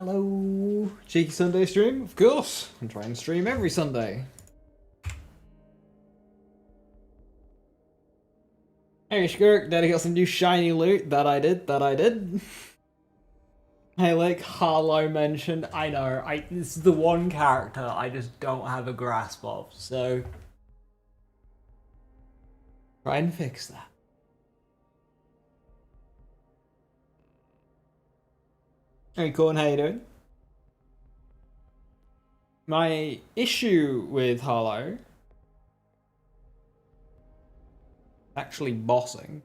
Hello, cheeky Sunday stream. Of course, I'm trying to stream every Sunday. Hey, Skirk, did I get some new shiny loot? That I did. Hey, like Harlowe mentioned, I know, this is the one character I just don't have a grasp of, so try and fix that. Hey, Corn, how you doing? My issue with Harlowe, actually bossing.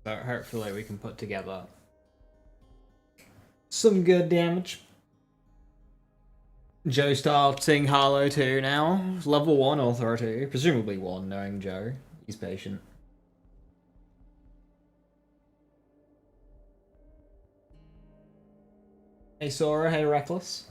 So hopefully we can put together some good damage. Joe starting Harlowe 2 now. Level 1 authority. Presumably 1, knowing Joe. He's patient. Hey Sora, hey Reckless.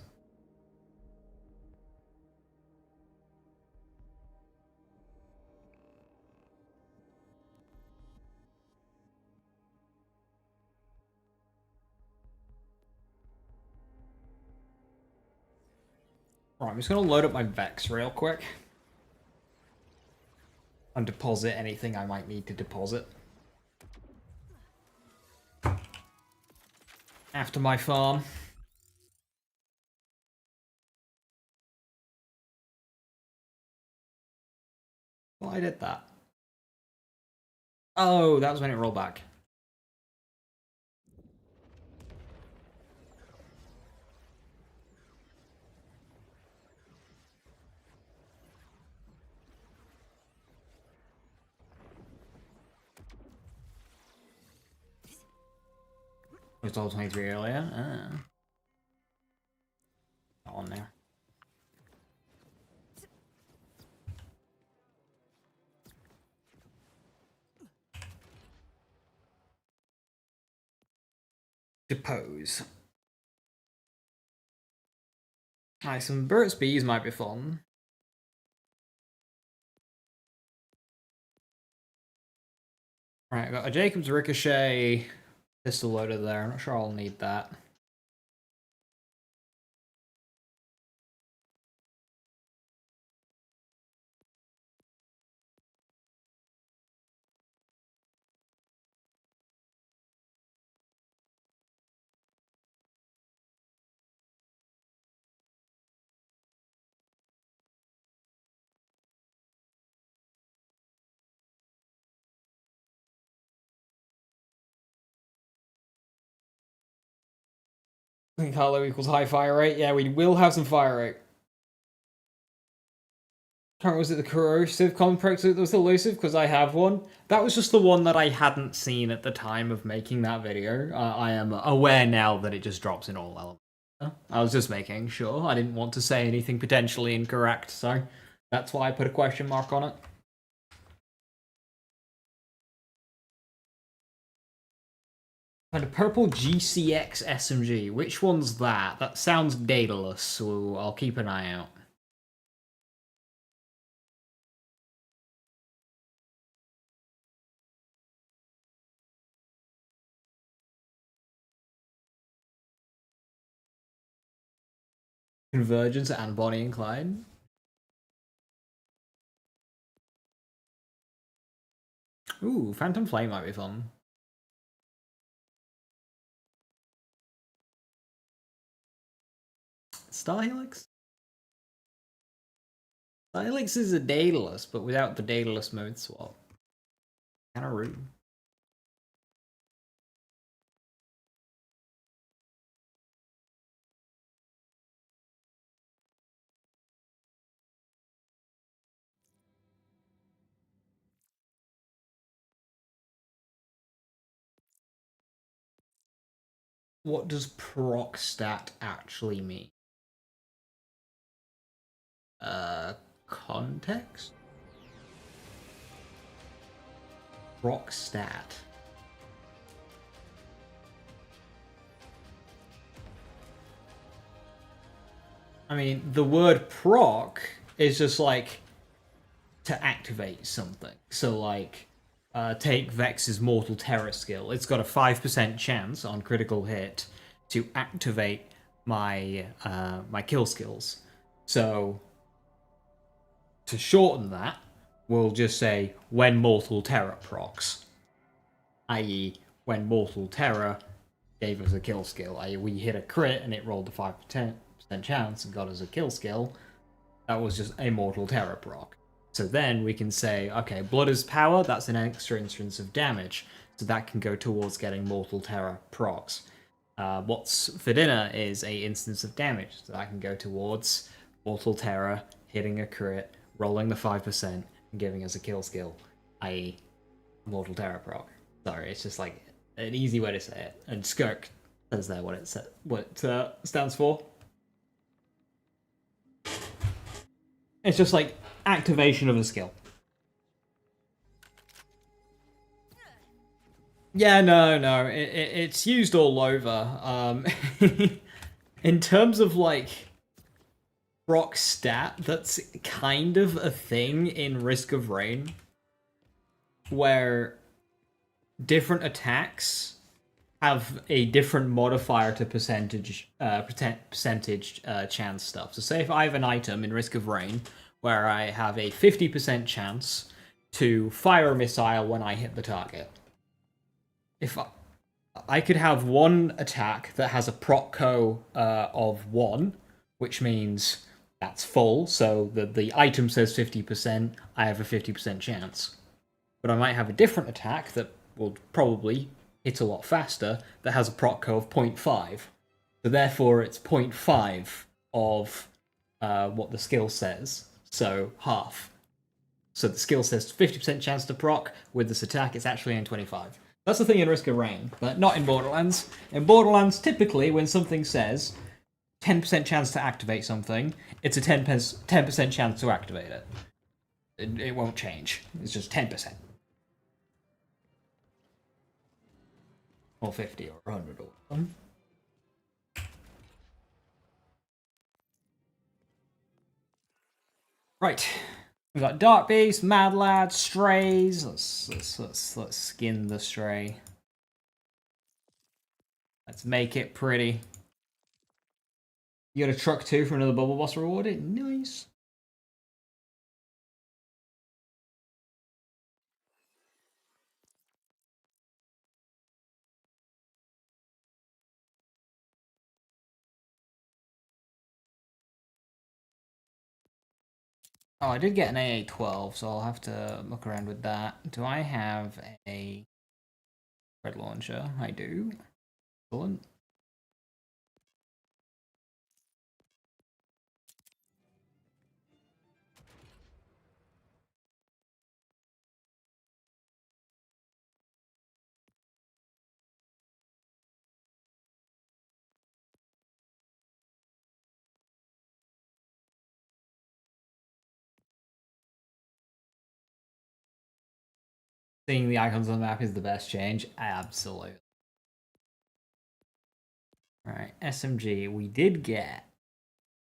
Right, I'm just gonna load up my Vex real quick. And deposit anything I might need to deposit. After my farm. Well, I did that. Oh, that was when it rolled back. It was all 23 earlier. Not on there. Depose. Alright, some Burt's Bees might be fun. Right, I got a Jacob's Ricochet pistol loader there. I'm not sure I'll need that. I think Harlow equals high fire rate. Yeah, we will have some fire rate. Was it the corrosive complex that was elusive? Because I have one. That was just the one that I hadn't seen at the time of making that video. I am aware now that it just drops in all elements. I was just making sure. I didn't want to say anything potentially incorrect, so that's why I put a question mark on it. And a purple GCX SMG. Which one's that? That sounds dataless, so I'll keep an eye out. Convergence and Bonnie and Clyde. Ooh, Phantom Flame might be fun. Star Helix? Star Helix is a Daedalus, but without the Daedalus mode swap. Kinda rude. What does proc stat actually mean? Context? Proc stat. I mean, the word proc is just like to activate something. So like take Vex's Mortal Terror skill. It's got a 5% chance on critical hit to activate my my kill skills. So to shorten that, we'll just say when Mortal Terror procs, i.e., when Mortal Terror gave us a kill skill, i.e., we hit a crit and it rolled a 5% chance and got us a kill skill. That was just a Mortal Terror proc. So then we can say, okay, Blood is Power, that's an extra instance of damage. So that can go towards getting Mortal Terror procs. What's for Dinner is a instance of damage. So that can go towards Mortal Terror, hitting a crit, rolling the 5%, and giving us a kill skill, i.e. Mortal Terror proc. Sorry, it's just like an easy way to say it. And Skirk says there what it stands for. It's just like activation of a skill. Yeah, no, it's used all over. In terms of like proc stat, that's kind of a thing in Risk of Rain, where different attacks have a different modifier to percentage chance stuff. So say if I have an item in Risk of Rain where I have a 50% chance to fire a missile when I hit the target. If I could have one attack that has a proc co of 1, which means that's full, so the item says 50%, I have a 50% chance. But I might have a different attack that will probably hit a lot faster that has a proc co of 0.5. So therefore it's 0.5 of what the skill says, so half. So the skill says 50% chance to proc, with this attack it's actually in 25. That's the thing in Risk of Rain, but not in Borderlands. In Borderlands, typically when something says 10% chance to activate something, it's a 10% chance to activate it. It won't change. It's just 10%. Or 50 or 100 or something. Right. We've got Dark Beast, Mad Lad, Strays. Let's skin the Stray. Let's make it pretty. You got a truck too for another bubble boss rewarded? Nice. Oh, I did get an AA-12, so I'll have to look around with that. Do I have a red launcher? I do. Excellent. Seeing the icons on the map is the best change. Absolutely. Alright, SMG. We did get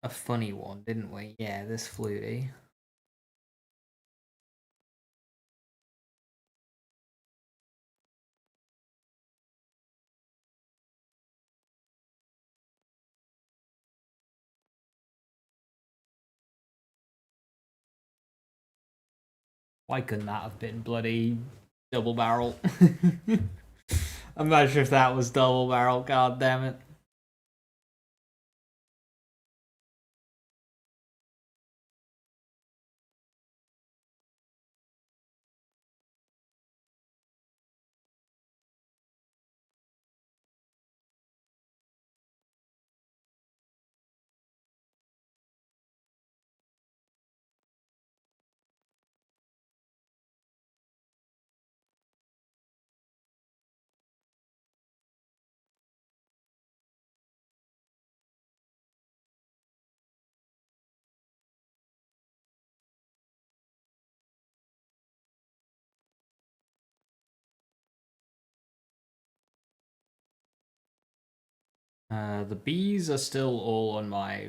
a funny one, didn't we? Yeah, this Flutie. Why couldn't that have been bloody double barrel? Imagine if that was double barrel, god damn it. The bees are still all on my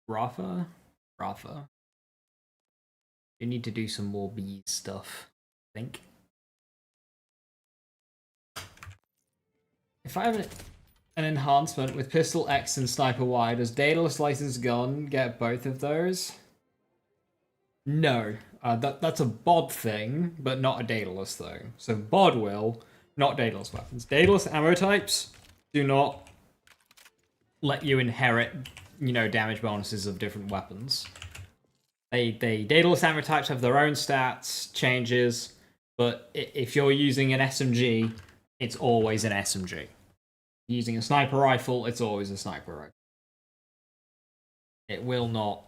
Rafa. You need to do some more bees stuff. think. If I have an enhancement with Pistol X and Sniper Y, does Daedalus Licensed Gun get both of those? No. That's a bod thing, but not a Daedalus though. So bod will, not Daedalus weapons. Daedalus ammo types do not let you inherit, damage bonuses of different weapons. Daedalus ammo types have their own stats, changes, but if you're using an SMG, it's always an SMG. Using a sniper rifle, it's always a sniper rifle. It will not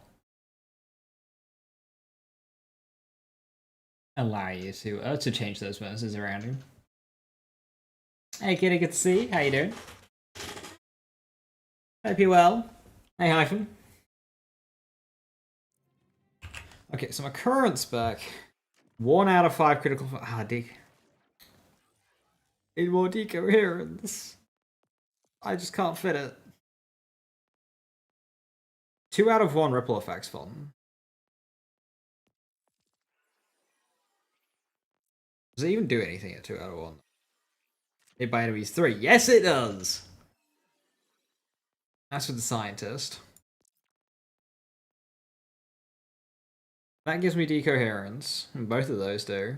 allow you to change those bonuses around you. Hey kitty, good to see you. How you doing? Hope you're well. Hey Hyphen. Okay, so my current spec, 1 out of 5 critical. Need more decoherence. I just can't fit it. 2 out of 1 ripple effects fun. Does it even do anything at 2 out of 1? Hit by enemies 3. Yes, it does! That's for the scientist. That gives me decoherence. And both of those do.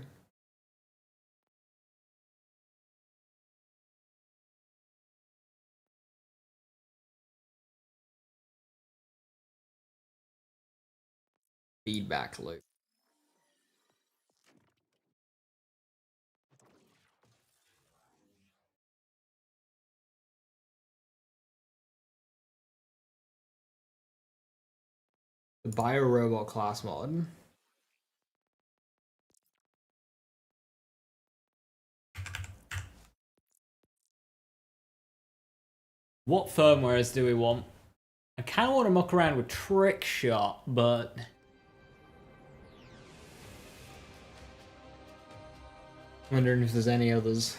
Feedback loop. The Biorobot class mod. What firmwares do we want? I kind of want to muck around with Trick Shot, but wondering if there's any others.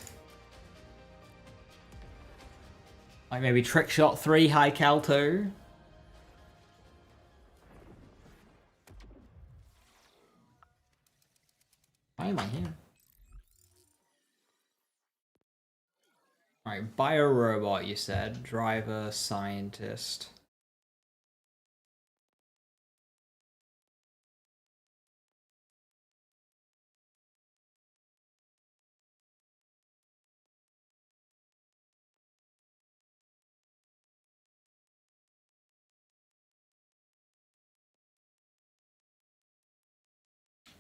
Like maybe Trick Shot 3 High Cal 2. Why am I here? Alright, Biorobot, you said. Driver, scientist.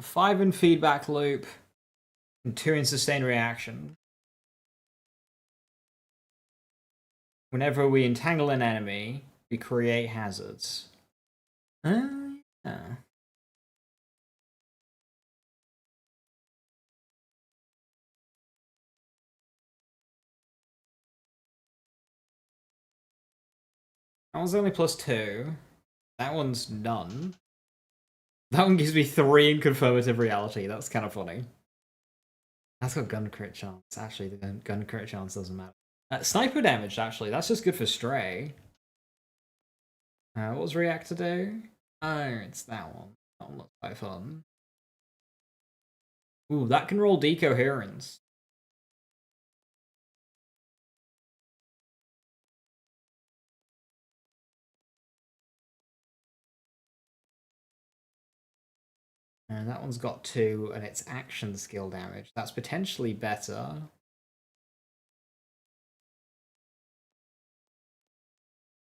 Five in feedback loop, and 2 in sustained reaction. Whenever we entangle an enemy, we create hazards. Yeah. That one's only +2. That one's none. That one gives me 3 in confirmative reality. That's kind of funny. That's got gun crit chance. Actually, the gun crit chance doesn't matter. Sniper damage, actually. That's just good for Stray. What was React to do? Oh, it's that one. That one looks quite fun. Ooh, that can roll decoherence. And that one's got 2, and it's action skill damage. That's potentially better.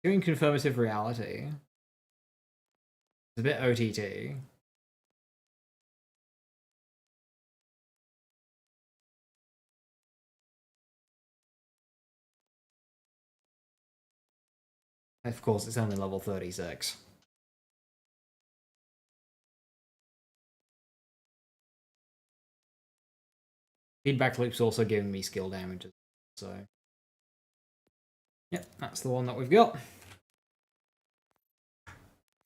Doing confirmative reality. It's a bit OTT. Of course, it's only level 36. Feedback loop's also giving me skill damage, so yep, that's the one that we've got.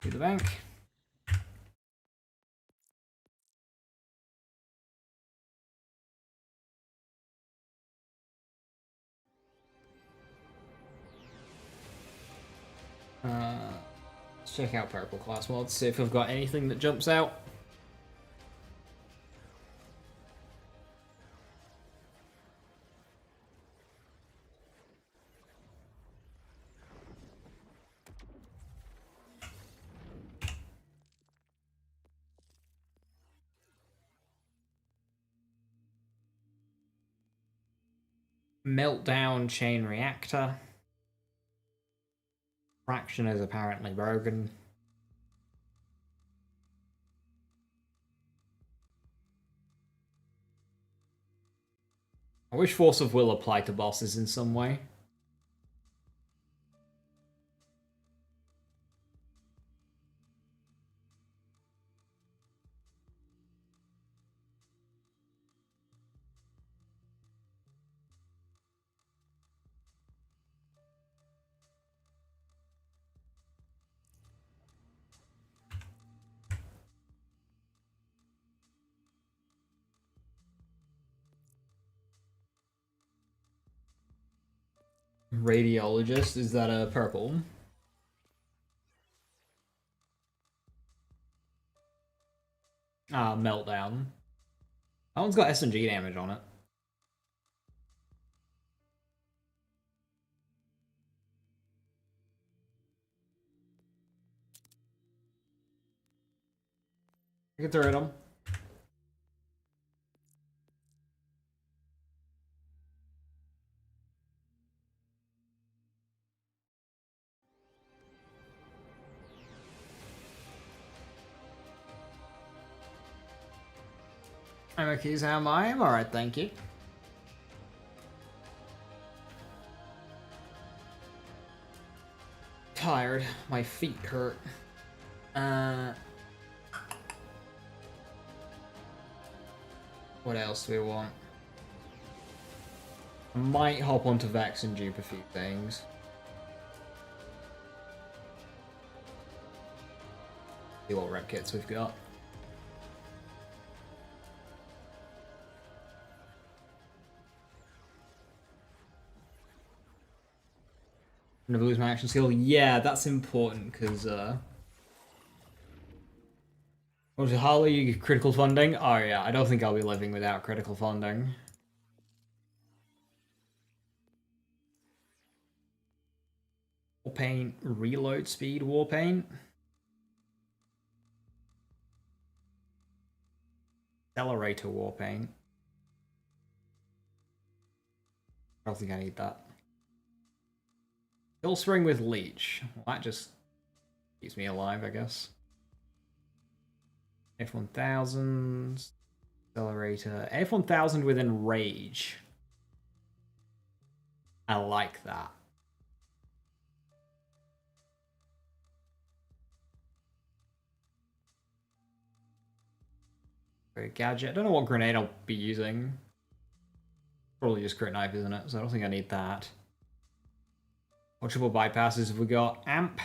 To the bank. Let's check out purple class mods, see if we've got anything that jumps out. Meltdown chain reactor. Fraction is apparently broken. I wish Force of Will applied to bosses in some way. Radiologist, is that a purple? Ah, Meltdown. That one's got SMG damage on it. I can throw it on. I'm okay, so am I? I'm alright, thank you. Tired. My feet hurt. What else do we want? I might hop onto Vex and dupe a few things. See what rep kits we've got. Never lose my action skill. Yeah, that's important because what was it, Harlowe? You get critical funding? Oh yeah, I don't think I'll be living without critical funding. Warpaint, reload speed, Warpaint. Accelerator Warpaint. I don't think I need that. Kill Spring with Leech. Well, that just keeps me alive, I guess. F1000. Accelerator. F1000 with Enrage. I like that. Gadget. I don't know what grenade I'll be using. Probably just crit knife, isn't it? So I don't think I need that. What triple bypasses have we got? Amp.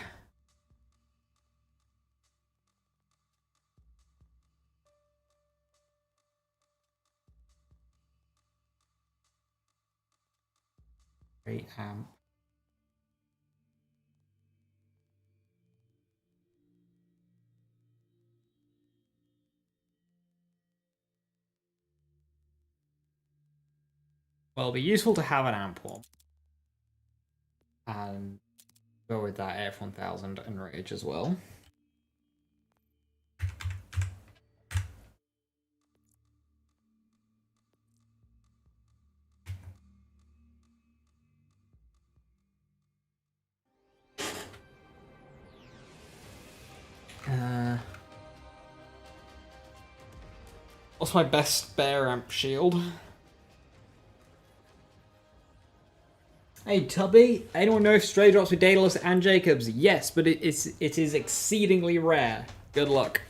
Great amp. Well, it'll be useful to have an amp one. And go with that F1000 Enrage as well. What's my best spare amp shield? Hey Tubby, anyone know if Stray drops with Daedalus and Jacobs? Yes, but it is exceedingly rare. Good luck.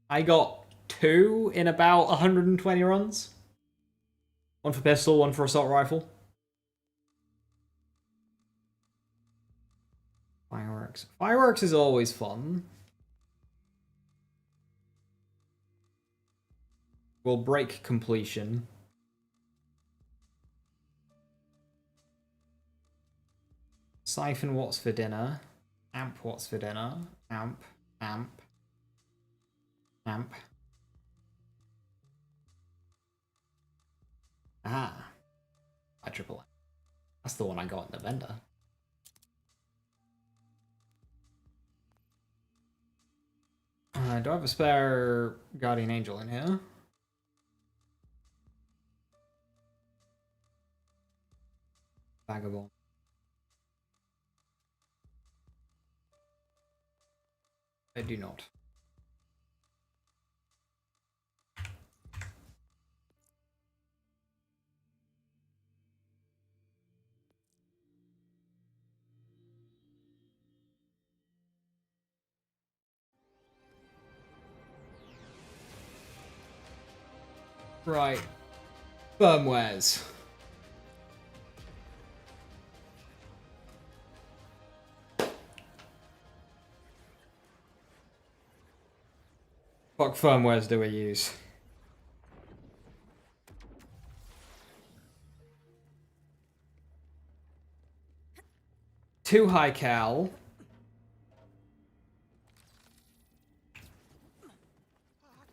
I got 2 in about 120 runs. One for pistol, one for assault rifle. Fireworks. Fireworks is always fun. Will break completion. Siphon what's for dinner. Amp what's for dinner. Amp. Amp. Amp. Ah. I triple. That's the one I got in the vendor. Do I have a spare Guardian Angel in here? Vagabond. I do not. Right. Firmwares. What firmwares do we use? Two high cal.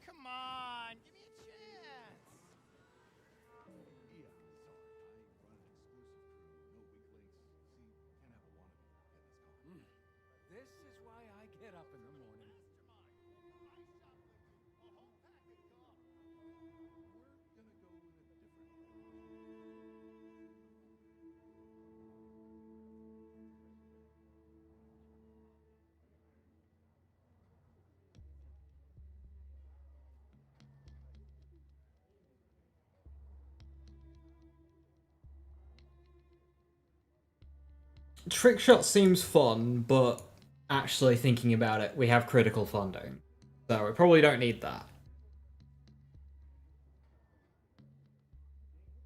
Come on, give me a chance. This is why I get up in the morning. Trick shot seems fun, but actually thinking about it, we have critical funding. So we probably don't need that.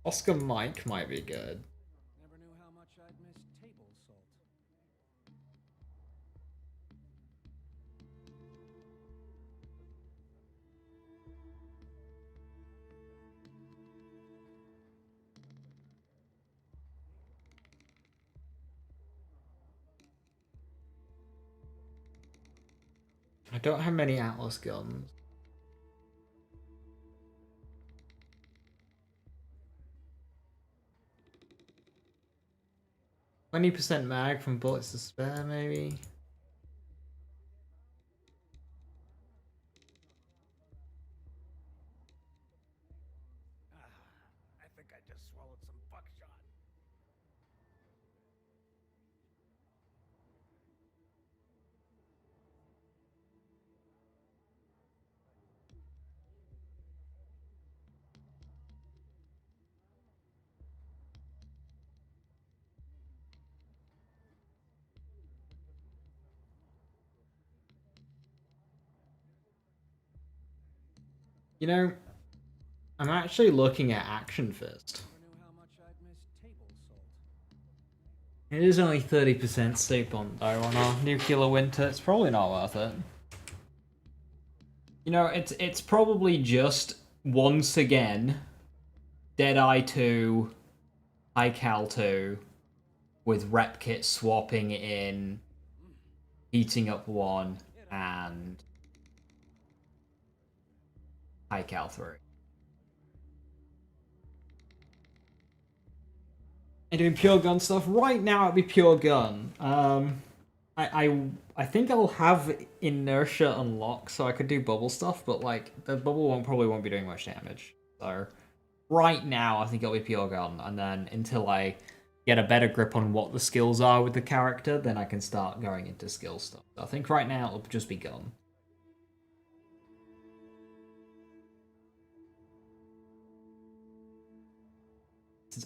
Oscar Mike might be good. Never knew how much I'd miss table salt. I don't have many Atlas guns. %20 mag from bullets to spare, maybe? I think I just swallowed some buckshot. You know, I'm actually looking at Action Fist. Never knew how much I'd miss table salt. It is only 30% sleep on though on our nuclear winter. It's probably not worth it. You know, it's probably just once again Deadeye 2, High Cal 2, with rep kit swapping in, heating up 1, and High Cal 3. And doing pure gun stuff. Right now it'd be pure gun. I think I'll have inertia unlocked so I could do bubble stuff, but like the bubble probably won't be doing much damage. So right now I think it'll be pure gun, and then until I get a better grip on what the skills are with the character, then I can start going into skill stuff. So I think right now it'll just be gun.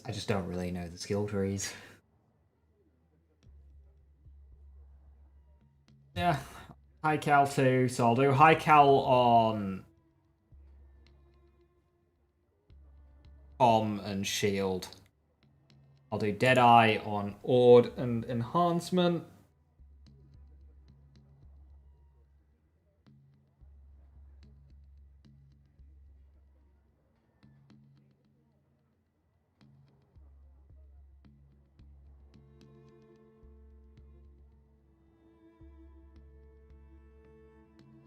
I just don't really know the skill trees. Yeah, high cal 2, so I'll do high cal on and shield. I'll do Deadeye on Ord and enhancement.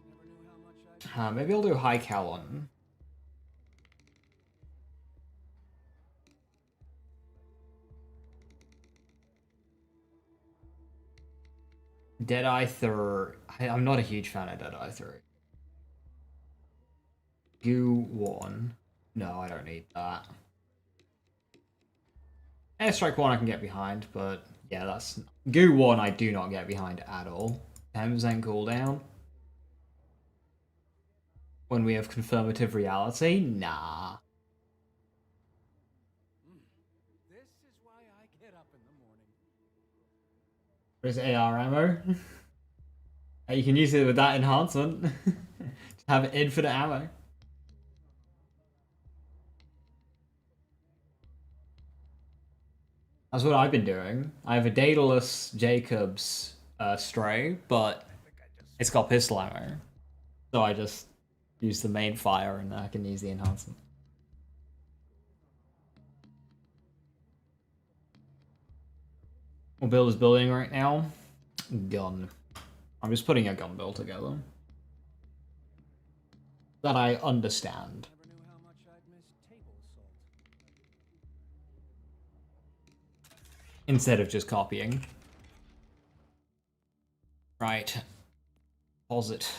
Never knew how much I'd Maybe I'll do high cal on. Deadeye 3. I'm not a huge fan of Deadeye 3. Goo 1. No, I don't need that. Airstrike 1 I can get behind, but yeah, that's... Goo 1 I do not get behind at all. 10% cooldown. When we have confirmative reality? Nah. This is why I get up in the morning. Where's AR ammo? You can use it with that enhancement. Just have infinite ammo. That's what I've been doing. I have a Daedalus Jacobs stray, but it's got pistol ammo. So I just use the main fire and I can use the enhancement. What build is building right now? Gun. I'm just putting a gun build together. That I understand. Never knew how much I'd miss table salt. Instead of just copying. Right. Pause it.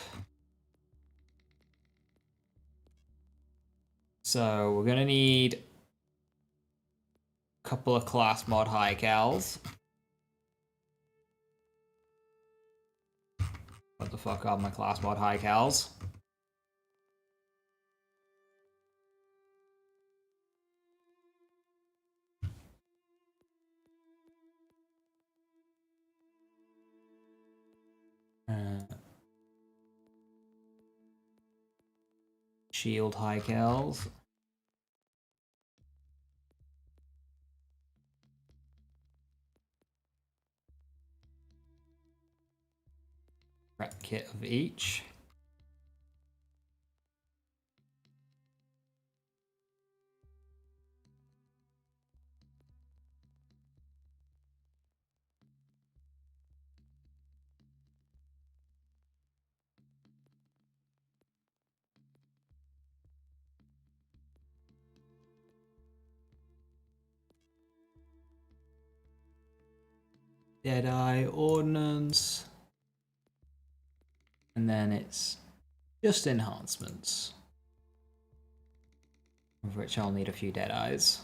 So we're gonna need a couple of class mod high cals. What the fuck are my class mod high cals? Shield high cals. Prep kit of each. Deadeye Ordinance. And then it's just enhancements. Of which I'll need a few Deadeyes.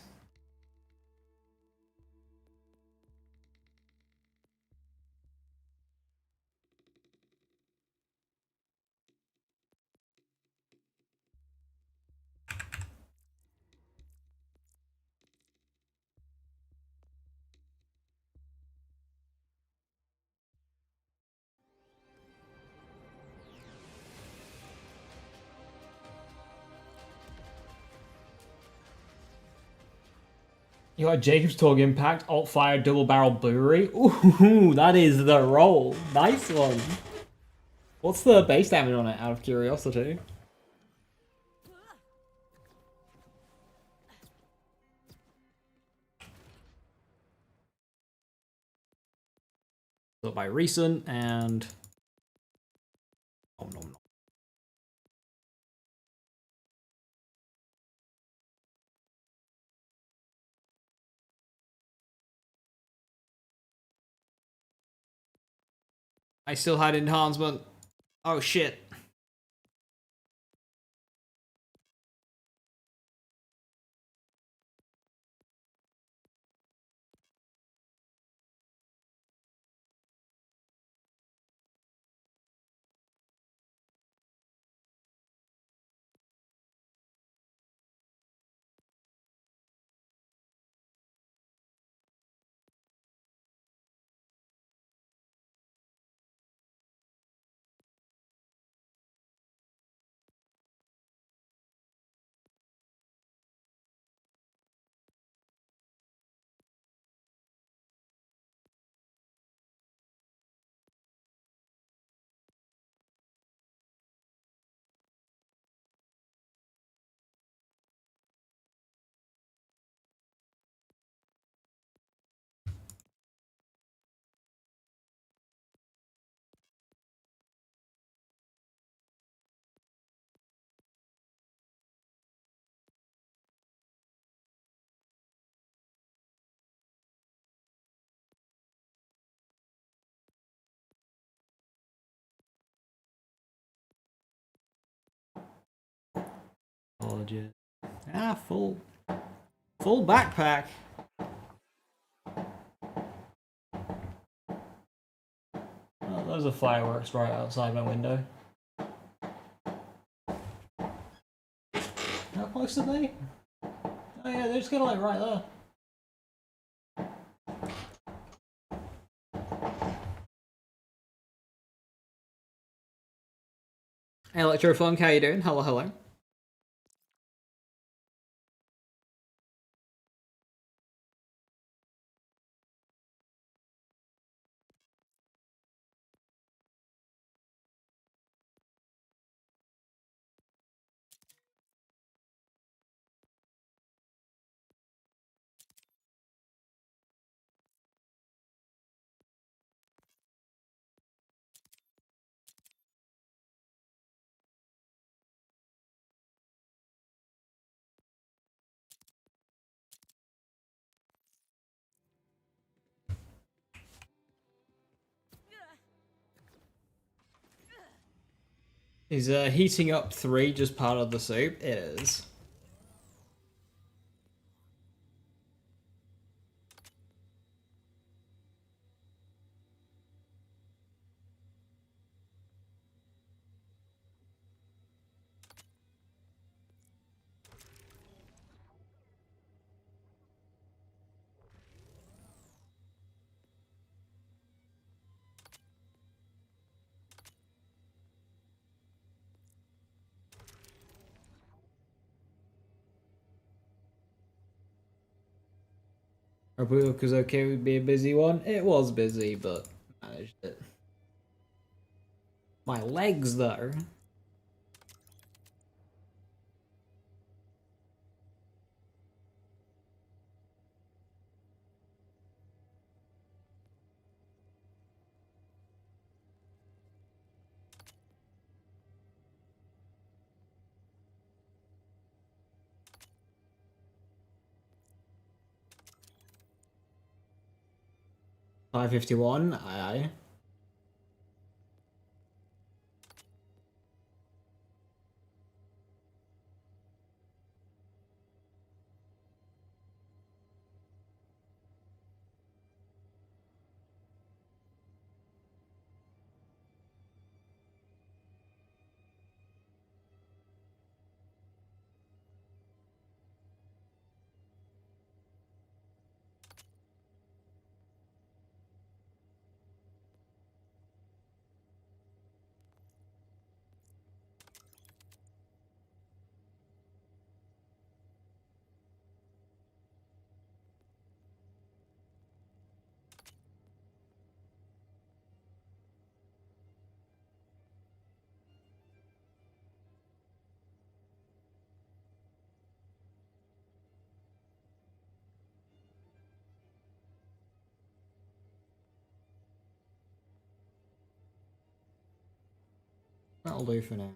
You got Jacob's Torg Impact, Alt Fire, Double Barrel Brewery. Ooh, that is the roll. Nice one. What's the base damage on it, out of curiosity? So by recent and... Oh, no, no. I still had enhancement. Oh, shit. Apologies. Ah, full backpack. Oh, those are fireworks right outside my window. How close are they? Oh yeah, they're just kind of like right there. Hey, Electrofunk, how you doing? Hello, hello. Is heating up 3 just part of the soup? It is. Our book was okay with be a busy one. It was busy, but managed it. My legs, though. $5.51, aye. That'll do for now.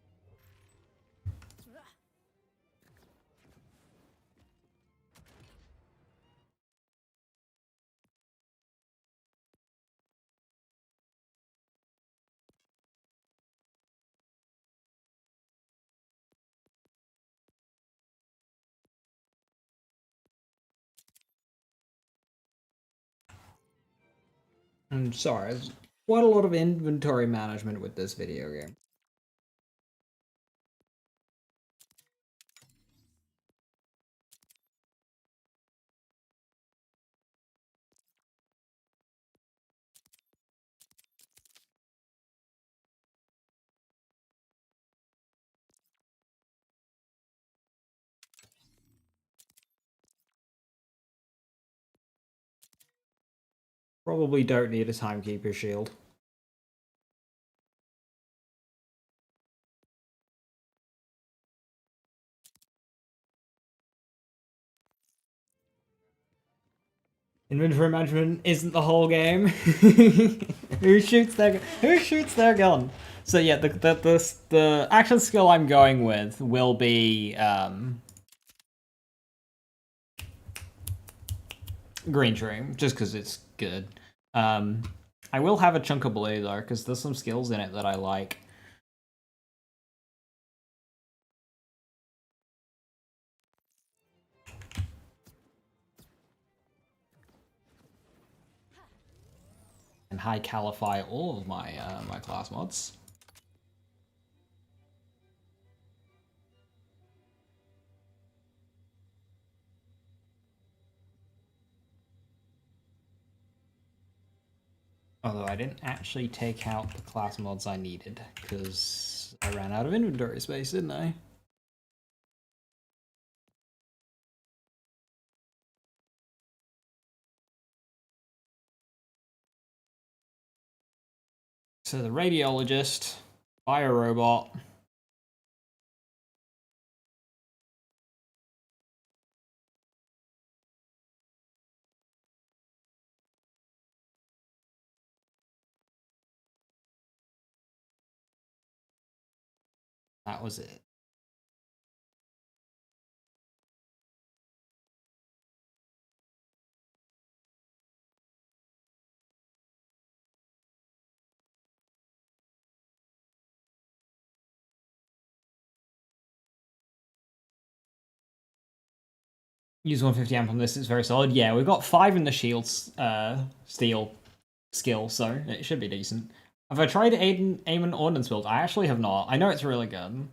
I'm sorry, there's quite a lot of inventory management with this video game. Probably don't need a timekeeper shield. Inventory management isn't the whole game. Who shoots their gun? So yeah, the action skill I'm going with will be Green Tree, just because it's good. I will have a chunk of blue though, because there's some skills in it that I like. high calify all of my my class mods. Although I didn't actually take out the class mods I needed, because I ran out of inventory space, didn't I? So the radiologist, biorobot, that was it. Use 150 amp on this, it's very solid. Yeah, we've got 5 in the shields steel skill, so it should be decent. Have I tried aim an ordnance build? I actually have not. I know it's really good.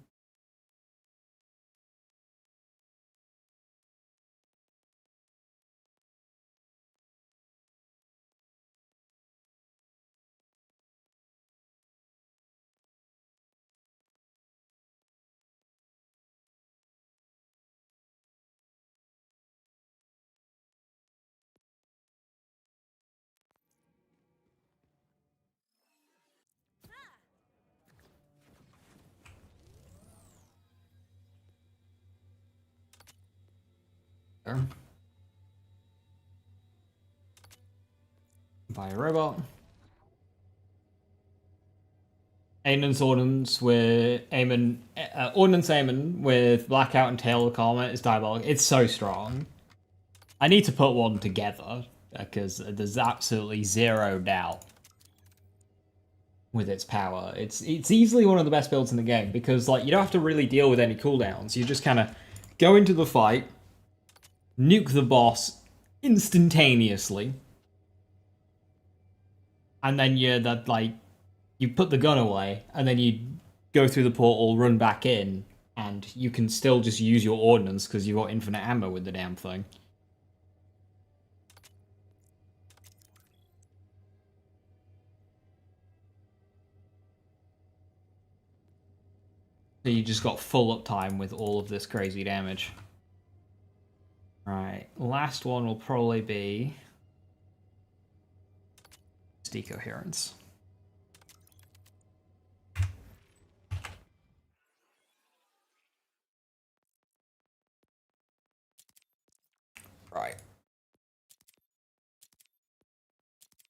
Biorobot. Eamon's Ordnance with Ordnance Eamon with Blackout and Tail of the Comet is diabolical. It's so strong. I need to put one together because there's absolutely zero doubt with its power. It's easily one of the best builds in the game because like you don't have to really deal with any cooldowns. You just kind of go into the fight, nuke the boss instantaneously, and then you put the gun away, and then you go through the portal, run back in, and you can still just use your ordnance because you've got infinite ammo with the damn thing. So you just got full uptime with all of this crazy damage. Right, last one will probably be decoherence. Right.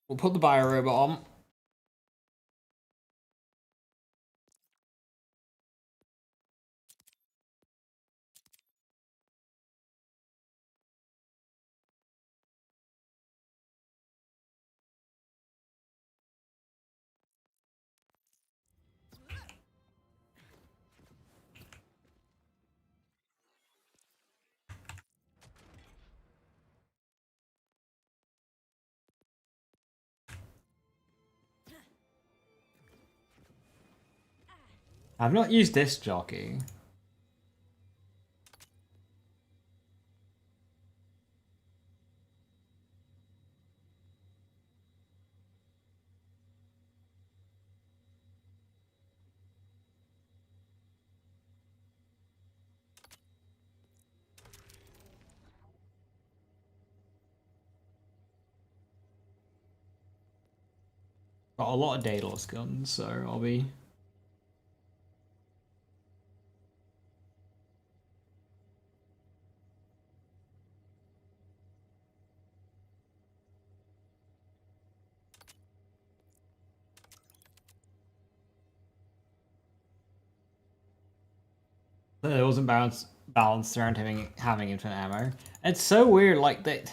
We'll put the biorobot on. I've not used this jockey. Got a lot of Daedalus guns, so I'll be... It wasn't balanced around having infinite ammo. It's so weird, like they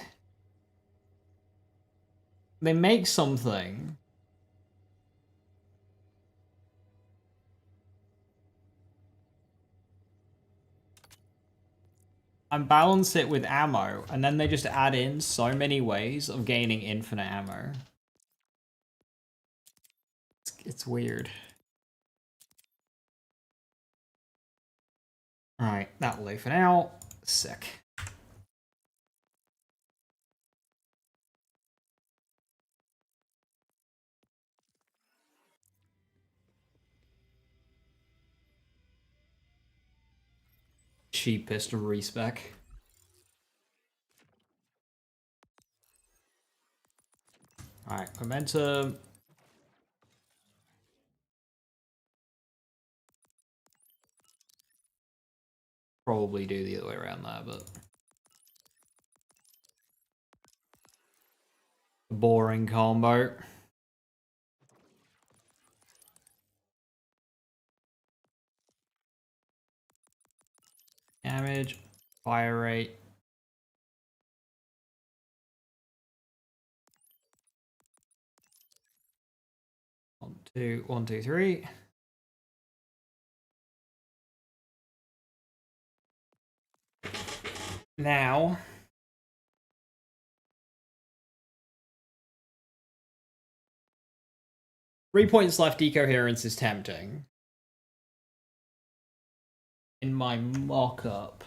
make something and balance it with ammo, and then they just add in so many ways of gaining infinite ammo. It's weird. Alright, that'll do for now. Sick. Cheapest respec. Alright, momentum. Probably do the other way around there, but boring combo. Damage, fire rate. One, two, three. Now, 3 points left, decoherence is tempting. In my mock-up,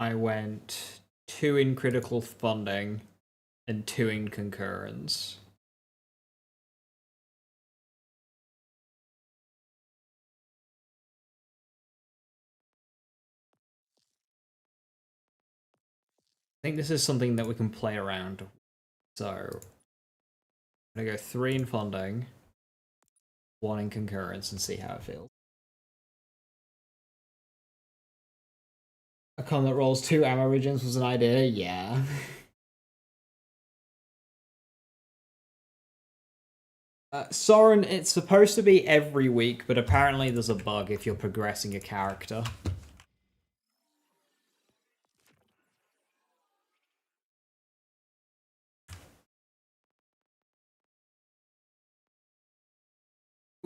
I went 2 in critical funding and 2 in concurrence. I think this is something that we can play around. So, I'm gonna go 3 in funding, 1 in concurrence, and see how it feels. A con that rolls 2 ammo regions was an idea? Yeah. Soren, it's supposed to be every week, but apparently there's a bug if you're progressing a character.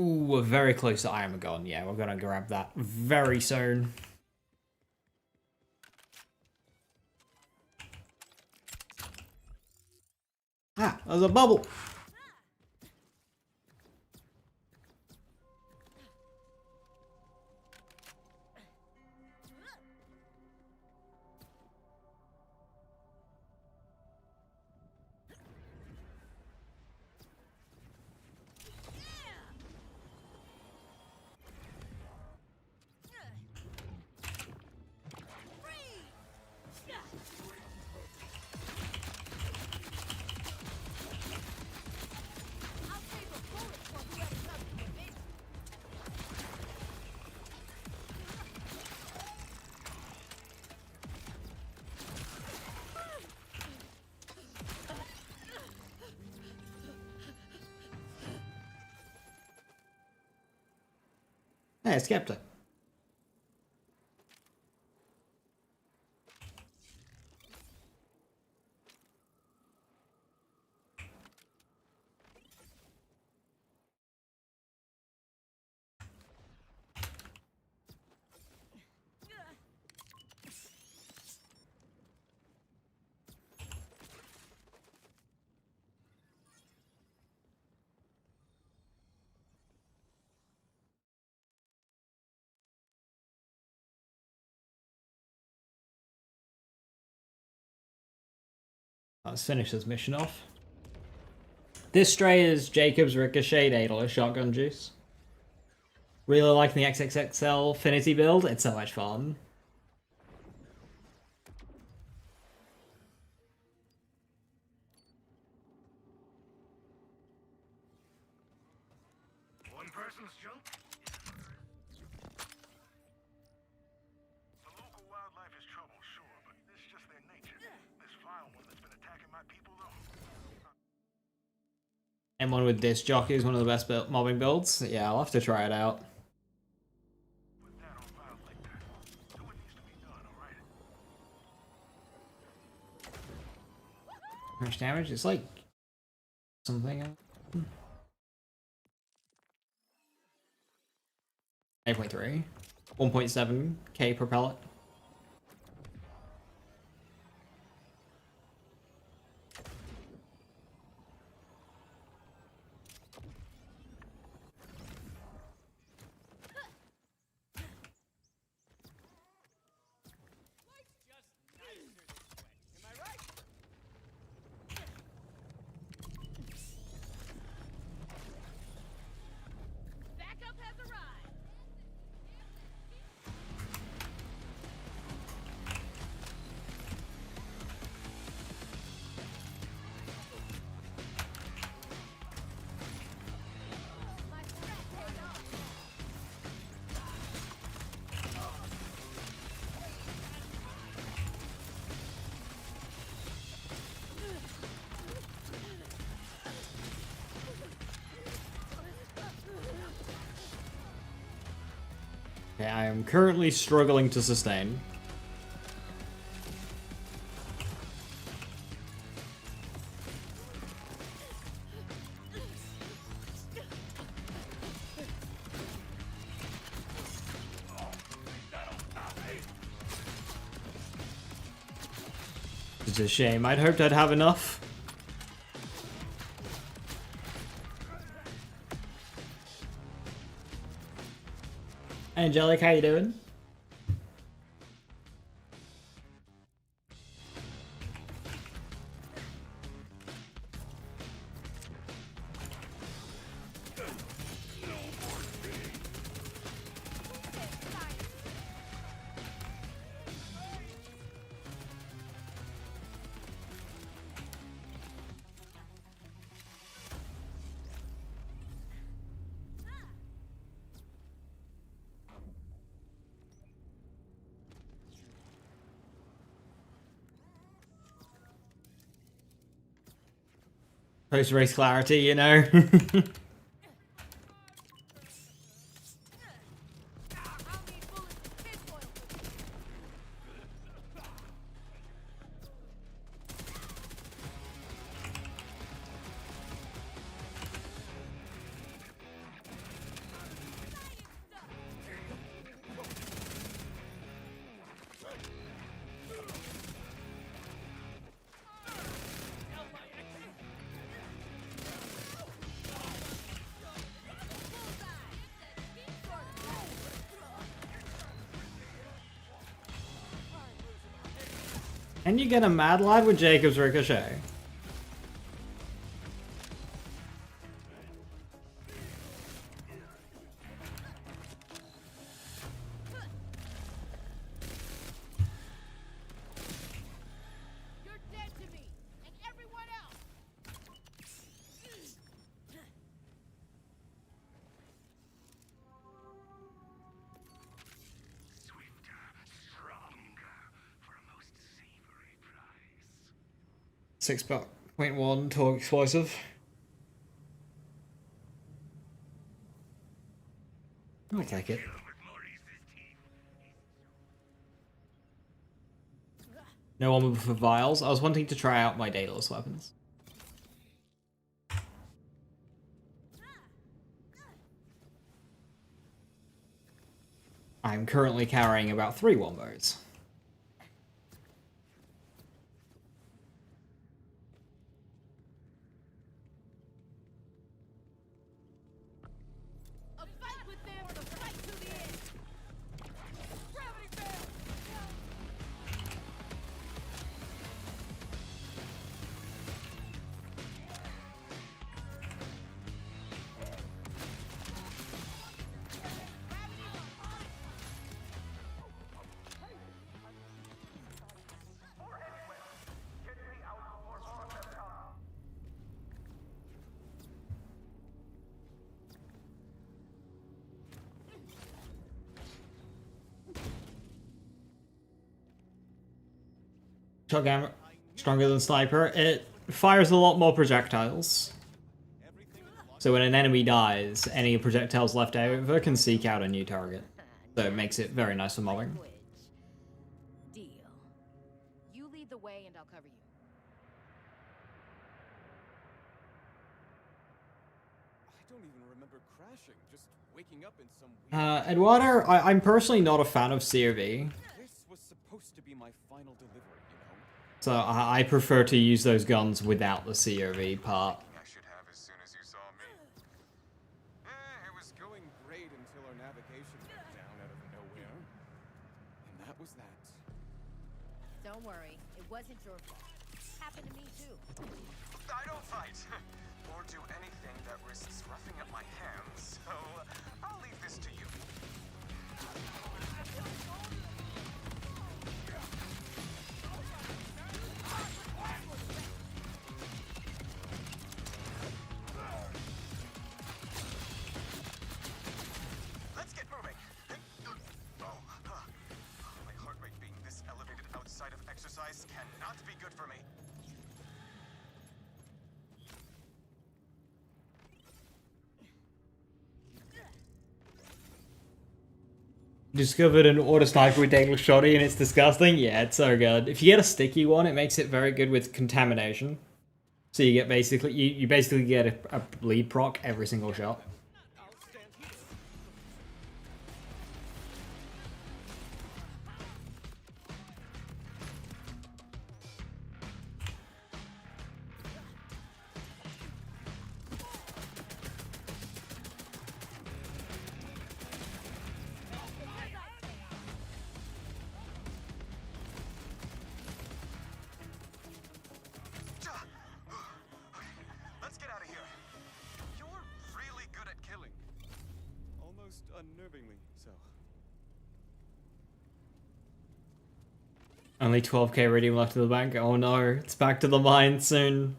Ooh, we're very close to Iamagon. Yeah, we're gonna grab that very soon. Ah, there's a bubble. Hey, Skeptic. Let's finish this mission off. This stray is Jacob's Ricochet Adler Shotgun Juice. Really liking the XXXL Finity build. It's so much fun. One person's junk? The local wildlife is trouble, sure, but it's just their nature. This vile one that's been attacking my people, though. M1 with disc jockey is one of the best mobbing builds. Yeah, I'll have to try it out. Put that on vile like that. Do what needs to be done, alright? How much damage? It's like something. 8.3. 1.7k per pellet. I am currently struggling to sustain. It's a shame. I'd hoped I'd have enough. Angelic, how you doing? Post-race clarity, you know? And you get a Mad Lad with Jacob's Ricochet. You're dead to me, and everyone else. Swifter, stronger, for a most savory price. 6.1 torque explosive. I'll take it. No one for vials. I was wanting to try out my Daedalus weapons. I'm currently carrying about 3 wombos. A fight with them, a fight to the end. Gravity fail. Shotgun, stronger than sniper. It fires a lot more projectiles. So when an enemy dies, any projectiles left over can seek out a new target. So it makes it very nice for mobbing. Deal. You lead the way and I'll cover you. I don't even remember crashing, just waking up in some weird... Eduardo, I'm personally not a fan of COV. This was supposed to be my final delivery, you know? So I prefer to use those guns without the COV part. I should have as soon as you saw me. It was going great until our navigation went down out of nowhere. And that was that. Don't worry, it wasn't your fault. Happened to me too. I don't fight, or do anything that risks roughing up my hands, so I'll leave this to you. Let's get moving. My heart rate being this elevated outside of exercise cannot be good for me. Discovered an auto sniper with dangerous shoddy and it's disgusting. Yeah, it's so good. If you get a sticky one, it makes it very good with contamination. So you get basically you basically get a bleed proc every single shot. I'll stand here. Let's get out of here. You're really good at killing. Almost unnervingly so. Only 12k iridium left in the bank. Oh no, it's back to the mine soon.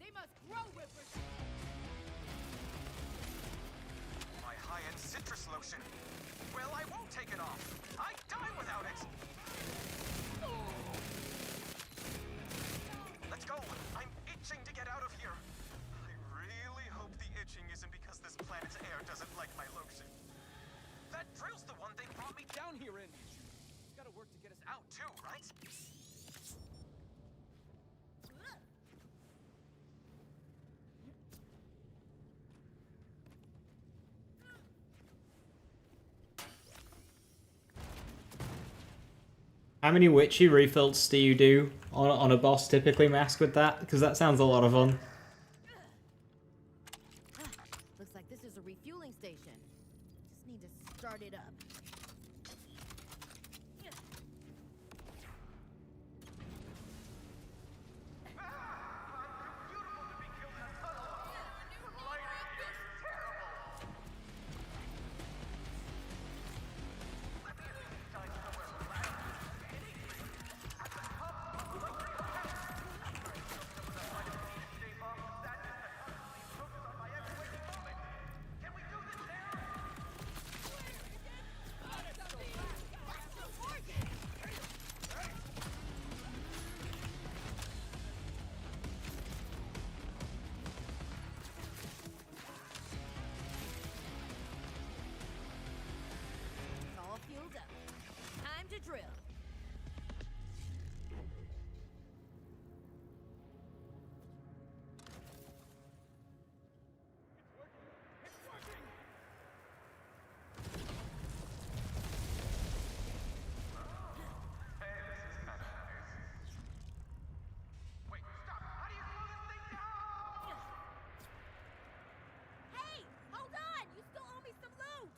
They must grow rippers. My high-end citrus lotion. Well, I won't take it off. I die without it. Let's go. I'm itching to get out of here. I really hope the itching isn't because this planet's air doesn't like my lotion. That drill's the one they brought me Down here in. It's gotta work to get us out. too, right? How many witchy refills do you do on a boss typically, Mask, with that? Because that sounds a lot of fun. Looks like this is a refueling station. Just need to start it up. It's all fueled up. Time to drill. Wait, stop. How do you slow this thing down? Hey, hold on! You still owe me some loot!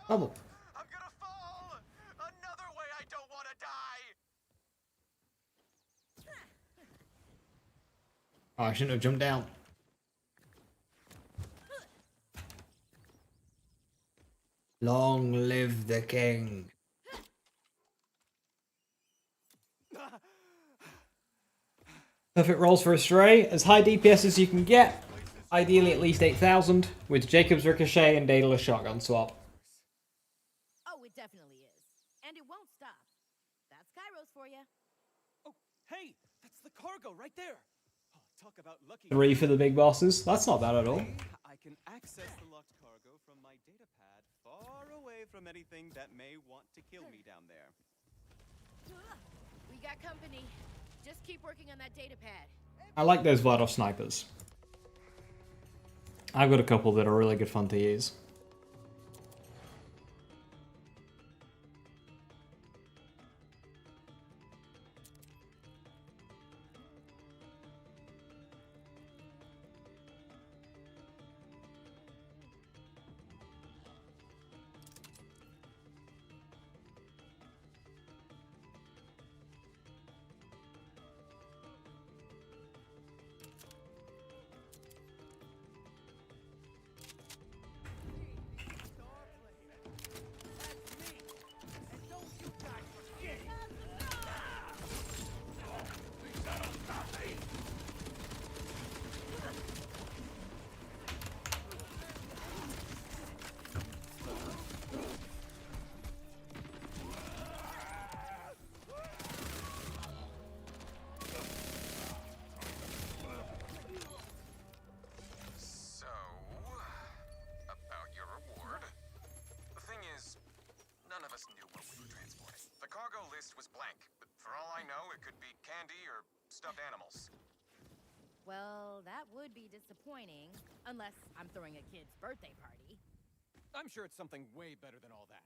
Bubble. I'm gonna fall. Another way I don't want to die. Oh, I shouldn't have jumped down. Long live the king. Perfect rolls for a stray. As high DPS as you can get. Ideally at least 8,000 with Jacob's Ricochet and Daedalus Shotgun swap. Oh, it definitely is. And it won't stop. That's Kairos for you. Oh, hey, that's the cargo right there. Oh, talk about lucky. 3 for the big bosses. That's not bad at all. I can access the locked cargo from my data pad far away from anything that may want to kill me down there. We got company. Just keep working on that data pad. I like those Vlad off snipers. I've got a couple that are really good fun to use. stuffed animals. Well, that would be disappointing. Unless I'm throwing a kid's birthday party. I'm sure it's something way better than all that.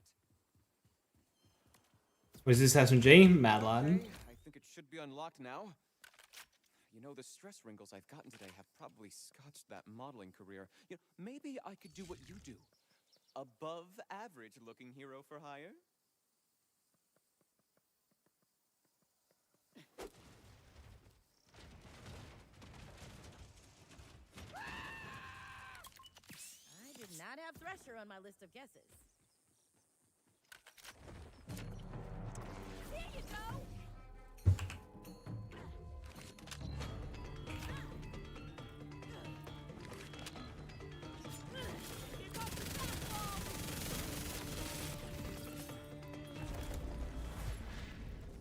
Was this SMG? Mad Latin. Okay, I think it should be unlocked now. You know, the stress wrinkles I've gotten today have probably scotched that modeling career. You know, maybe I could do what you do. Above average looking hero for hire? I did not have Thresher on my list of guesses. Here you go!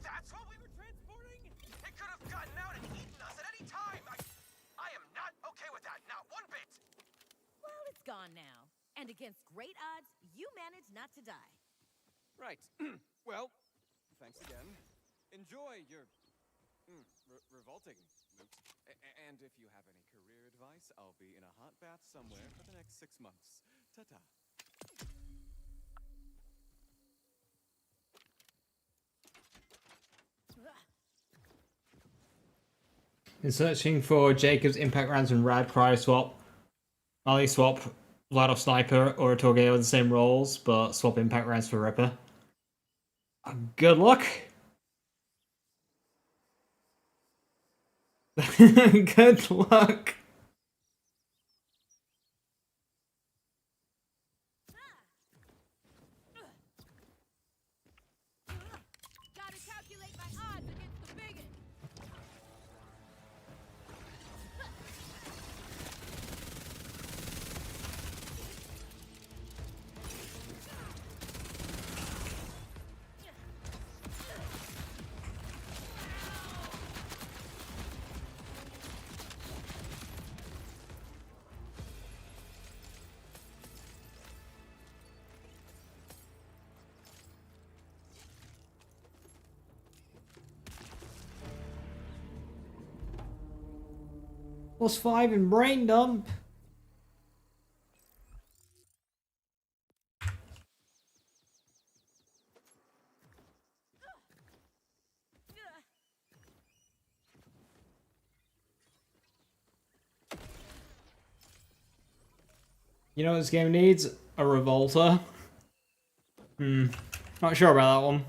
That's what we were transporting? It could have gotten out and eaten us at any time! I am not okay with that, not one bit! Well, it's gone now. And against great odds, you managed not to die. Right. Well, thanks again. Enjoy your revolting loot. And if you have any career advice, I'll be in a hot bath somewhere for the next 6 months. Ta-ta. In searching for Jacob's impact rounds and rad cryo swap, Ali swap Vlad Sniper or a Torgay with the same roles, but swap impact rounds for Ripper. Good luck. Good luck. Gotta calculate my odds against the bigot. +5 in brain dump. You know what this game needs? A revolter. Not sure about that one.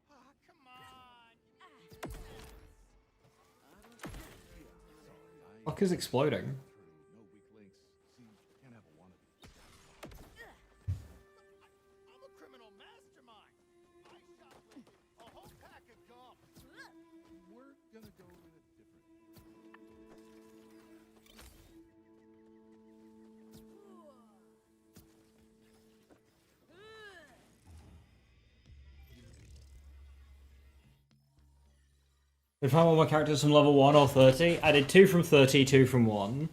Oh, come on. Fuck is exploding? No weak links. See, can't have a wannabe. I'm a criminal mastermind. I shoplifted a whole pack of gum. We're gonna go in a different. If I want my characters from level 1 or 30, I did 2 from 30, 2 from 1.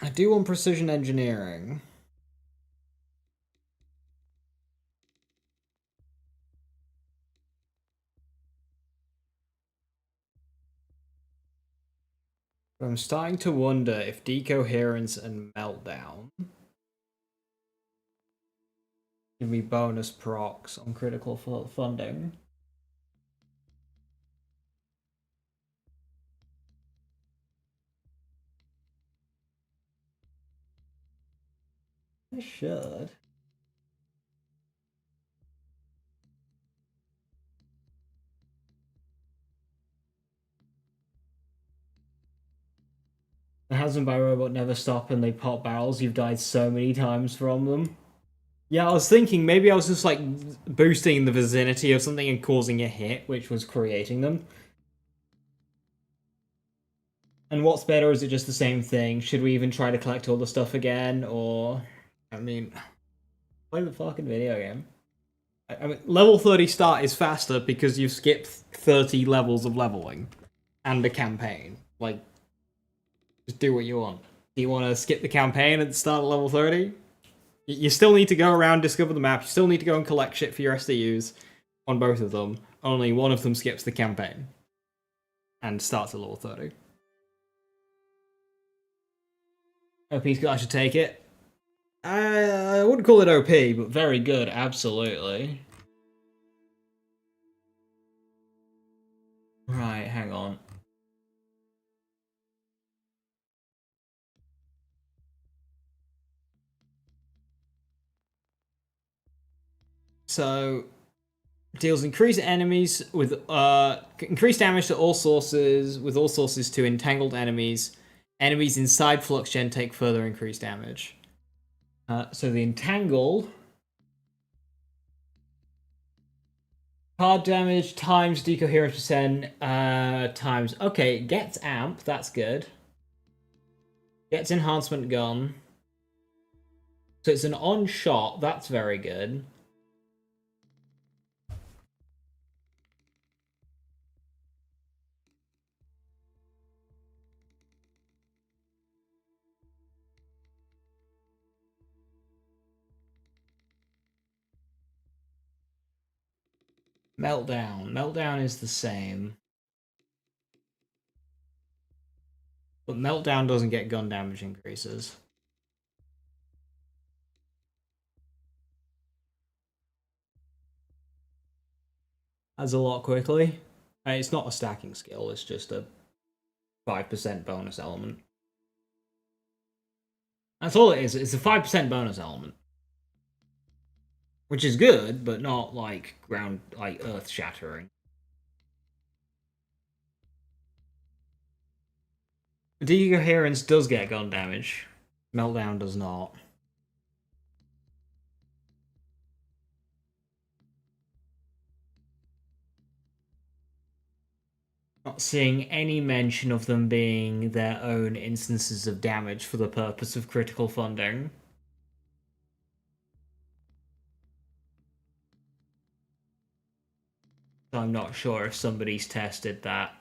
I do want precision engineering. I'm starting to wonder if decoherence and meltdown give me bonus procs on critical funding. I should. The Hasn't by Robot never stop and they pop barrels. You've died so many times from them. Yeah, I was thinking maybe I was just like boosting the vicinity of something and causing a hit, which was creating them. And what's better, is it just the same thing? Should we even try to collect all the stuff again? Or, I mean, play the fucking video game. I mean, level 30 start is faster because you've skipped 30 levels of leveling and a campaign. Like, just do what you want. Do you want to skip the campaign at the start of level 30? You still need to go around, discover the map. You still need to go and collect shit for your SDUs on both of them. Only one of them skips the campaign and starts at level 30. OP's good, I should take it. I wouldn't call it OP, but very good, absolutely. Right, hang on. So, deals increased enemies with increased damage to all sources, with all sources to entangled enemies. Enemies inside Flux Gen take further increased damage. So the entangle hard damage times decoherence percent times. Okay, gets amp. That's good. Gets enhancement gun. So it's an on shot. That's very good. Meltdown. Meltdown is the same. But Meltdown doesn't get gun damage increases. Adds a lot quickly. It's not a stacking skill, it's just a 5% bonus element. That's all it is, it's a 5% bonus element. Which is good, but not like earth shattering. Decoherence does get gun damage. Meltdown does not. Not seeing any mention of them being their own instances of damage for the purpose of critical funding. So I'm not sure if somebody's tested that.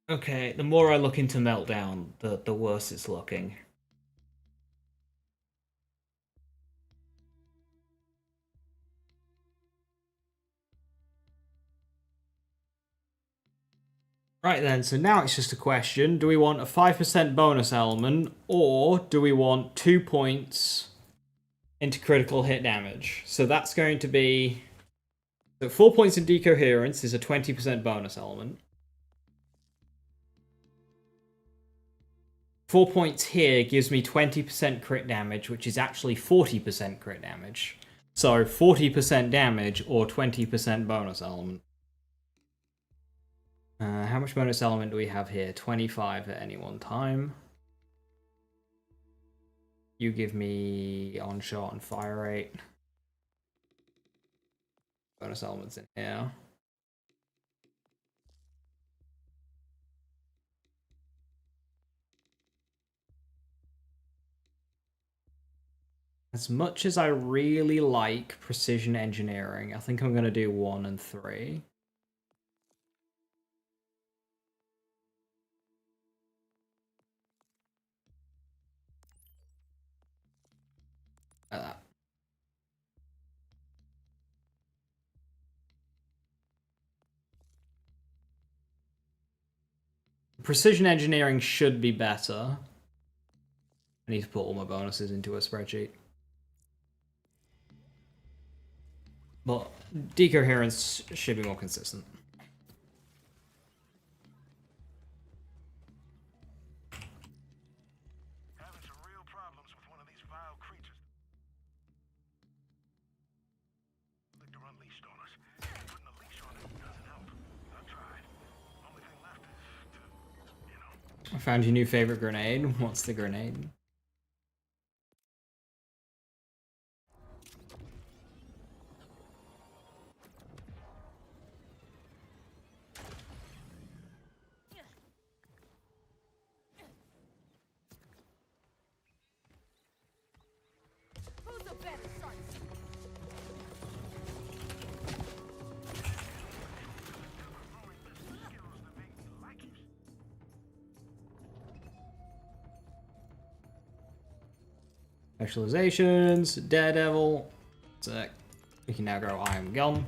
Okay, the more I look into Meltdown, the worse it's looking. Right then, so now it's just a question. Do we want a 5% bonus element, or do we want 2 points into critical hit damage? So that's going to be... So 4 points in decoherence is a 20% bonus element. 4 points here gives me 20% crit damage, which is actually 40% crit damage. So 40% damage or 20% bonus element. How much bonus element do we have here? 25 at any one time. You give me on shot and fire rate. Bonus elements in here. As much as I really like precision engineering, I think I'm going to do 1 and 3. Like that. Precision engineering should be better. I need to put all my bonuses into a spreadsheet. But decoherence should be more consistent. Having some real problems with one of these vile creatures. Like they're unleashed on us. Putting a leash on it doesn't help. I've tried. Only thing left is to, you know. I found your new favorite grenade. What's the grenade? Who's a better shot? Specializations, Daredevil. Sick. We can now go Iron Gun.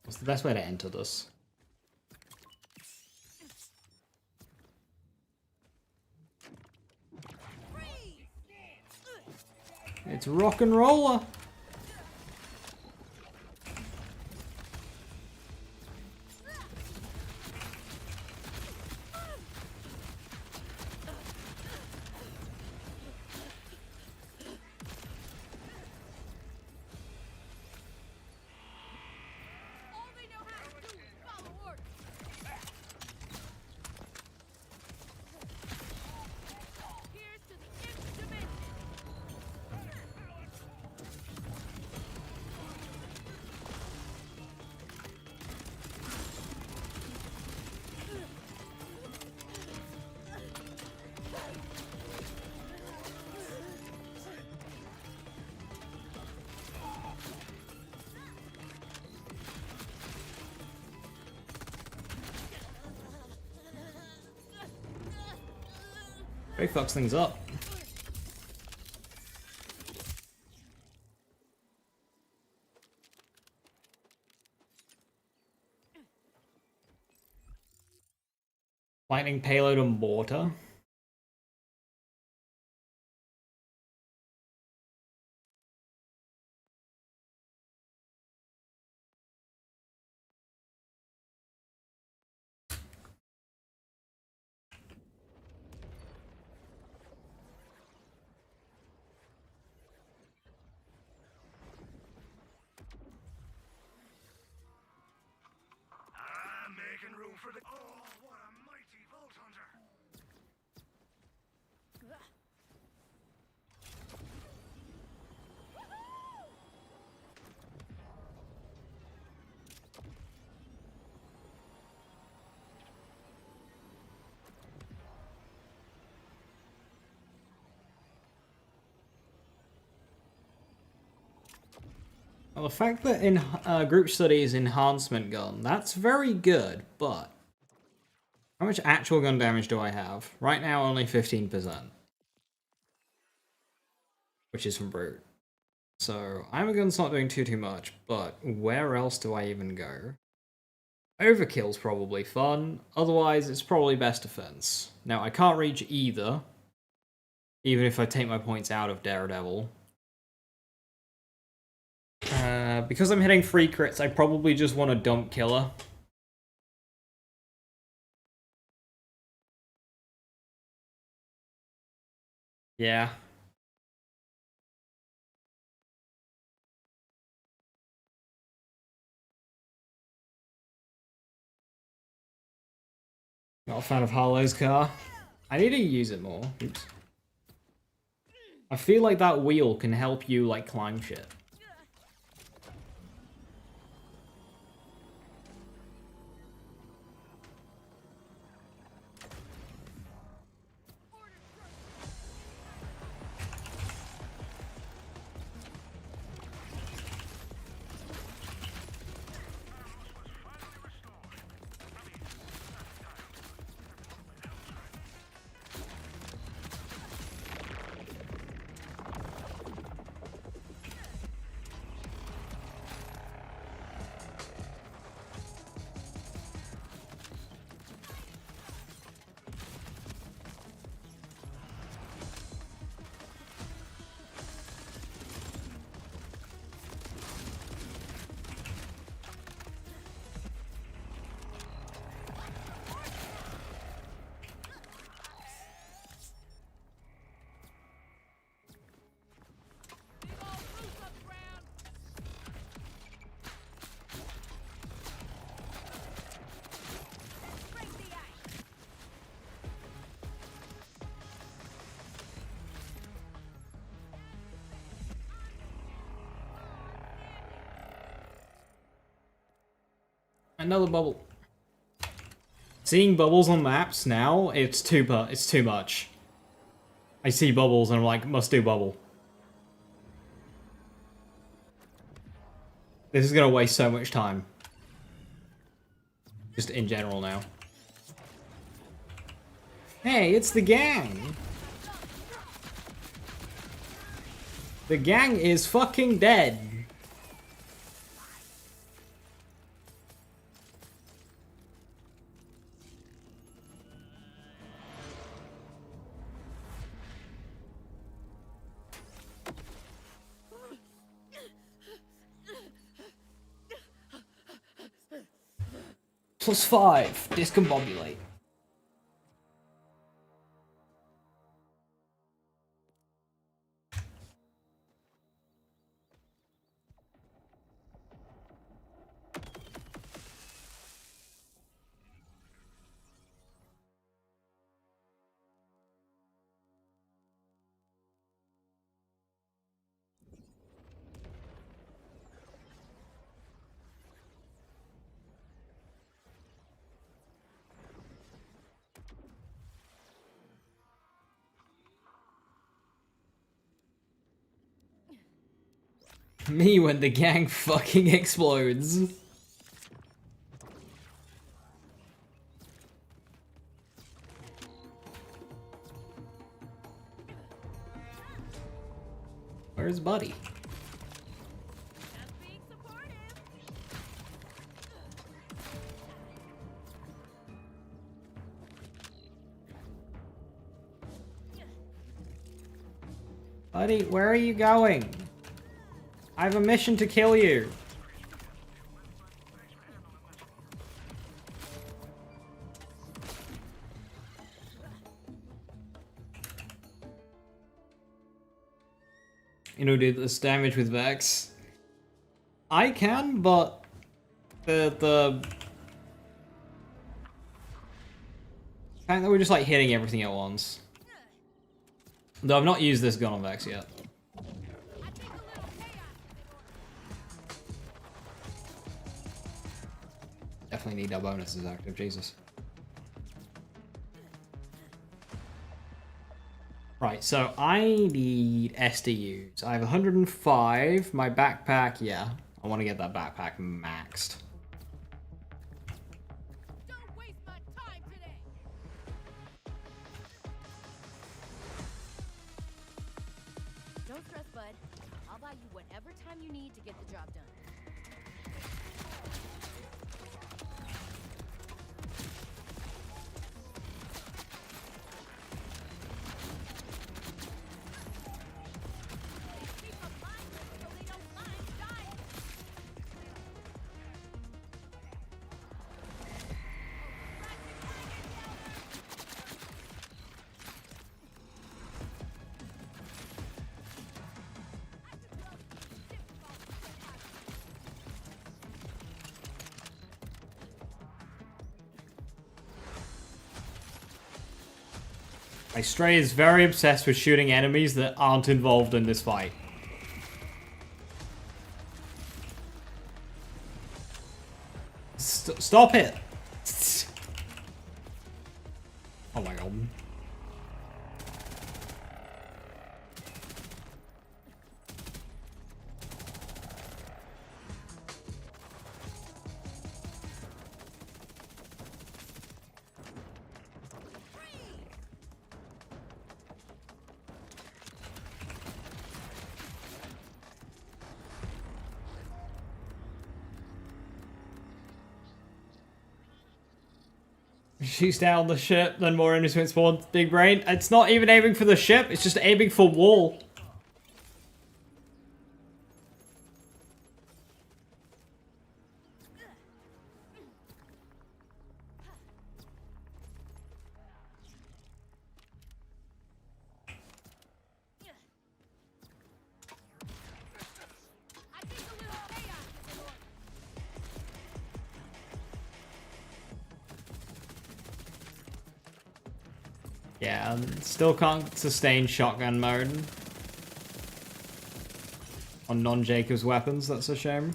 What's the best way to enter this? It's rock and roller. All they know how to do is follow orders. Here's to the nth dimension. Very fucks things up. Lightning payload and mortar. I'm making room for the. Oh, what a mighty Vault Hunter! Well, the fact that in group studies enhancement gun, that's very good, but how much actual gun damage do I have? Right now, only 15%, which is from brute. So I'm a gun's not doing too much, but where else do I even go? Overkill's probably fun, otherwise it's probably best defense. Now, I can't reach either, even if I take my points out of Daredevil. Because I'm hitting 3 crits, I probably just want to dump Killer. Yeah. Not a fan of Harlowe's car. I need to use it more. Oops. I feel like that wheel can help you, like, climb shit. Another bubble. Seeing bubbles on maps now, it's too much. I see bubbles and I'm like, must do bubble. This is gonna waste so much time. Just in general now. Hey, it's the gang! The gang is fucking dead. +5, discombobulate. Me when the gang fucking explodes. Where's Buddy? Just being supportive. Buddy, where are you going? I have a mission to kill you. You know, do this damage with Vex. I can, but the fact that we're just like hitting everything at once. Though I've not used this gun on Vex yet. Definitely need our bonuses active, Jesus. Right, so I need SDUs. I have 105. My backpack, yeah. I want to get that backpack maxed. Don't waste my time today. Don't stress, bud. I'll buy you whatever time you need to get the job done. My Stray is very obsessed with shooting enemies that aren't involved in this fight. Stop it! Oh my god. Shoots down the ship, then more enemies will spawn. Big brain. It's not even aiming for the ship, it's just aiming for wall. Yeah, still can't sustain shotgun mode on non-Jacob's weapons, that's a shame.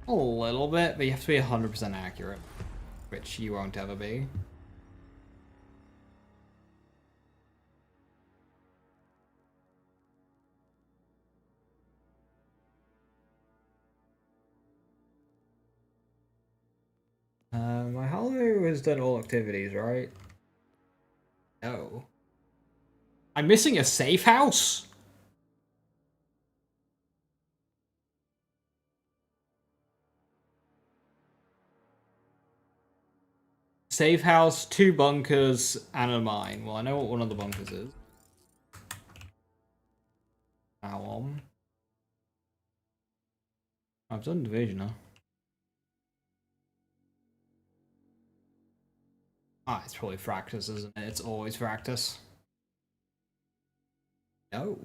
A little bit, but you have to be 100% accurate, which you won't ever be. My Harlowe has done all activities, right? No. I'm missing a safe house? Safe house, 2 bunkers, and a mine. Well, I know what one of the bunkers is. Now on. I've done division, huh? Ah, it's probably Fractus, isn't it? It's always Fractus. No.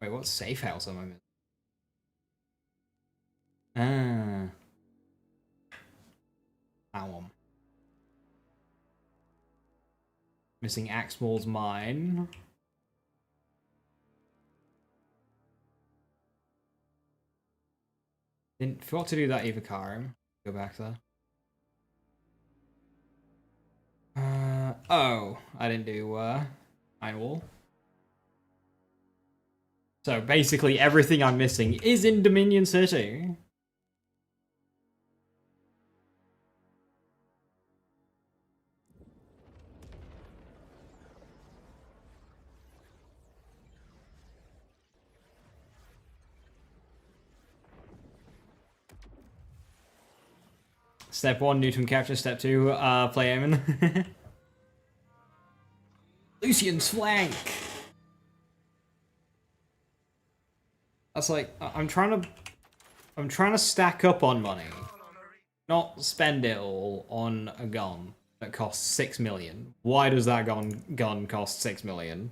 Wait, what safe house am I in? Ah. That one. Missing Axmall's mine. Forgot to do that Evakarim. Go back there. Oh, I didn't do Iron Wall. So basically everything I'm missing is in Dominion City. Step 1, Newton capture. Step 2, play Aemon. Lucian's flank! That's like, I'm trying to stack up on money. Not spend it all on a gun that costs 6 million. Why does that gun cost 6 million?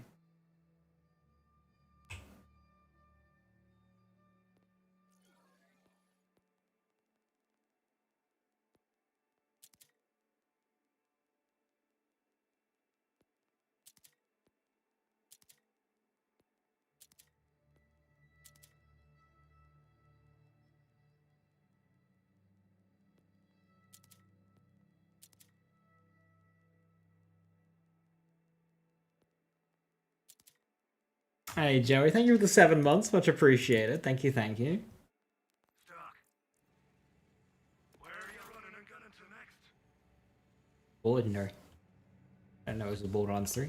Hey Joey, thank you for the 7 months, much appreciated. Thank you, thank you. Doc, where are you running and gunning to next? Ordinary. I don't know, is the Borderlands 3?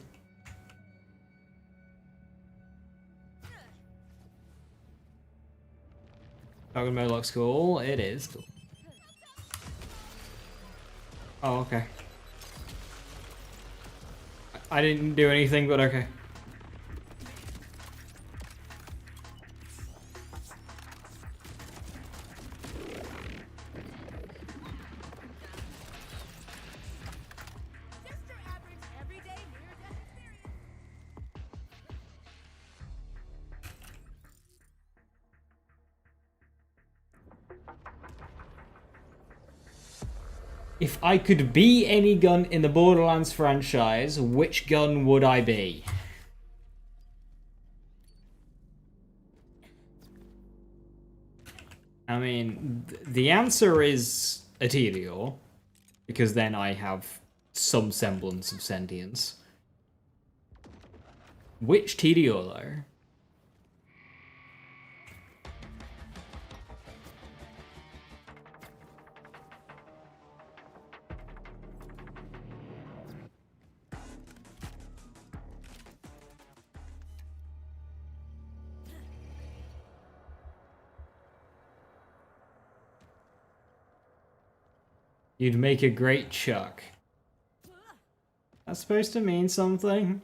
Dragon mode looks cool. It is cool. Oh, okay. I didn't do anything, but okay. If I could be any gun in the Borderlands franchise, which gun would I be? I mean, the answer is a Meteor, because then I have some semblance of sentience. Which Meteor, though? You'd make a great Chuck. That's supposed to mean something.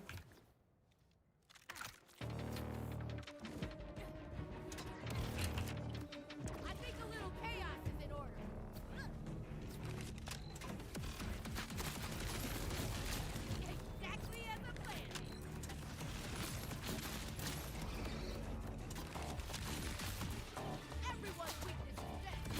I think a little chaos is in order. Exactly as I planned. Everyone's weakness is death.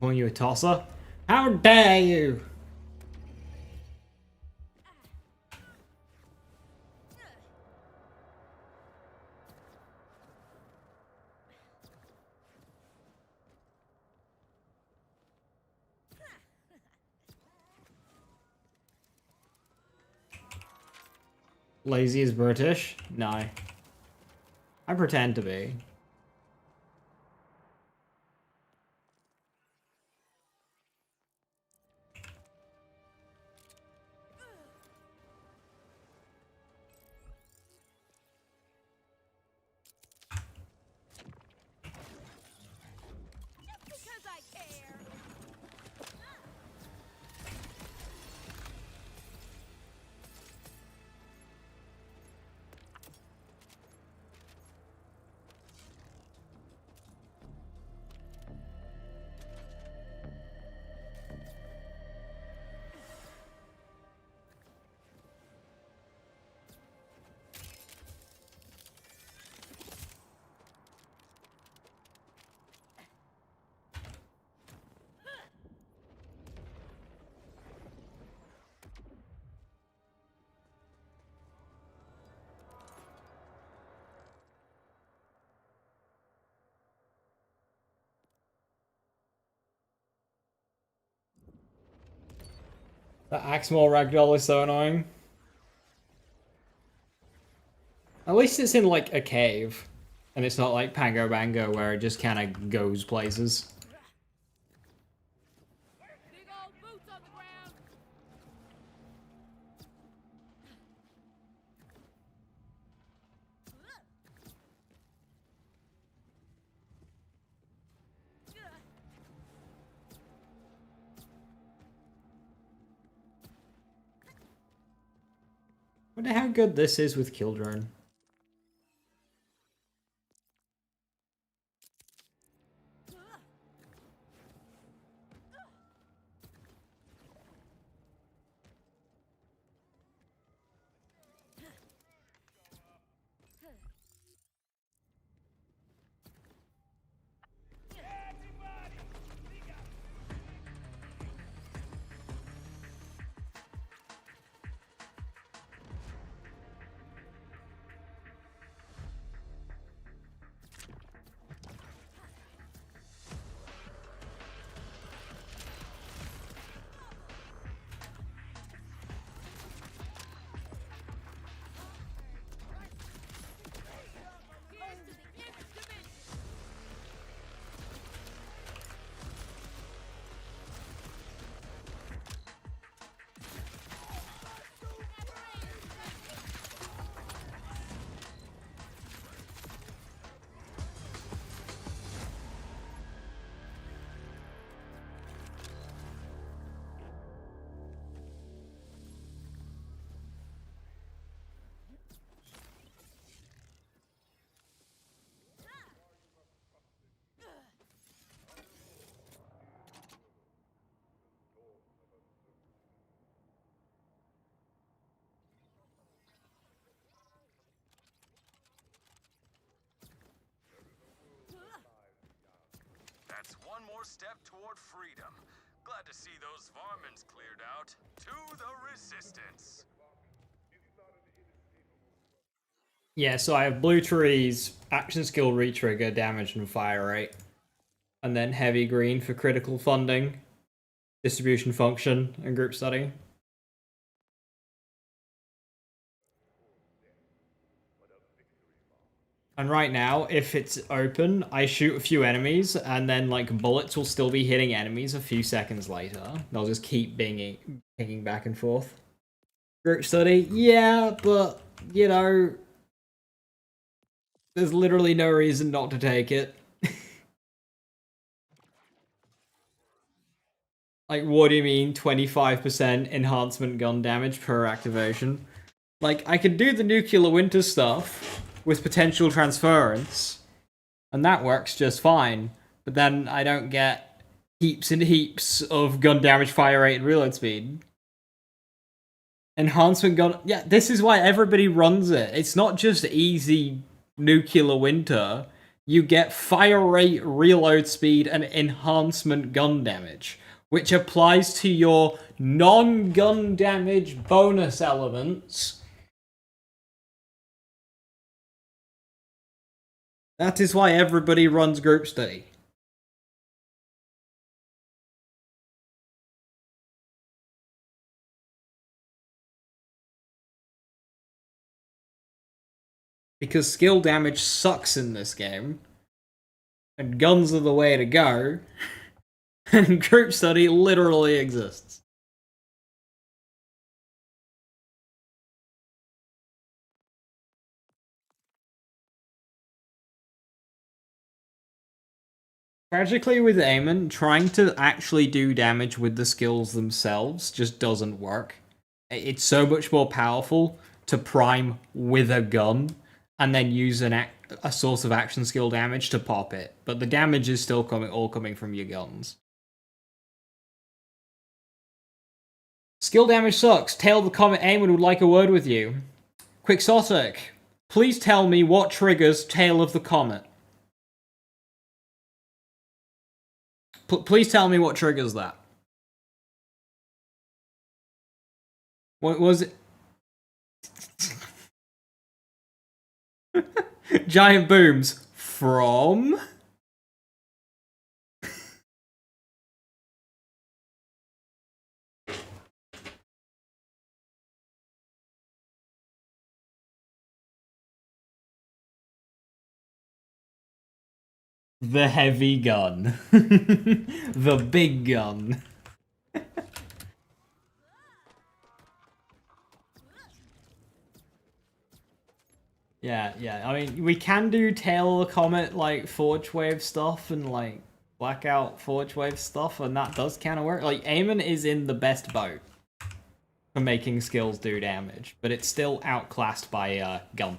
Calling you a tosser? How dare you! Lazy as British? No. I pretend to be. Just because I care. That Axmal ragdoll is so annoying. At least it's in, like, a cave. And it's not like Pango Bango, where it just kind of goes places. Big old boots on the ground. Wonder how good this is with Kill Drone. That's one more step toward freedom. Glad to see those varmints cleared out. To the resistance. Yeah, so I have blue trees, action skill re-trigger, damage and fire rate. And then heavy green for critical funding, distribution function, and group study. And right now, if it's open, I shoot a few enemies, and then like bullets will still be hitting enemies a few seconds later. They'll just keep pinging back and forth. Group study, yeah, but you know, there's literally no reason not to take it. Like, what do you mean 25% enhancement gun damage per activation? Like, I can do the nuclear winter stuff with potential transference, and that works just fine, but then I don't get heaps and heaps of gun damage, fire rate, and reload speed. Enhancement gun... Yeah, this is why everybody runs it. It's not just easy nuclear winter. You get fire rate, reload speed, and enhancement gun damage, which applies to your non-gun damage bonus elements. That is why everybody runs group study. Because skill damage sucks in this game, and guns are the way to go, and group study literally exists. Tragically with Eamon, trying to actually do damage with the skills themselves just doesn't work. It's so much more powerful to prime with a gun and then use a source of action skill damage to pop it. But the damage is still all coming from your guns. Skill damage sucks. Tail the Comet Eamon would like a word with you. Quixotic, please tell me what triggers Tail of the Comet. Please tell me what triggers that. What was it? Giant booms from... The heavy gun. The big gun. Yeah. I mean, we can do Tail of the Comet, like, Forge Wave stuff and, like, Blackout Forge Wave stuff, and that does kind of work. Like, Eamon is in the best boat for making skills do damage, but it's still outclassed by, gun.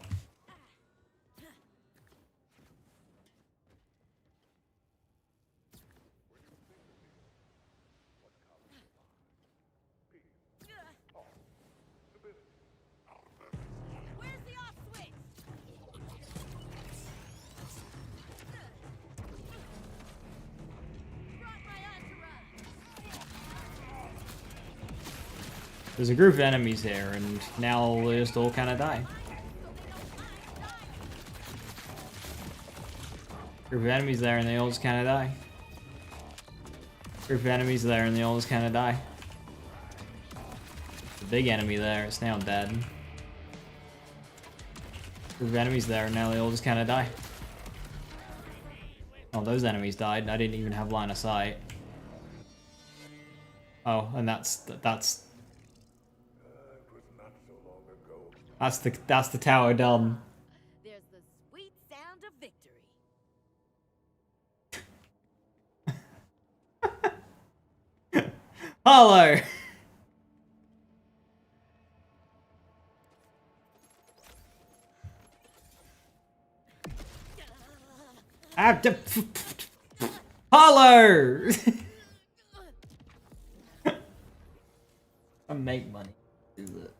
Where's the off switch? Brought my entourage. There's a group of enemies here, and now they just all kind of die. Group of enemies there, and they all just kind of die. Group of enemies there, and they all just kind of die. The big enemy there, it's now dead. Group of enemies there, and now they all just kind of die. Oh, those enemies died. I didn't even have line of sight. Oh, and that's the tower done. There's the sweet sound of victory. Harlowe! Harlowe! I make money. Do it.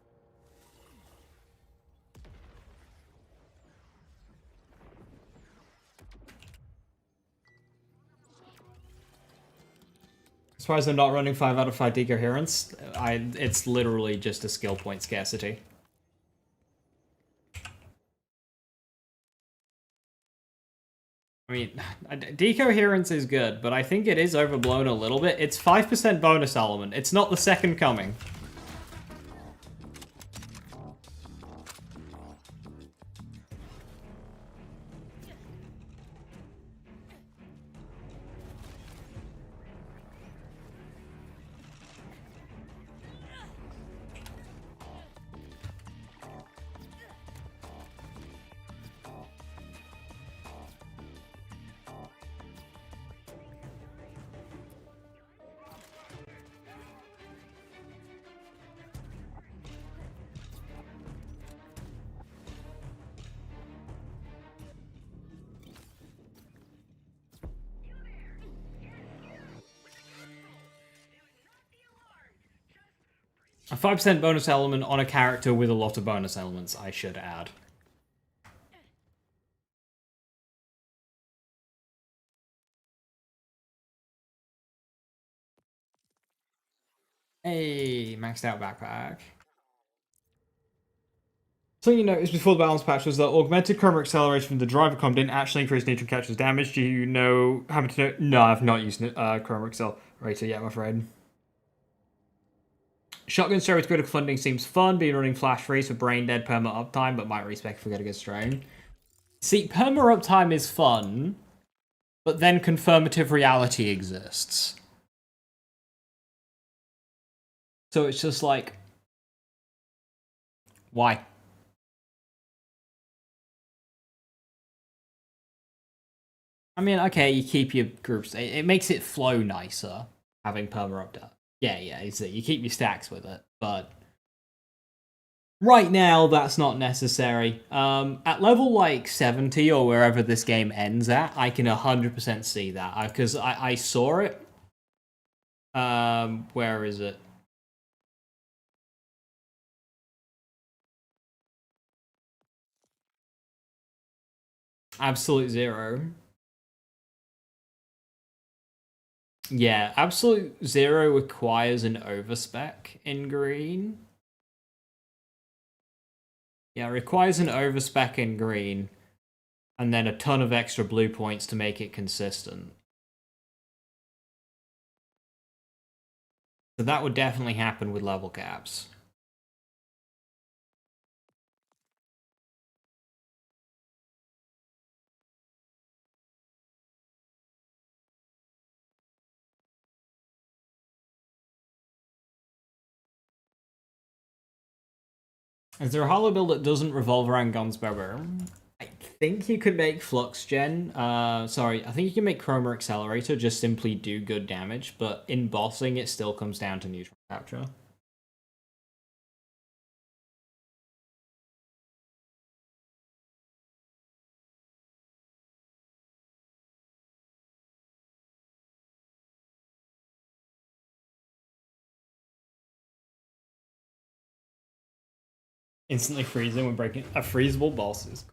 Surprised I'm not running 5 out of 5 decoherence. It's literally just a skill point scarcity. I mean, decoherence is good, but I think it is overblown a little bit. It's 5% bonus element. It's not the second coming. A 5% bonus element on a character with a lot of bonus elements, I should add. Hey, maxed out backpack. Something you noticed before the balance patch was that augmented chroma acceleration from the driver com didn't actually increase neutron catcher's damage. Do you know, happen to know? No, I've not used chroma accelerator yet, I'm afraid. Shotgun story with critical funding seems fun. Been running flash freeze for brain dead perma uptime, but might respec if we get a good strain. See, perma uptime is fun, but then confirmative reality exists. So it's just like, why? I mean, okay, you keep your groups. It makes it flow nicer having perma uptime. Yeah, you keep your stacks with it, but right now that's not necessary. At level like 70 or wherever this game ends at, I can 100% see that because I saw it. Where is it? Absolute Zero. Yeah, Absolute Zero requires an overspec in green. Yeah, it requires an overspec in green, and then a ton of extra blue points to make it consistent. So that would definitely happen with level caps. Is there a Harlowe build that doesn't revolve around guns, Bobber? I think you could make Flux Gen. Sorry, I think you can make Chroma Accelerator, just simply do good damage, but in bossing it still comes down to neutron capture. Instantly freezing when breaking a freezable boss is.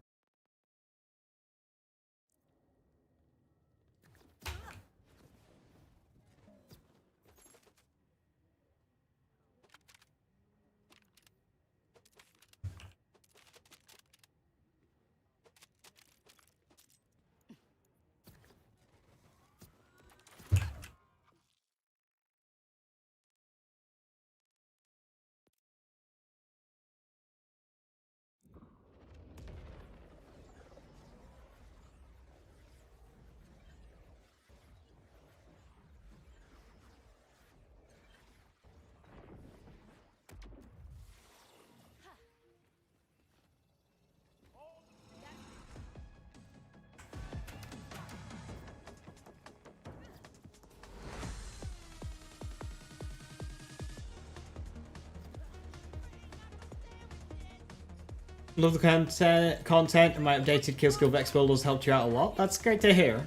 Love the content and my updated kill skill Vex build has helped you out a lot. That's great to hear.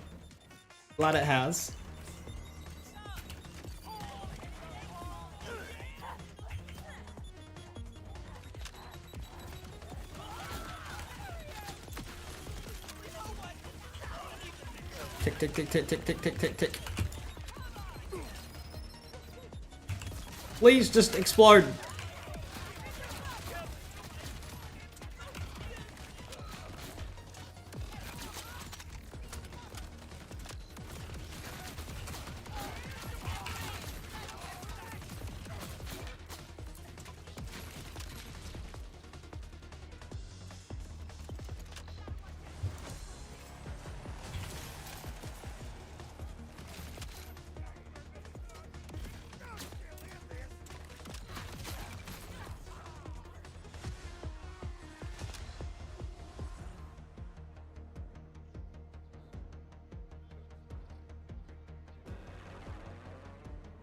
Glad it has. Tick, tick, tick, tick, tick, tick, tick, tick, tick. Please just explode.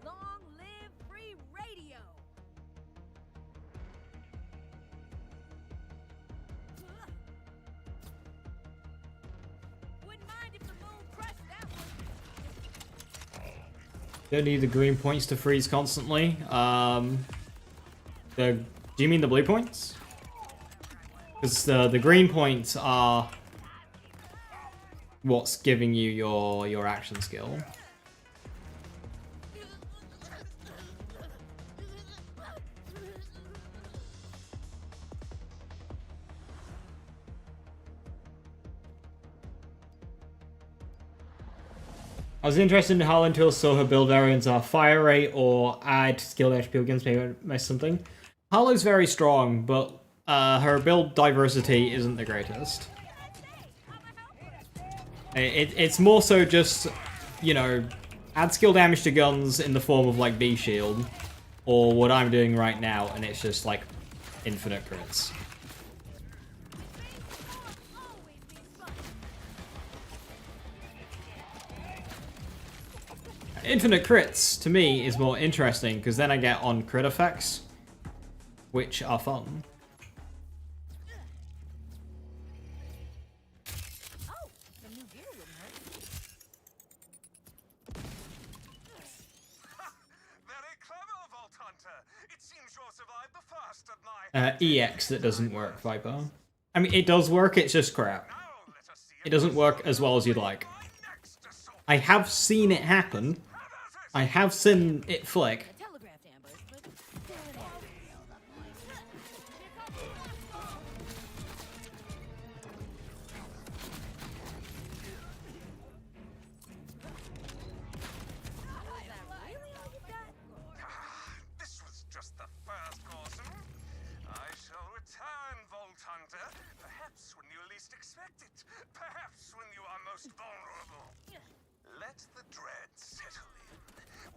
Long live free radio! Wouldn't mind if the moon crushed that one. Don't need the green points to freeze constantly. Do you mean the blue points? Because the green points are what's giving you your action skill. I was interested in how until so her build variants are fire rate or add skilled HP against maybe miss something. Harlow's very strong, but her build diversity isn't the greatest. It's more so just, you know, add skill damage to guns in the form of like B shield, or what I'm doing right now, and it's just like infinite crits. Infinite crits, to me, is more interesting, because then I get on crit effects, which are fun. Oh, the new gear wouldn't hurt. Very clever, Vault Hunter. It seems you'll survive the first of my... EX that doesn't work, Viper. I mean, it does work, it's just crap. Now let us see It doesn't work as well as you'd like. my next assault. I have seen it happen. I have seen it flick. A telegraphed ambush, but still an This was just the first course. I shall return, Vault Hunter. Perhaps when you least expect it. Perhaps when you are most vulnerable. Let the dread settle in.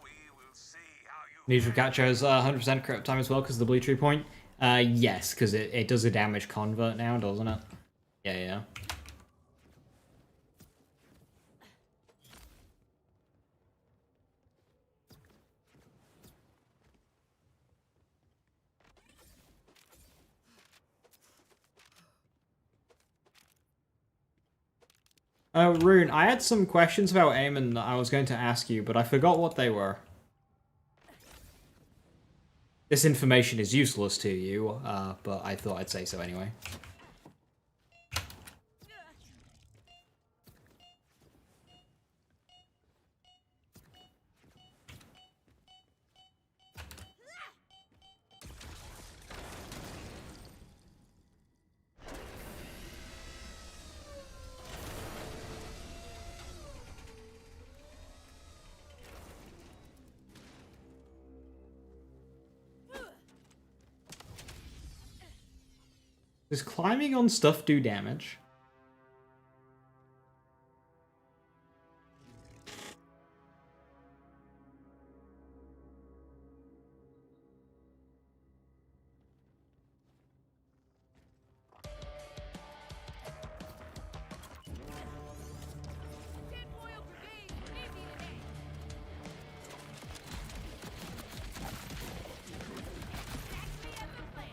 We will see how you... Need for catchers 100% crit time as well because of the blue tree point. Yes, because it does a damage convert now, doesn't it? Yeah. Rune, I had some questions about Eamon that I was going to ask you, but I forgot what they were. This information is useless to you, but I thought I'd say so anyway. Does climbing on stuff do damage? tinfoil brigade, leave me today. Exactly as a plan.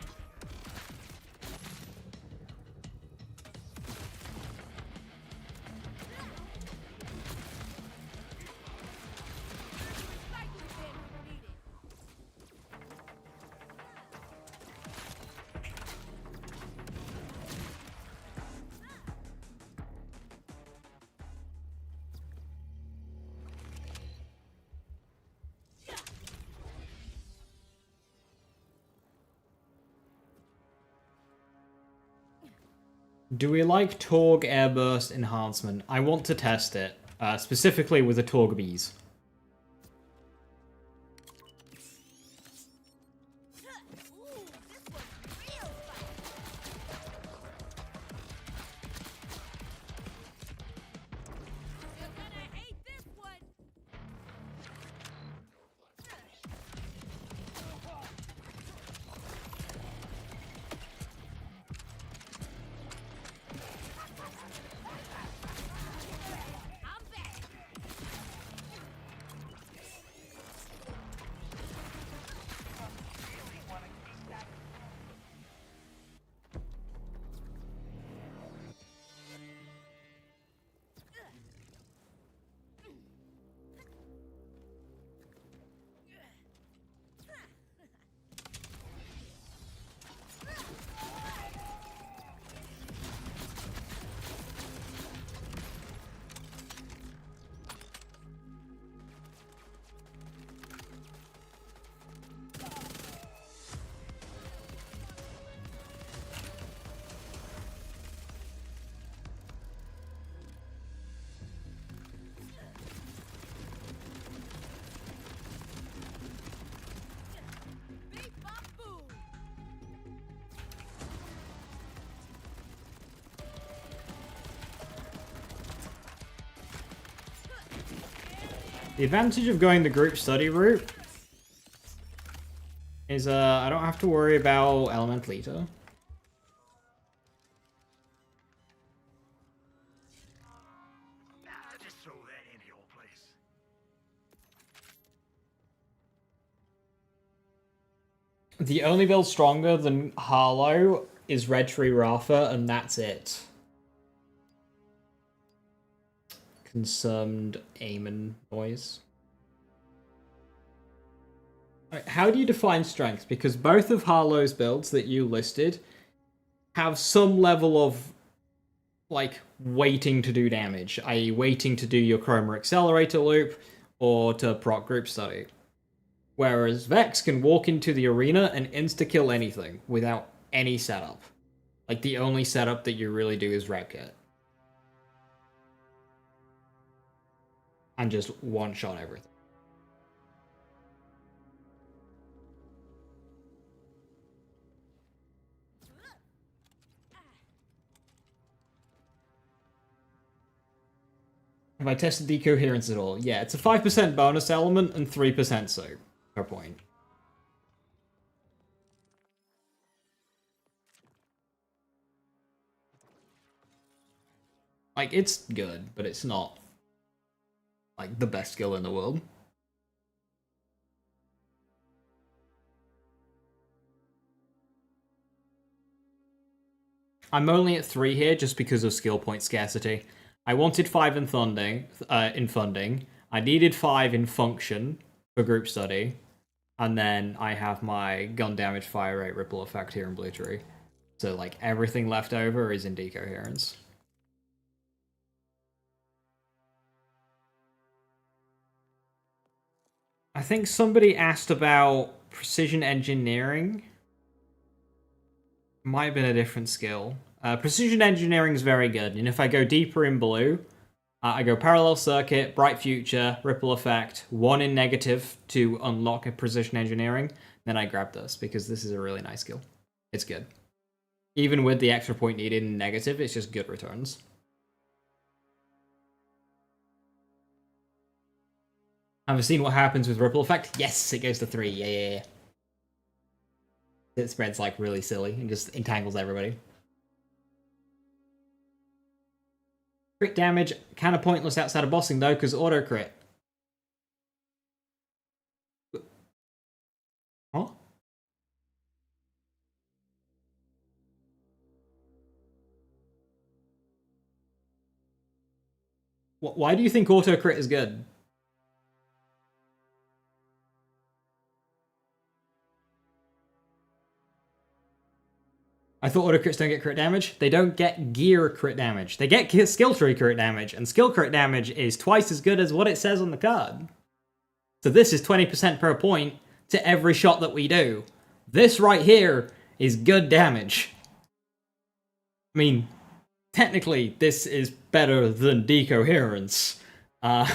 Do we like Torg Airburst Enhancement? I want to test it, specifically with the Torg Bees. Ooh, this one's real fun. You're gonna hate this one. I'm back. Beep bop boom. The advantage of going the group study route is I don't have to worry about Elemental Eater. Just throw that in the old place. The only build stronger than Harlowe is Red Tree Rafa, and that's it. Concerned Aemon noise. Alright, how do you define strength? Because both of Harlowe's builds that you listed have some level of, like, waiting to do damage, i.e. waiting to do your Chroma Accelerator loop or to proc group study. Whereas Vex can walk into the arena and insta-kill anything without any setup. Like, the only setup that you really do is Red Kit. And just one-shot everything. Have I tested decoherence at all? Yeah, it's a 5% bonus element and 3% so per point. Like, it's good, but it's not, like, the best skill in the world. I'm only at 3 here just because of skill point scarcity. I wanted 5 in funding. I needed 5 in function for group study. And then I have my gun damage, fire rate, ripple effect here in Blue Tree. So, like, everything left over is in decoherence. I think somebody asked about precision engineering. Might have been a different skill. Precision engineering is very good, and if I go deeper in blue, I go parallel circuit, bright future, ripple effect, 1 in negative to unlock a precision engineering. Then I grab this because this is a really nice skill. It's good. Even with the extra point needed in negative, it's just good returns. Have you seen what happens with ripple effect? Yes, it goes to 3. Yeah. It spreads like really silly and just entangles everybody. Crit damage, kind of pointless outside of bossing though, because auto crit. Huh? Why do you think auto crit is good? I thought auto crits don't get crit damage. They don't get gear crit damage. They get skill tree crit damage, and skill crit damage is twice as good as what it says on the card. So this is 20% per point to every shot that we do. This right here is good damage. I mean, technically this is better than decoherence. I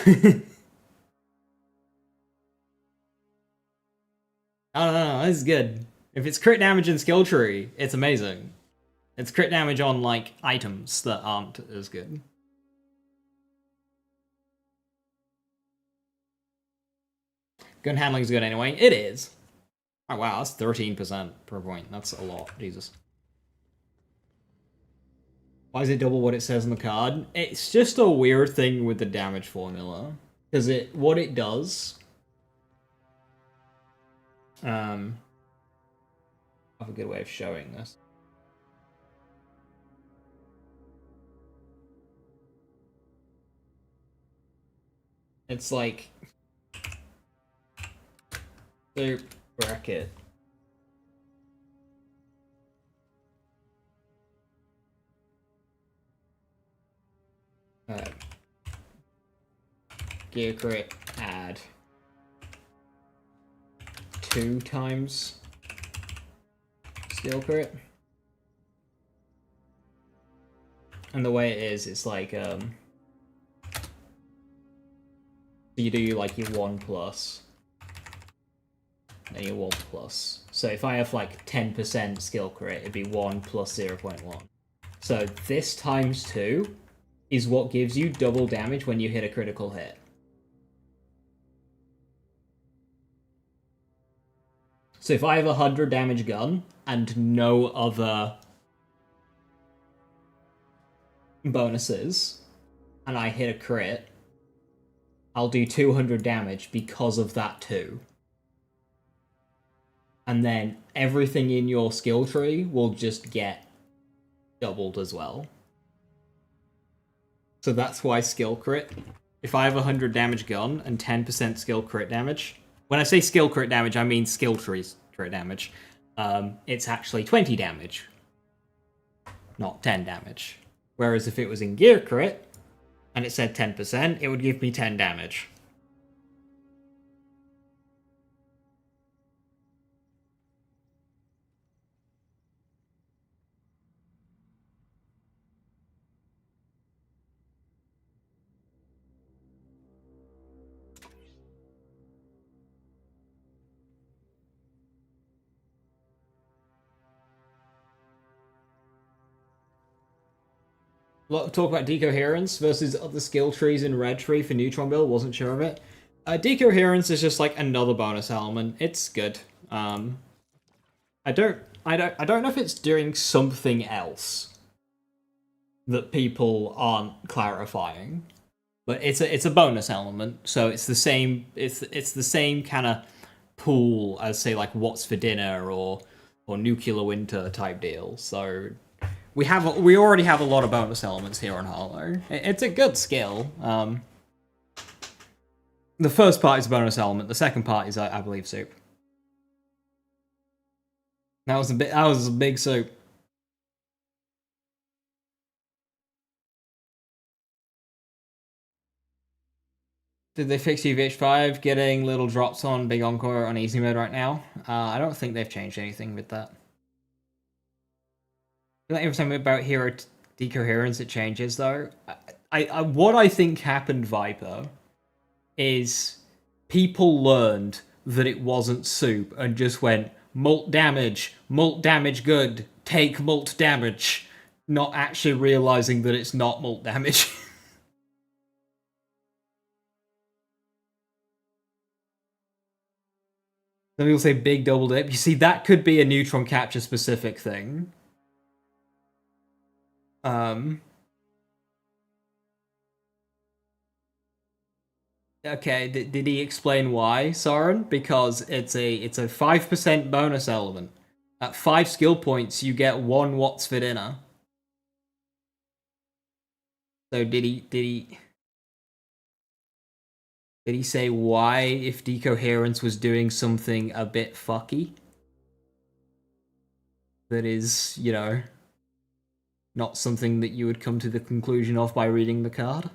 don't know, this is good. If it's crit damage and skill tree, it's amazing. It's crit damage on, like, items that aren't as good. Gun handling's good anyway. It is. Oh wow, that's 13% per point. That's a lot. Jesus. Why is it double what it says on the card? It's just a weird thing with the damage formula. Because what it does... I have a good way of showing this. It's like... So, bracket. Gear crit add 2 times skill crit. And the way it is, it's like so you do like your 1 plus, then your 1 plus. So if I have like 10% skill crit, it'd be 1 plus 0.1. So this times 2 is what gives you double damage when you hit a critical hit. So if I have a 100 damage gun and no other bonuses, and I hit a crit, I'll do 200 damage because of that 2. And then everything in your skill tree will just get doubled as well. So that's why skill crit. If I have a 100 damage gun and 10% skill crit damage, when I say skill crit damage, I mean skill tree crit damage. It's actually 20 damage, not 10 damage. Whereas if it was in gear crit, and it said 10%, it would give me 10 damage. A lot of talk about decoherence versus other skill trees in red tree for neutron build. Wasn't sure of it. Decoherence is just like another bonus element. It's good. I don't know if it's doing something else that people aren't clarifying, but it's a bonus element. So it's the same. It's the same kind of pool as say like What's for Dinner or Nuclear Winter type deal. So we already have a lot of bonus elements here on Harlowe. It's a good skill. The first part is a bonus element. The second part is, I believe, soup. That was a big soup. Did they fix UVH5? Getting little drops on Big Encore on easy mode right now. I don't think they've changed anything with that. Every time about hero decoherence, it changes though. What I think happened, Viper, is people learned that it wasn't soup and just went mult damage good, take mult damage, not actually realizing that it's not mult damage. Some people say big double dip. You see, that could be a neutron capture specific thing. Okay, did he explain why, Soren? Because it's a 5% bonus element. At 5 skill points, you get 1 What's for Dinner. So did he say why if decoherence was doing something a bit fucky? That is, you know, not something that you would come to the conclusion of by reading the card?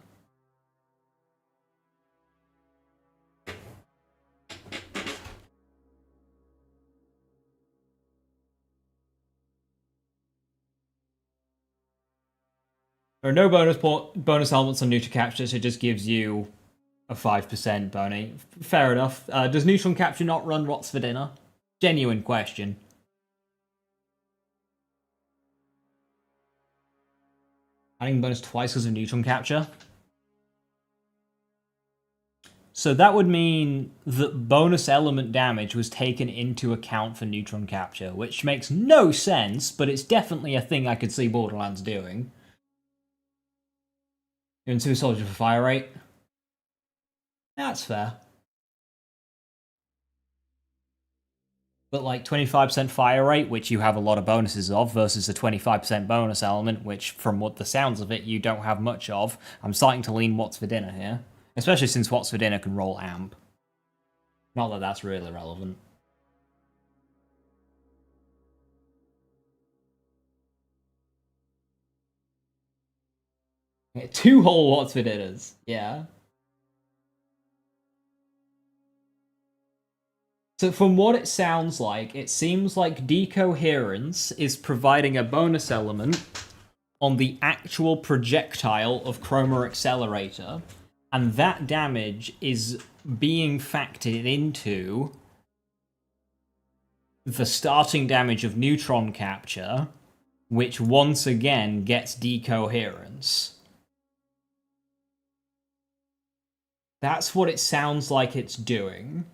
There are no bonus elements on neutron capture, so it just gives you a 5% bonus. Fair enough. Does neutron capture not run What's for Dinner? Genuine question. Adding bonus twice because of neutron capture. So that would mean that bonus element damage was taken into account for neutron capture, which makes no sense, but it's definitely a thing I could see Borderlands doing. You're in Super Soldier for fire rate? That's fair. But like 25% fire rate, which you have a lot of bonuses of, versus a 25% bonus element, which from what the sounds of it, you don't have much of. I'm starting to lean What's for Dinner here. Especially since What's for Dinner can roll amp. Not that that's really relevant. Yeah, 2 whole What's for Dinners. Yeah. So from what it sounds like, it seems like decoherence is providing a bonus element on the actual projectile of Chroma Accelerator, and that damage is being factored into the starting damage of neutron capture, which once again gets decoherence. That's what it sounds like it's doing.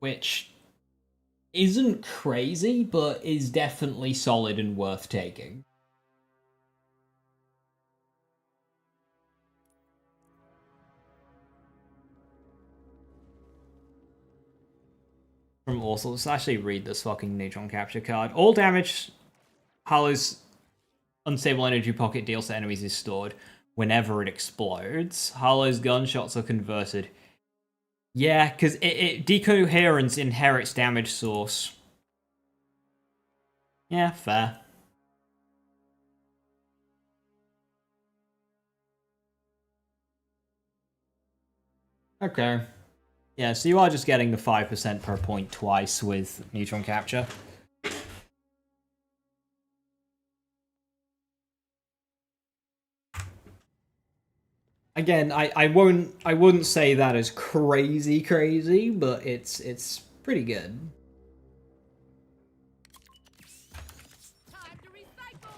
Which isn't crazy, but is definitely solid and worth taking. From also, let's actually read this fucking neutron capture card. All damage Harlow's unstable energy pocket deals to enemies is stored whenever it explodes. Harlow's gunshots are converted. Yeah, because decoherence inherits damage source. Yeah, fair. Okay. Yeah, so you are just getting the 5% per point twice with neutron capture. Again, I wouldn't say that is crazy, but it's pretty good. Time to recycle.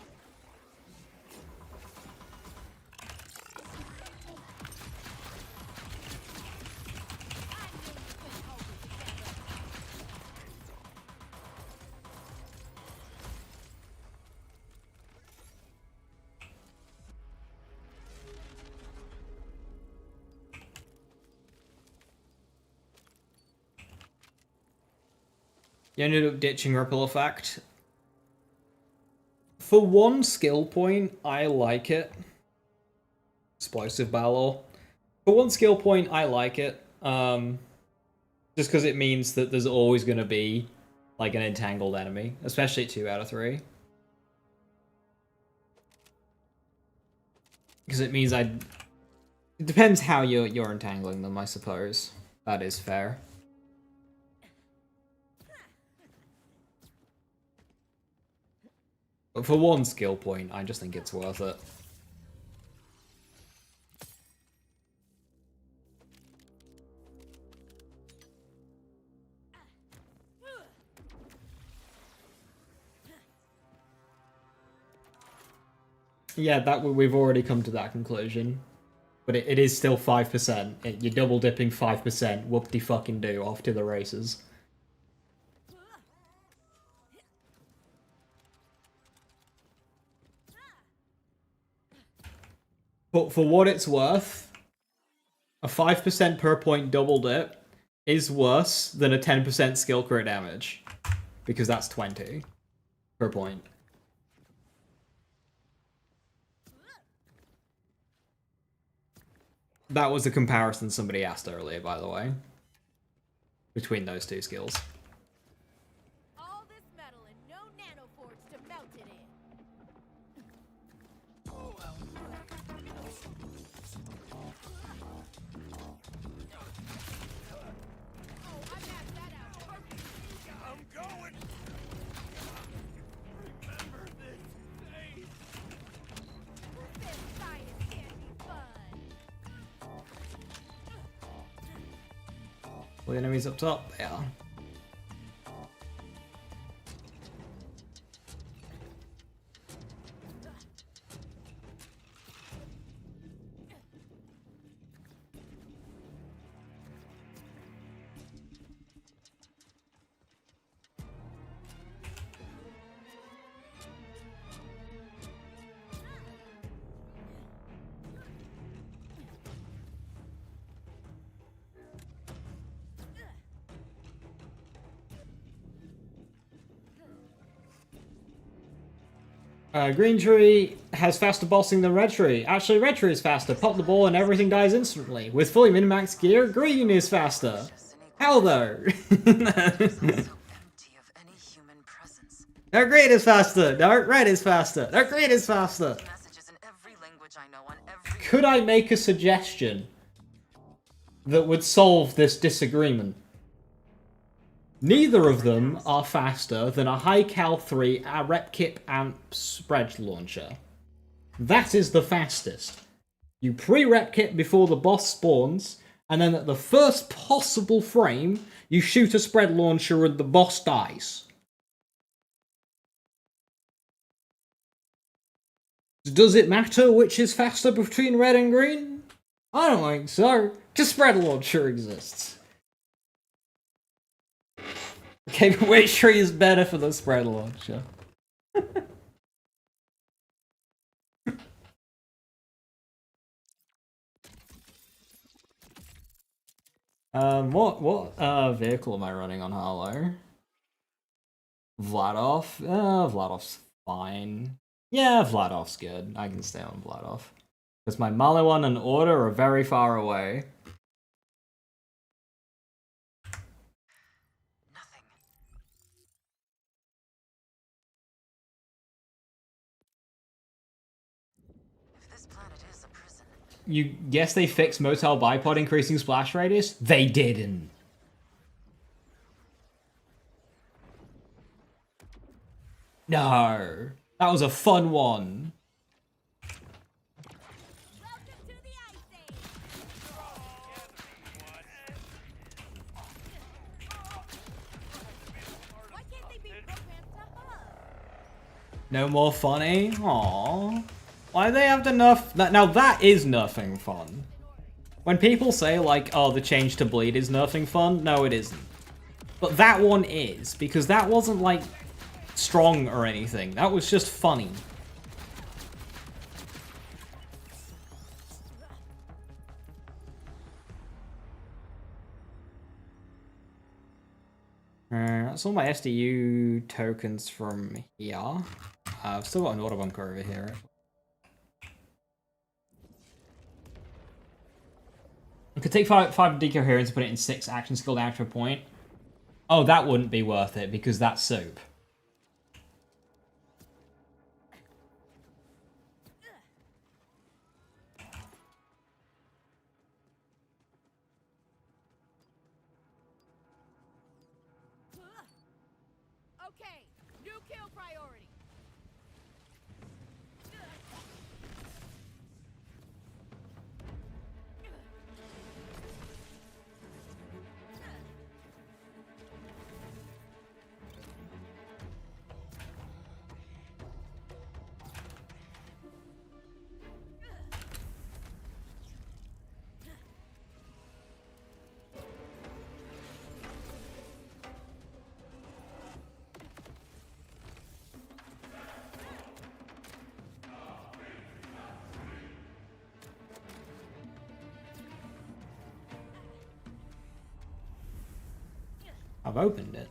You ended up ditching Ripple Effect. For one skill point, I like it. Explosive Balor. For one skill point, I like it. Just because it means that there's always going to be like an entangled enemy, especially at 2 out of 3. Because it means it depends how you're entangling them, I suppose. That is fair. But for one skill point, I just think it's worth it. Yeah, that we've already come to that conclusion. But it is still 5%. You're double dipping 5%. Whoop-de-fucking-do. Off to the races. But for what it's worth, a 5% per point double dip is worse than a 10% skill crit damage. Because that's 20 per point. That was the comparison somebody asked earlier, by the way. Between those two skills. All this metal and no nanoforge to melt it in. Oh, I mapped that out perfectly. the enemies up top? They are. Green tree has faster bossing than red tree. Actually, red tree is faster. Pop the ball and everything dies instantly. With fully min-max gear, green is faster. How though? No, green is faster. No, red is faster. No, green is faster. Could I make a suggestion that would solve this disagreement? Neither of them are faster than a high cal 3 RepKit amp spread launcher. That is the fastest. You pre-RepKit before the boss spawns, and then at the first possible frame, you shoot a spread launcher and the boss dies. Does it matter which is faster between red and green? I don't think so. Just spread launcher exists. Okay, but which tree is better for the spread launcher? What vehicle am I running on Harlowe? Vladov? Vladov's fine. Yeah, Vladov's good. I can stay on Vladov. Because my Maliwan and Order are very far away. You guess they fixed Motel Bipod increasing splash radius? They didn't. No. That was a fun one. No more funny? Aww. Why do they have to nerf? Now that is nerfing fun. When people say like, oh, the change to bleed is nerfing fun, no it isn't. But that one is, because that wasn't like strong or anything. That was just funny. That's all my SDU tokens from here. I've still got an auto bunker over here. I could take 5 decoherence and put it in 6 action skill down to a point. Oh, that wouldn't be worth it because that's soap. Okay, new kill priority. I've opened it.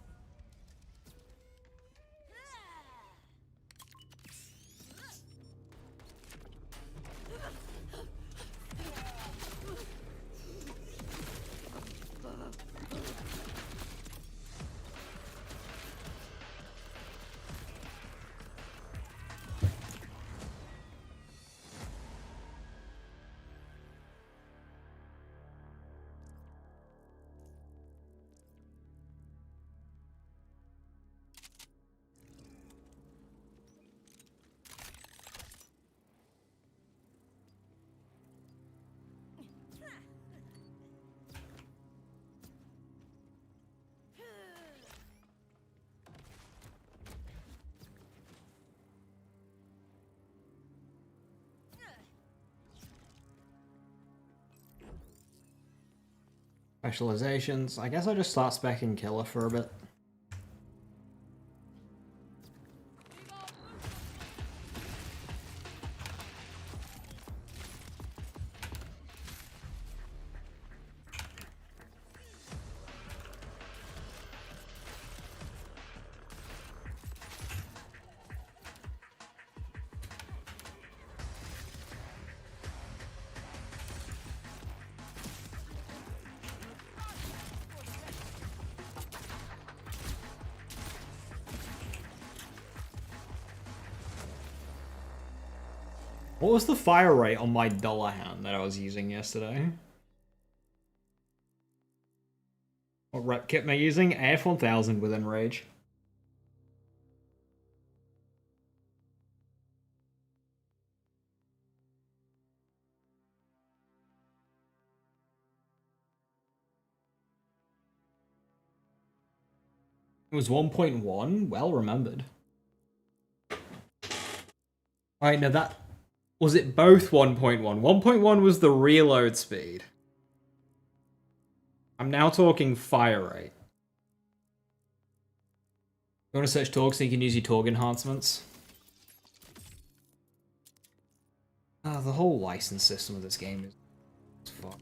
Specializations. I guess I just start specking killer for a bit. What was the fire rate on my dollar hand that I was using yesterday? What rep kit am I using? AF1000 with Enrage. It was 1.1? Well remembered. Alright, now that... Was it both 1.1? 1.1 was the reload speed. I'm now talking fire rate. You want to search Torgue so you can use your Torgue enhancements? The whole license system of this game is fucked.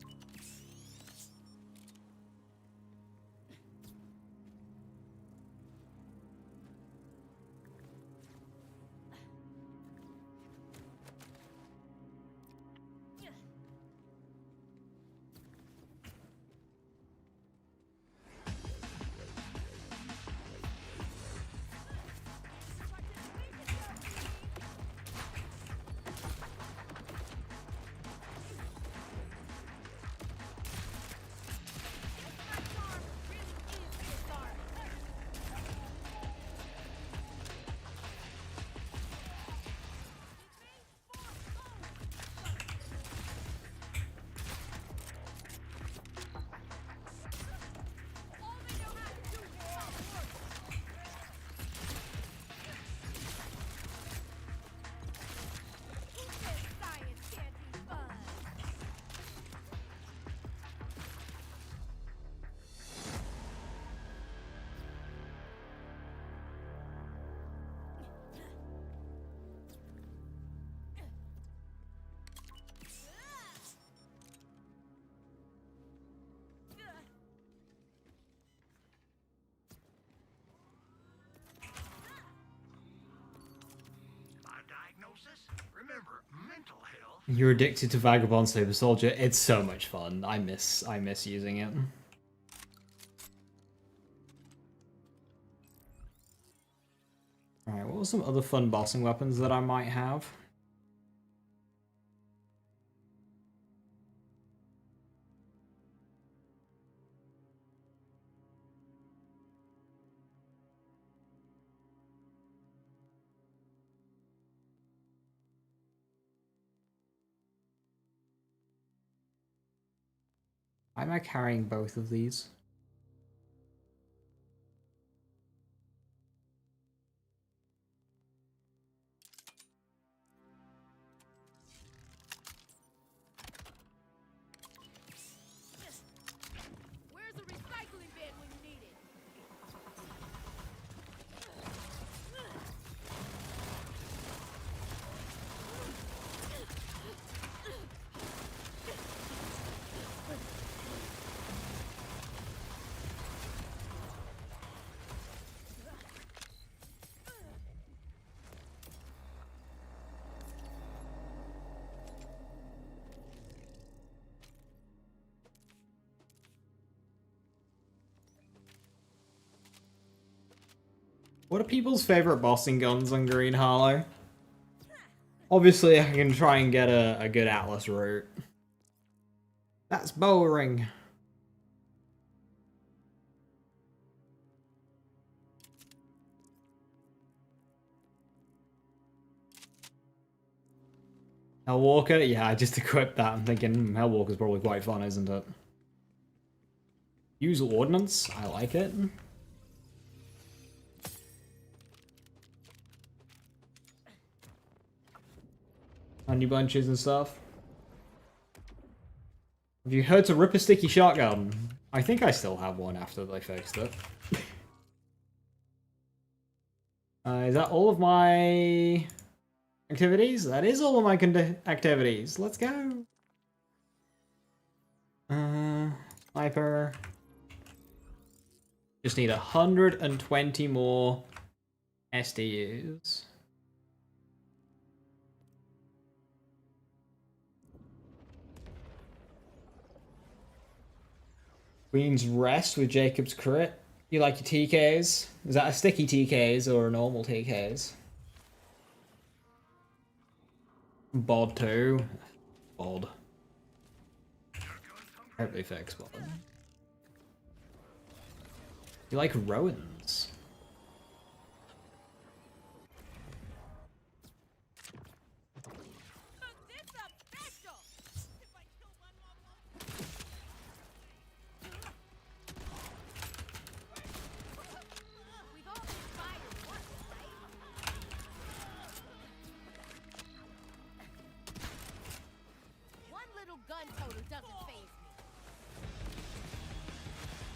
Remember, mental health. You're addicted to Vagabond Super Soldier. It's so much fun. I miss using it. Alright, what were some other fun bossing weapons that I might have? Why am I carrying both of these? Where's the recycling bin when you need it? What are people's favorite bossing guns on Green Harlowe? Obviously, I can try and get a good Atlas route. That's boring. Hellwalker? Yeah, I just equipped that. I'm thinking Hellwalker's probably quite fun, isn't it? Use Ordinance. I like it. Honey bunches and stuff. Have you heard to rip a sticky shotgun? I think I still have one after they fixed it. Is that all of my activities? That is all of my activities. Let's go. Sniper. Just need 120 more SDUs. Queen's Rest with Jacob's crit. You like your TKs? Is that a sticky TKs or a normal TKs? Bod 2. Bod. Hope they fix Bod. You like Rowans?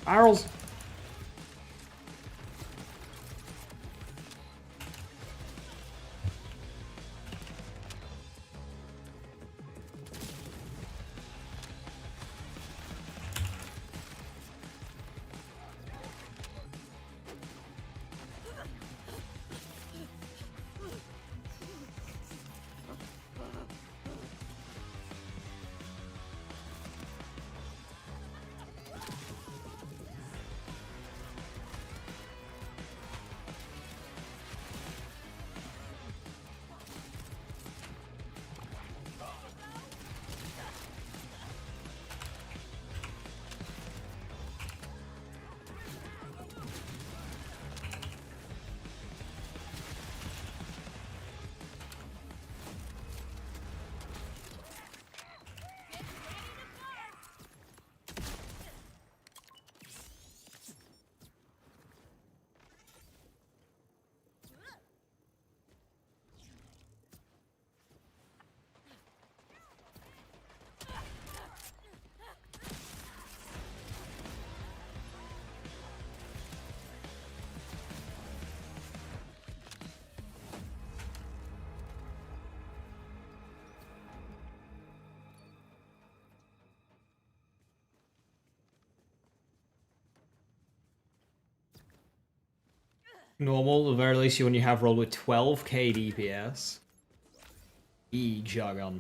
Barrels! Normal, at the very least, when you have rolled with 12k DPS. Juggun.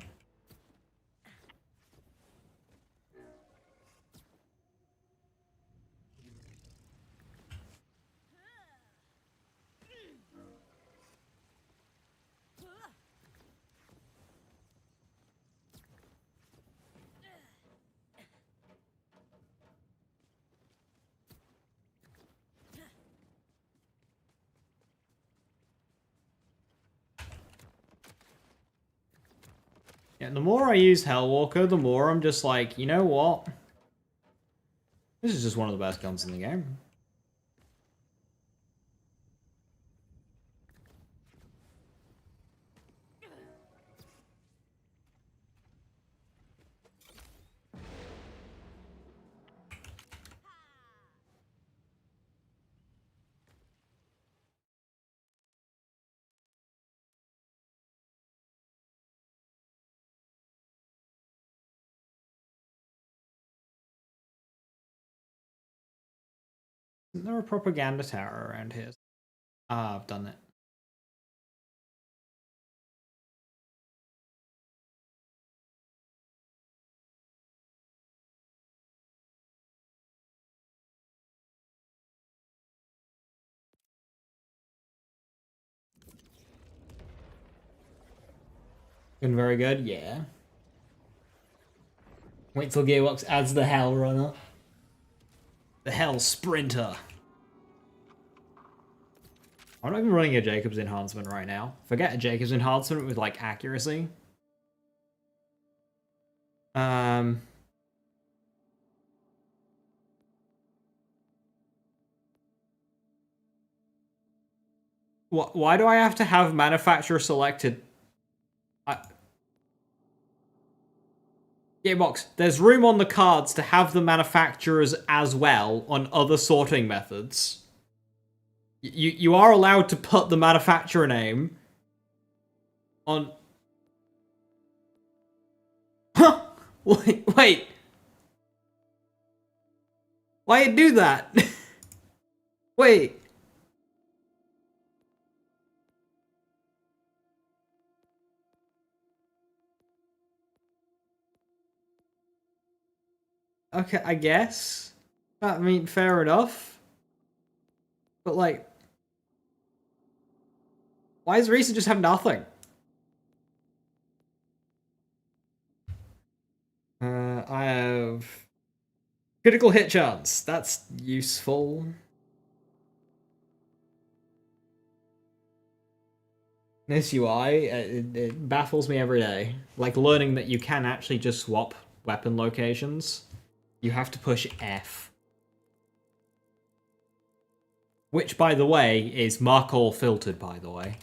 Yeah, the more I use Hellwalker, the more I'm just like, you know what? This is just one of the best guns in the game. Isn't there a propaganda tower around here? Ah, I've done it. Been very good, yeah. Wait till Gearbox adds the Hell Runner. The Hell Sprinter. I'm not even running a Jacobs enhancement right now. Forget a Jacobs enhancement with like accuracy. Why do I have to have manufacturer selected? Gearbox, there's room on the cards to have the manufacturers as well on other sorting methods. You are allowed to put the manufacturer name on... Huh? Wait. Why you do that? Wait. Okay, I guess. I mean, fair enough. But, like... Why does Risa just have nothing? I have... Critical hit chance. That's useful. This UI, it baffles me every day. Like, learning that you can actually just swap weapon locations. You have to push F. Which, by the way, is mark all filtered, by the way.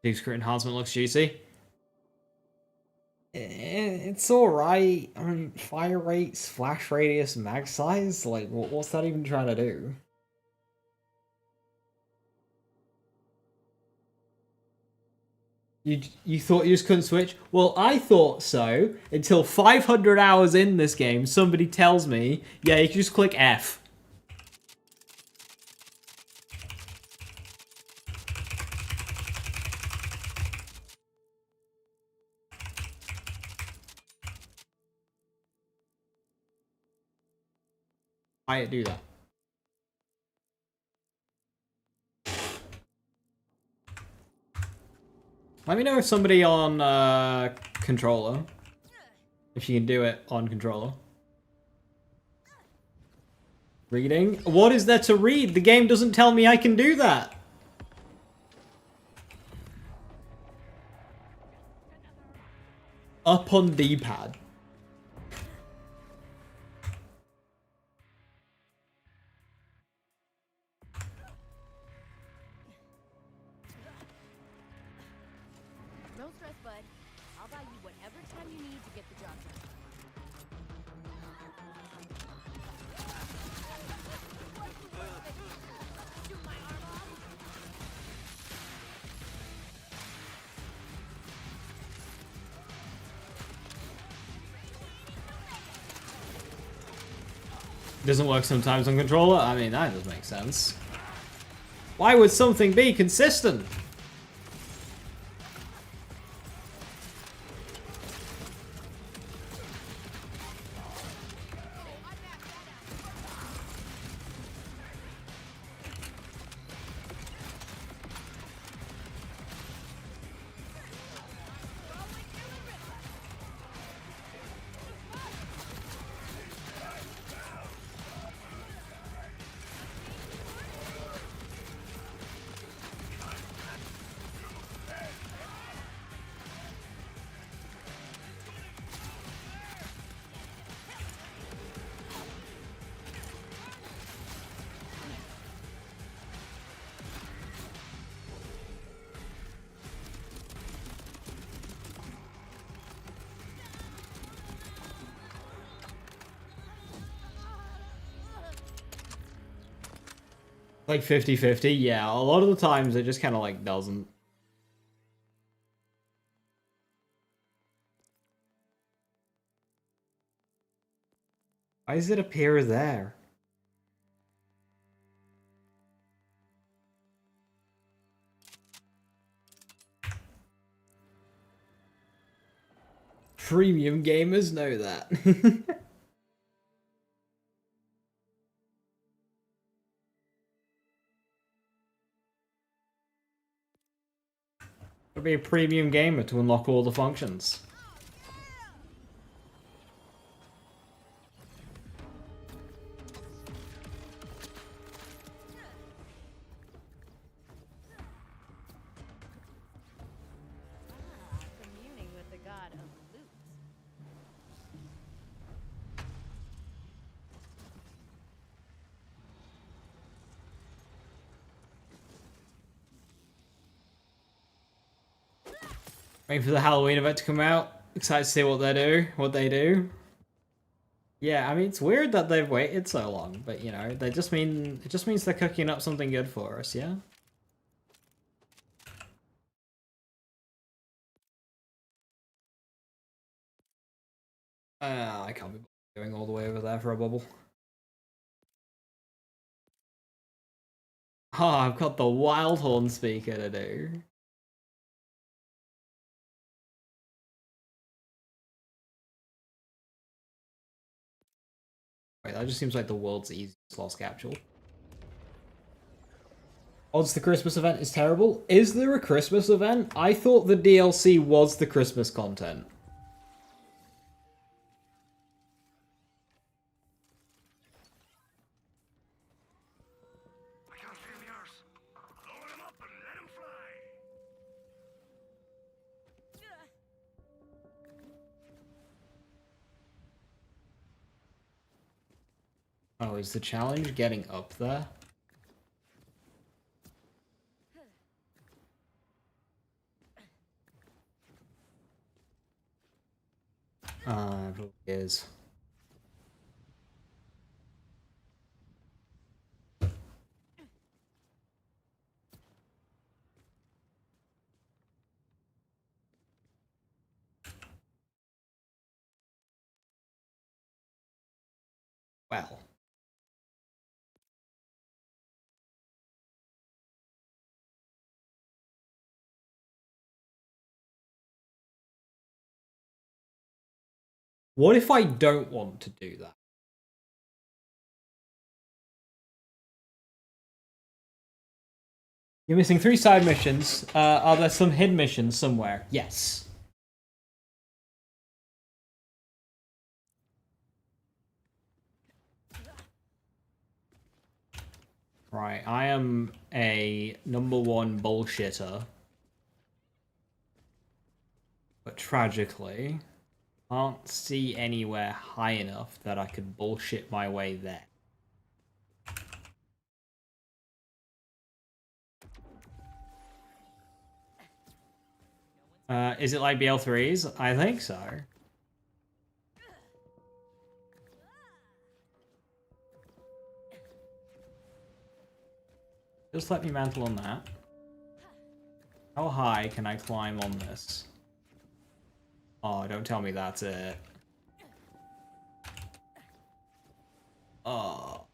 Secret enhancement looks juicy. It's alright. I mean, fire rates, flash radius, mag size? Like, what's that even trying to do? You thought you just couldn't switch? Well, I thought so, until 500 hours in this game, somebody tells me, yeah, you can just click F. I do that. Let me know if somebody on controller, if you can do it on controller. Reading? What is there to read? The game doesn't tell me I can do that. Up on D-pad. No stress, bud. I'll buy you whatever time you need to get the job done. Shoot my arm off. Doesn't work sometimes on controller? I mean, that does make sense. Why would something be consistent? Like 50-50, yeah. A lot of the times it just kind of like doesn't. Why does it appear there? Premium gamers know that. Gotta be a premium gamer to unlock all the functions. Communing with the god of loot. Waiting for the Halloween event to come out. Excited to see what they do. Yeah, I mean, it's weird that they've waited so long, but you know, it just means they're cooking up something good for us, yeah? I can't be going all the way over there for a bubble. Oh, I've got the wild horn speaker to do. Wait, that just seems like the world's easiest lost capsule. Odds the Christmas event is terrible. Is there a Christmas event? I thought the DLC was the Christmas content. I can't feel the earth. Lower him up and let him fly. Oh, is the challenge getting up there? It probably is. Well. What if I don't want to do that? You're missing 3 side missions. Are there some hidden missions somewhere? Yes. Right, I am a #1 bullshitter. But tragically, can't see anywhere high enough that I could bullshit my way there. Is it like BL3's? I think so. Just let me mantle on that. How high can I climb on this? Oh, don't tell me that's it. Oh.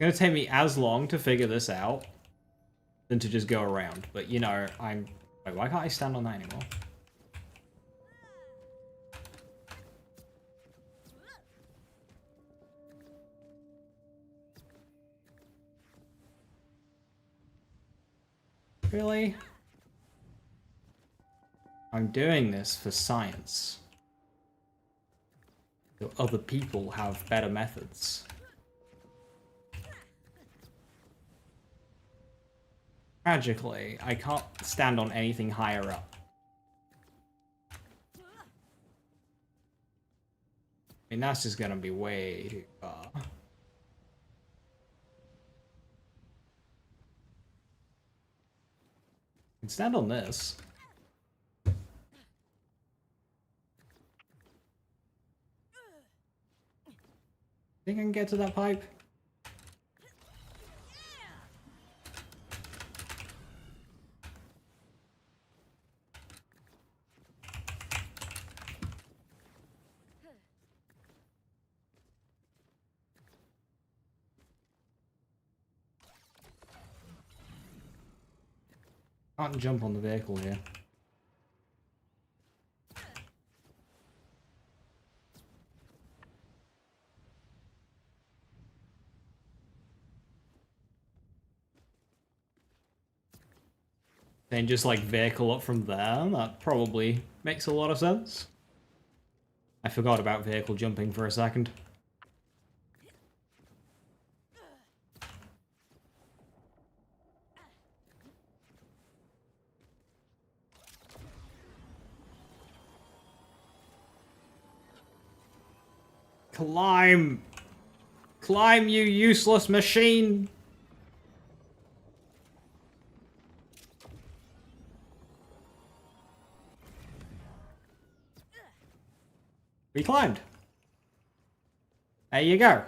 It's gonna take me as long to figure this out than to just go around. But you know, wait, why can't I stand on that anymore? Really? I'm doing this for science. So other people have better methods. Tragically, I can't stand on anything higher up. I mean, that's just gonna be way too far. I can stand on this. Think I can get to that pipe? Can't jump on the vehicle here. Then just like vehicle up from there, that probably makes a lot of sense. I forgot about vehicle jumping for a second. Climb! Climb, you useless machine! We climbed. There you go.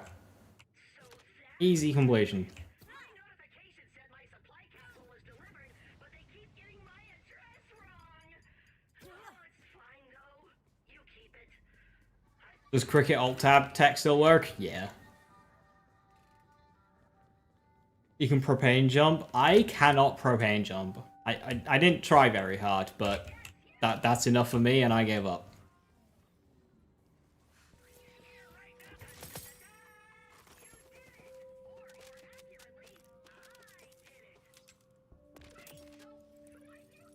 Easy completion. My notification said my supply capsule was delivered, but they keep getting my address wrong. Oh, it's fine though. You keep it. Does Cricket Alt Tab tech still work? Yeah. You can propane jump. I cannot propane jump. I didn't try very hard, but that's enough for me, and I gave up.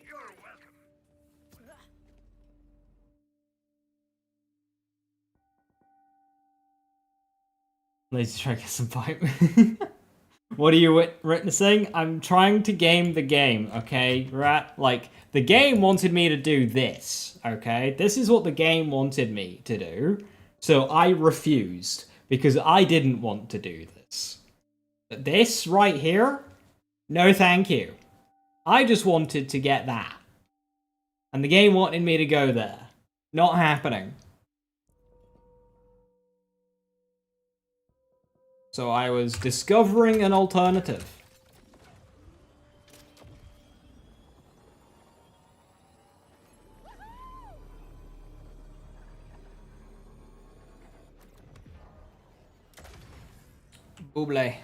You're welcome. Let's try to get some pipe. What are you witnessing? I'm trying to game the game, okay, rat? Like, the game wanted me to do this, okay? This is what the game wanted me to do. So I refused, because I didn't want to do this. But this right here? No thank you. I just wanted to get that. And the game wanted me to go there. Not happening. So I was discovering an alternative. Buble.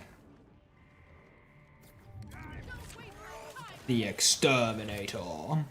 The Exterminator.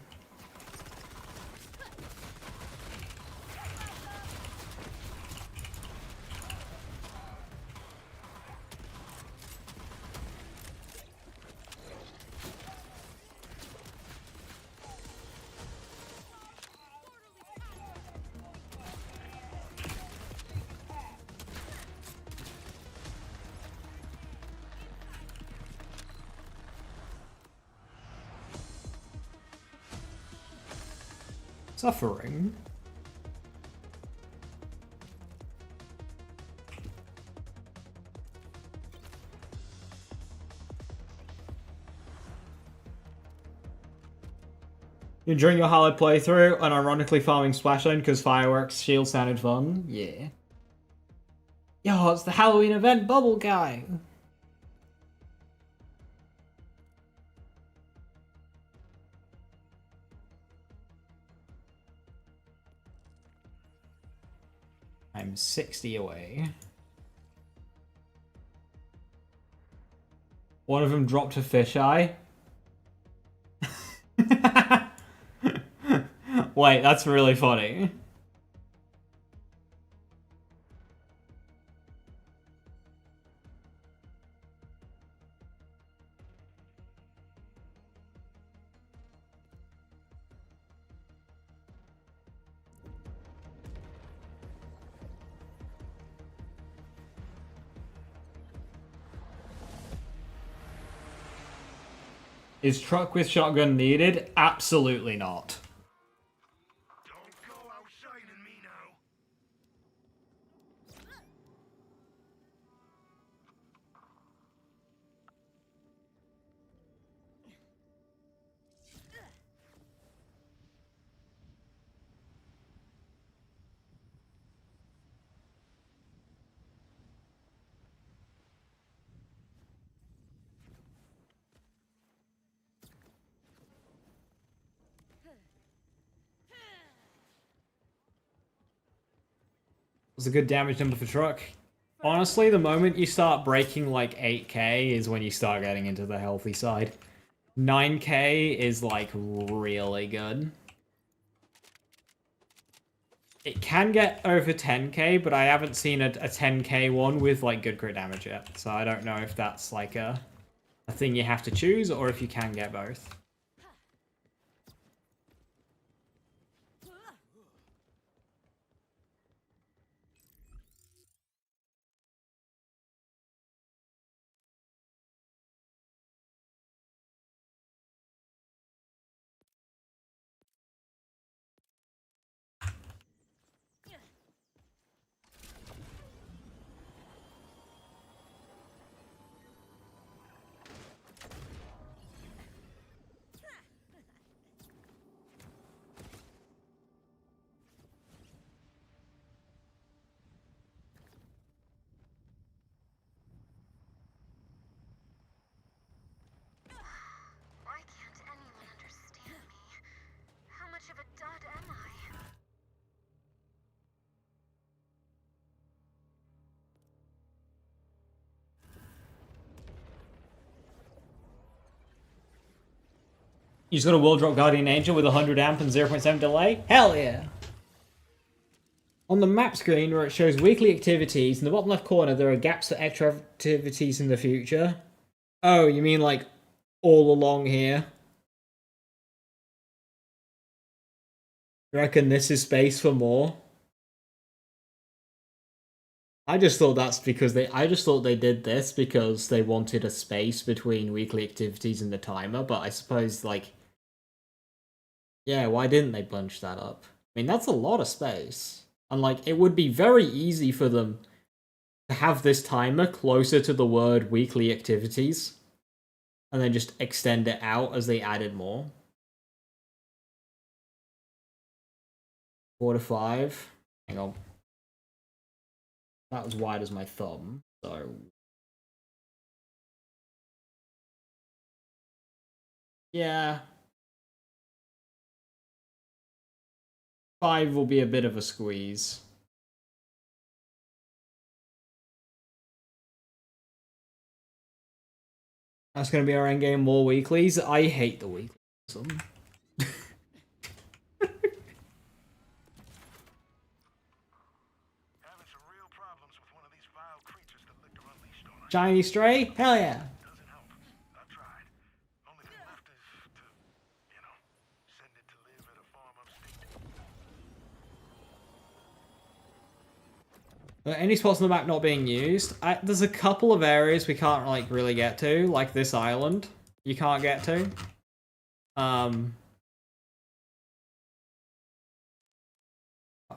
Suffering. You enjoying your Harlowe playthrough and ironically farming Splashdown because fireworks shield sounded fun? Yeah. Yo, it's the Halloween event bubble guy. I'm 60 away. One of them dropped a fisheye. Wait, that's really funny. Is truck with shotgun needed? Absolutely not. Don't go outshining me now. Was a good damage number for truck. Honestly, the moment you start breaking like 8k is when you start getting into the healthy side. 9k is like really good. It can get over 10k, but I haven't seen a 10k one with like good crit damage yet. So I don't know if that's like a thing you have to choose or if you can get both. You just got a World Drop Guardian Angel with 100 amp and 0.7 delay? Hell yeah! On the map screen where it shows weekly activities, in the bottom left corner there are gaps for extra activities in the future. Oh, you mean like all along here? You reckon this is space for more? I just thought that's because I just thought they did this because they wanted a space between weekly activities and the timer, but I suppose, like, yeah, why didn't they bunch that up? I mean, that's a lot of space. And, like, it would be very easy for them to have this timer closer to the word weekly activities and then just extend it out as they added more. 4 to 5. Hang on. That was wide as my thumb, so... yeah. 5 will be a bit of a squeeze. That's going to be our endgame, more weeklies. I hate the weeklies. Shiny stray? Hell yeah. Doesn't help. I tried. Only thing left is to, you know, send it to live at a farm upstate. Any spots on the map not being used? There's a couple of areas we can't like really get to, like this island. You can't get to.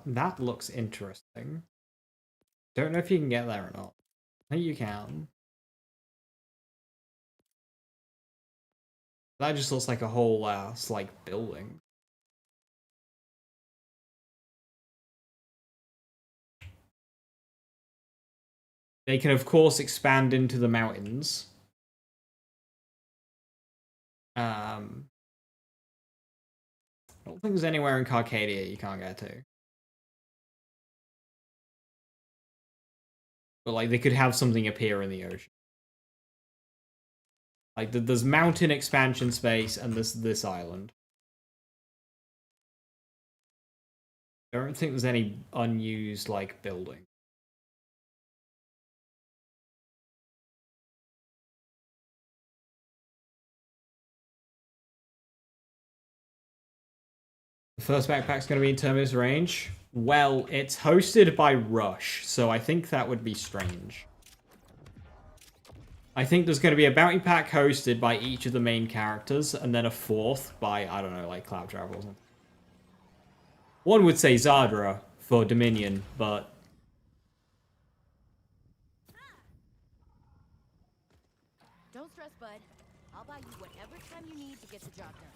That looks interesting. Don't know if you can get there or not. I think you can. That just looks like a whole ass like building. They can of course expand into the mountains. I don't think there's anywhere in Carcadia you can't get to. But like they could have something appear in the ocean. Like there's mountain expansion space and this island. I don't think there's any unused like building. The first backpack's going to be in Terminus range. Well, it's hosted by Rush, so I think that would be strange. I think there's going to be a bounty pack hosted by each of the main characters, and then a fourth by, I don't know, like Claptrap or something. One would say Zadra for Dominion, but... Don't stress, bud. I'll buy you whatever time you need to get the job done.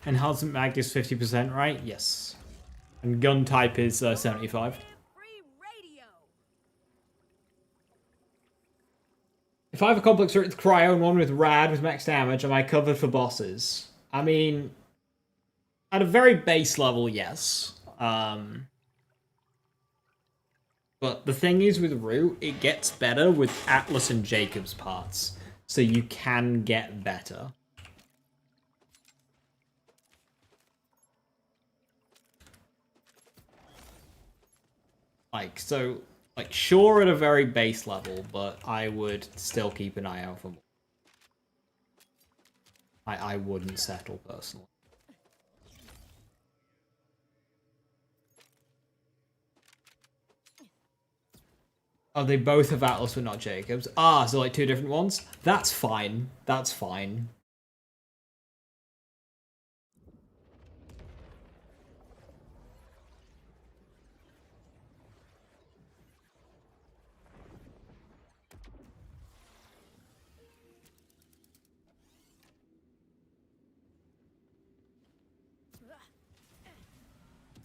Enhancement mag is 50%, right? Yes. And gun type is 75. Free radio. If I have a complex with cryo and one with rad with max damage, am I covered for bosses? I mean, at a very base level, yes. But the thing is with Root, it gets better with Atlas and Jacob's parts. So you can get better. Sure at a very base level, but I would still keep an eye out for more. I wouldn't settle personally. Oh, they both have Atlas but not Jacobs. Ah, so like two different ones? That's fine. That's fine.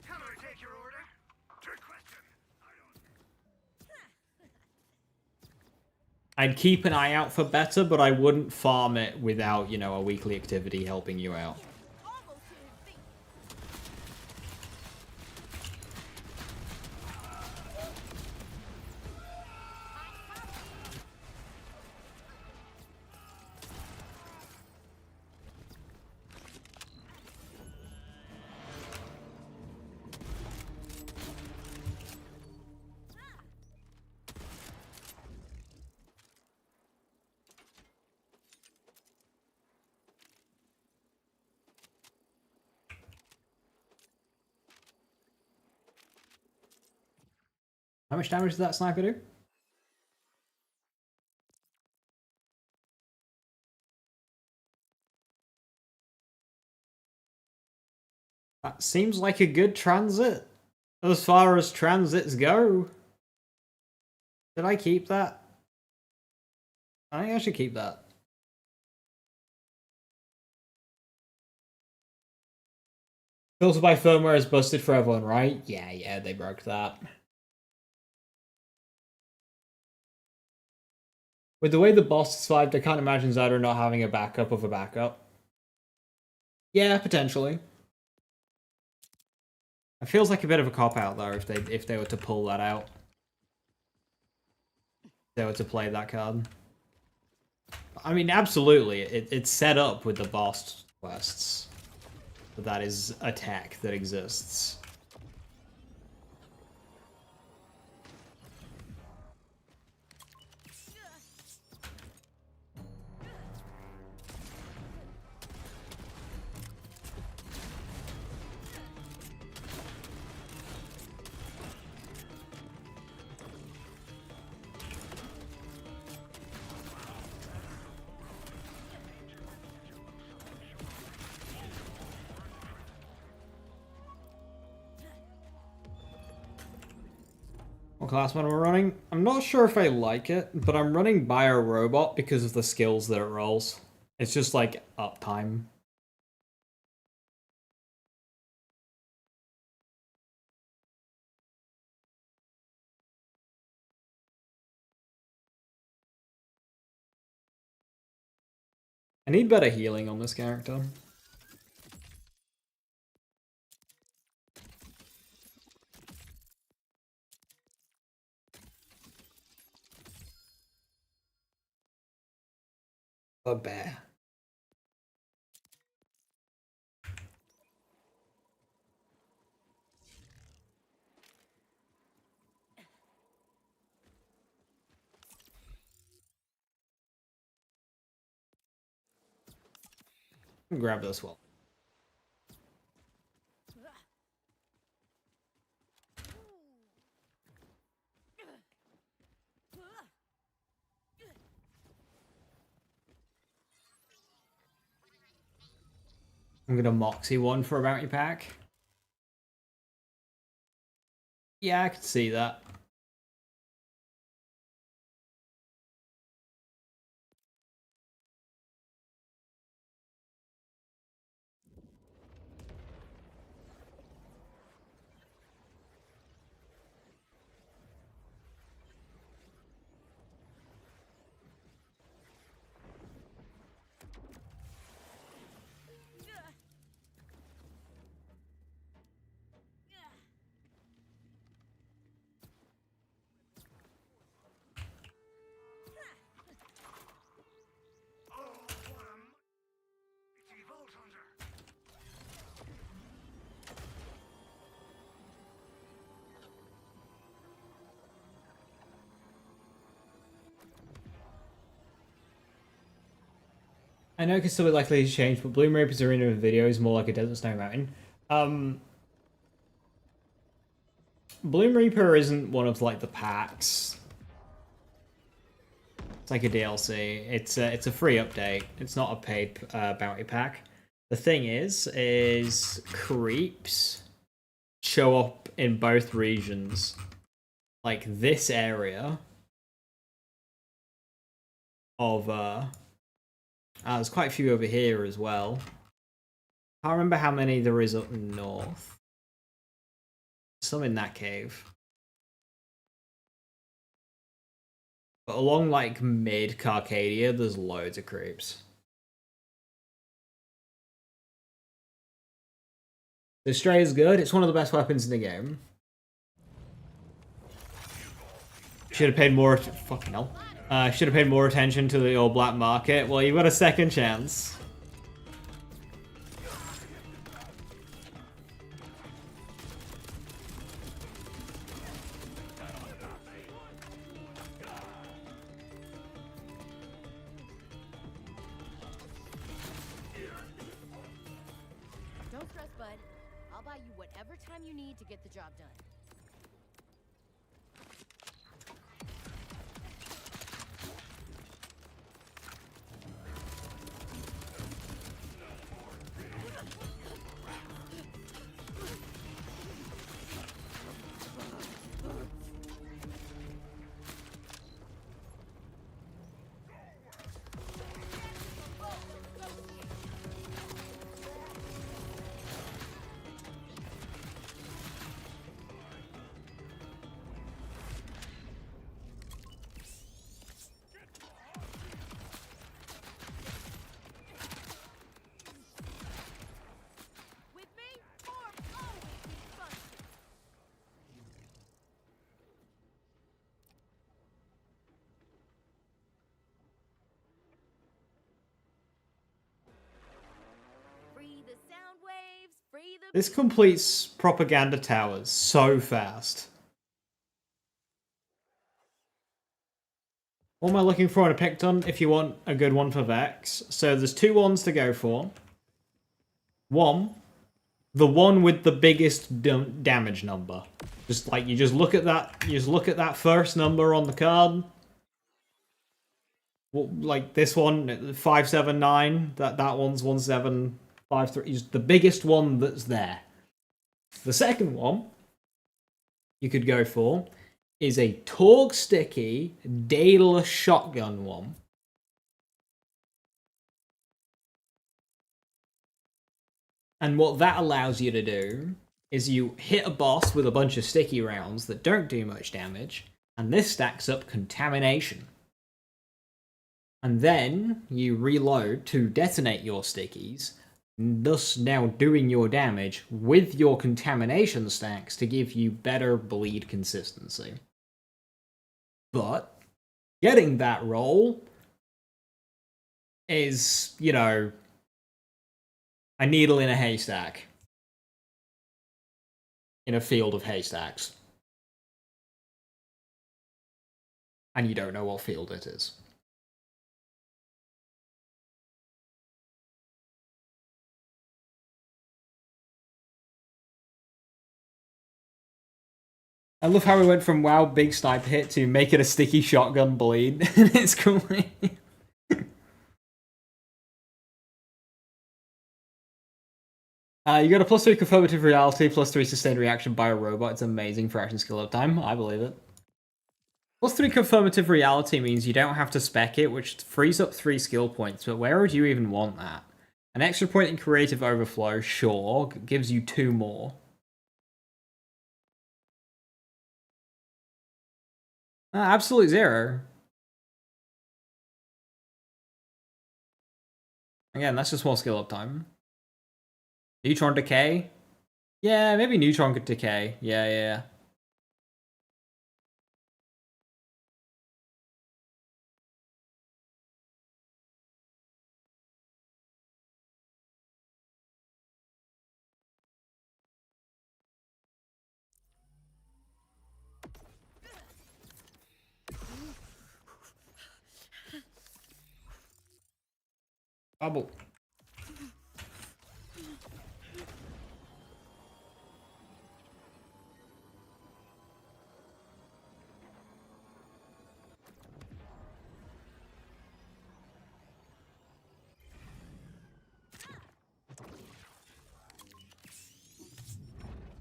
Can I take your order? Trick question. I'd keep an eye out for better, but I wouldn't farm it without, you know, a weekly activity helping you out. Almost to his feet. How much damage does that sniper do? That seems like a good transit. As far as transits go. Did I keep that? I think I should keep that. Filter by firmware is busted for everyone, right? Yeah, they broke that. With the way the boss survived, I can't imagine Zyder not having a backup of a backup. Yeah, potentially. It feels like a bit of a cop-out, though, if they were to pull that out. If they were to play that card. I mean, absolutely, it's set up with the boss quests. But that is a tech that exists. What class mod am I running? I'm not sure if I like it, but I'm running Bio Robot because of the skills that it rolls. It's just like uptime. I need better healing on this character. A bear. Grab this one. I'm gonna Moxie one for a bounty pack. Yeah, I could see that. I know it's still likely to change, but Bloom Reaper's arena video is more like a desert snow mountain. Bloom Reaper isn't one of like the packs. It's like a DLC. It's a free update. It's not a paid bounty pack. The thing is creeps show up in both regions. Like this area of there's quite a few over here as well. Can't remember how many there is up north. Some in that cave. But along like mid Carcadia, there's loads of creeps. The Stray is good. It's one of the best weapons in the game. Should have paid more. Fucking hell. Should have paid more attention to the old black market. Well, you've got a second chance. Don't stress, bud. I'll buy you whatever time you need to get the job done. With me, form always needs function. Free the sound waves, free the This completes propaganda towers so fast. What am I looking for in a Picton if you want a good one for Vex? So there's two ones to go for. One, the one with the biggest damage number. Just like you just look at that first number on the card. Well, like this one, 579. That one's 1753. Is the biggest one that's there. The second one you could go for is a Torg Sticky Daedalus shotgun one. And what that allows you to do is you hit a boss with a bunch of sticky rounds that don't do much damage, and this stacks up contamination. And then you reload to detonate your stickies, thus now doing your damage with your contamination stacks to give you better bleed consistency. But getting that roll is, you know, a needle in a haystack. In a field of haystacks. And you don't know what field it is. I love how we went from wow, big sniper hit to make it a sticky shotgun bleed. It's cool. You got a +3 confirmative reality, +3 sustained reaction by a robot. It's amazing for action skill uptime. I believe it. +3 confirmative reality means you don't have to spec it, which frees up 3 skill points, but where would you even want that? An extra point in creative overflow, sure, gives you 2 more. Absolute 0. Again, that's just more skill uptime. Neutron decay? Yeah, maybe neutron decay. Yeah. Bubble.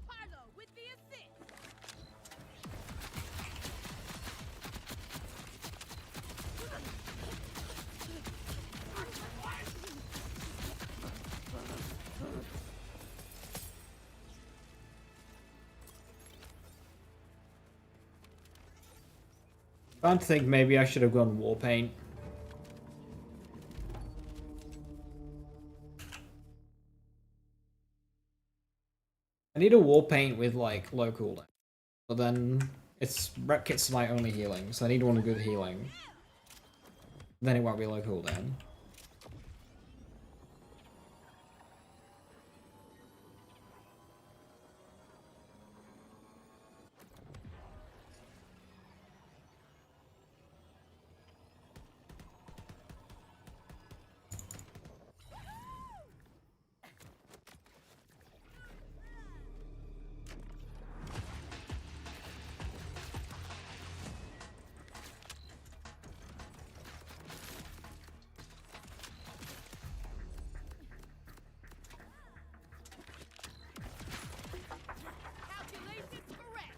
Harlowe with the assist. I think maybe I should have gone war paint. I need a war paint with like low cooldown, but then its rep kit's my only healing, so I need one with good healing. Then it won't be low cooldown. Calculations correct.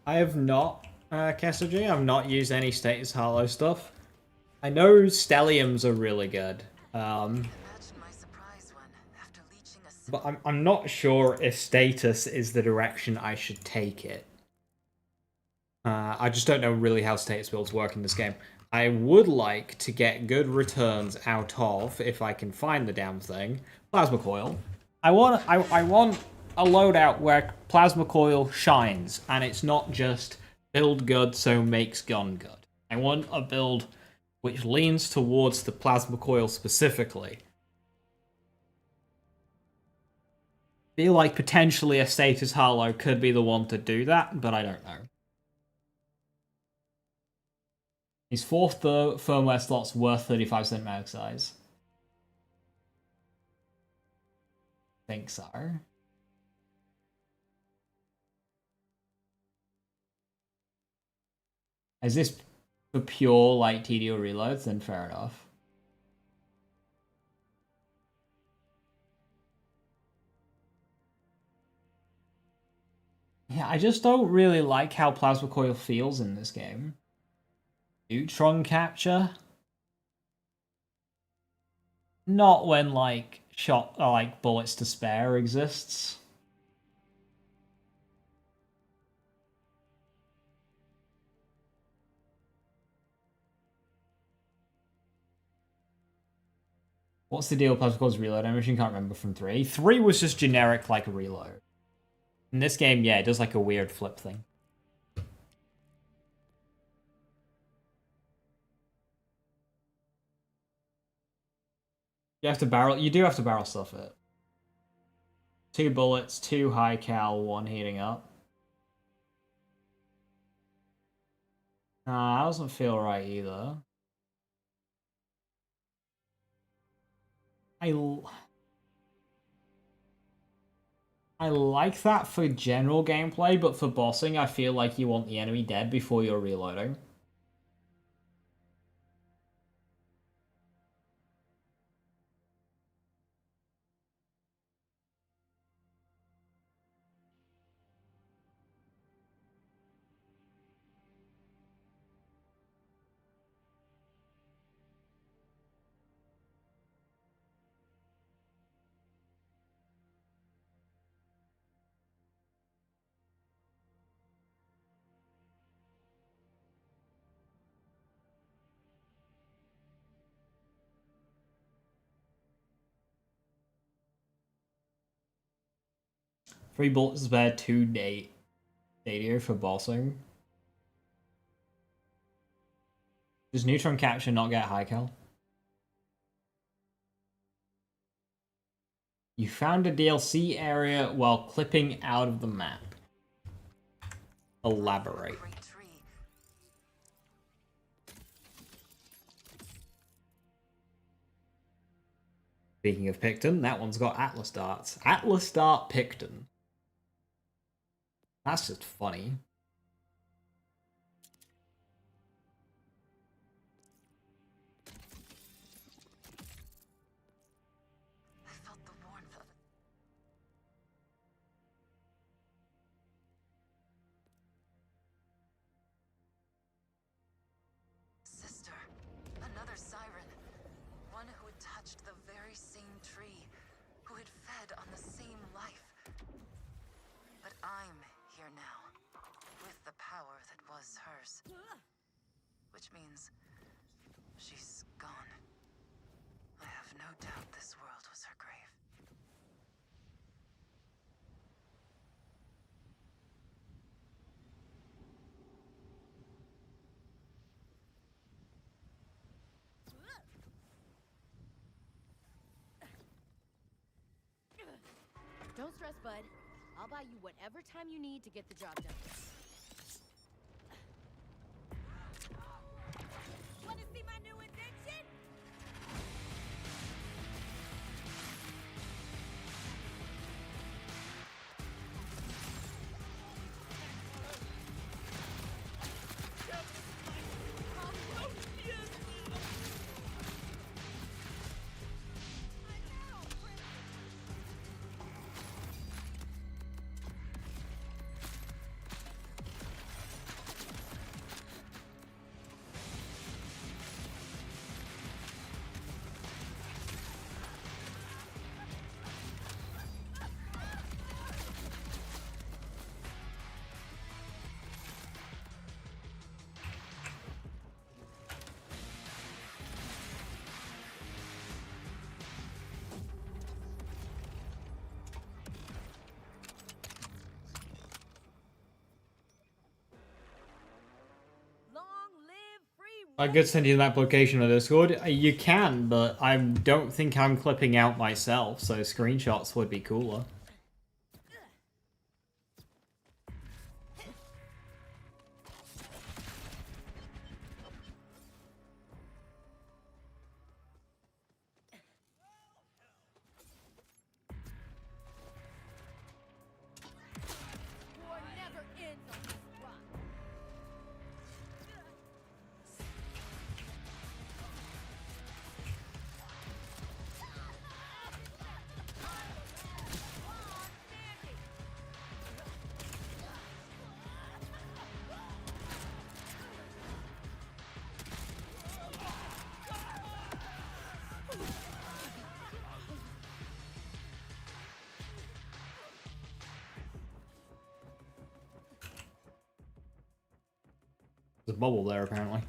I have not, Cassidy, I've not used any status Harlowe stuff. I know Stelliums are really good. Imagine my surprise when, after leeching a But I'm not sure if status is the direction I should take it. I just don't know really how status builds work in this game. I would like to get good returns out of, if I can find the damn thing, Plasma Coil. I want a loadout where Plasma Coil shines, and it's not just build good so makes gun good. I want a build which leans towards the Plasma Coil specifically. Feel like potentially a status Harlowe could be the one to do that, but I don't know. His fourth firmware slot's worth 35% mag size. Think so. Is this for pure like TDO reloads? Then fair enough. Yeah, I just don't really like how Plasma Coil feels in this game. Neutron capture? Not when like shot like bullets to spare exists. What's the deal with Plasma Coil's reload animation? Can't remember from 3. 3 was just generic like a reload. In this game, yeah, it does like a weird flip thing. You do have to barrel stuff it. 2 bullets, 2 high cal, 1 heating up. Nah, that doesn't feel right either. I like that for general gameplay, but for bossing, I feel like you want the enemy dead before you're reloading. 3 bullets to spare, 2 radio for bossing. Does neutron capture not get high cal? You found a DLC area while clipping out of the map. Elaborate. Great tree. Speaking of Picton, that one's got Atlas darts. Atlas dart Picton. That's just funny. I felt the warmth of it. Sister, another siren. One who had touched the very same tree, who had fed on the same life. But I'm here now, with the power that was hers. Which means she's gone. I have no doubt this world was her grave. Don't stress, bud. I'll buy you whatever time you need to get the job done. Want to see my new invention? I could send you the map location on Discord. You can, but I don't think I'm clipping out myself, so screenshots would be cooler. War never ends on this rock. There's a bubble there, apparently.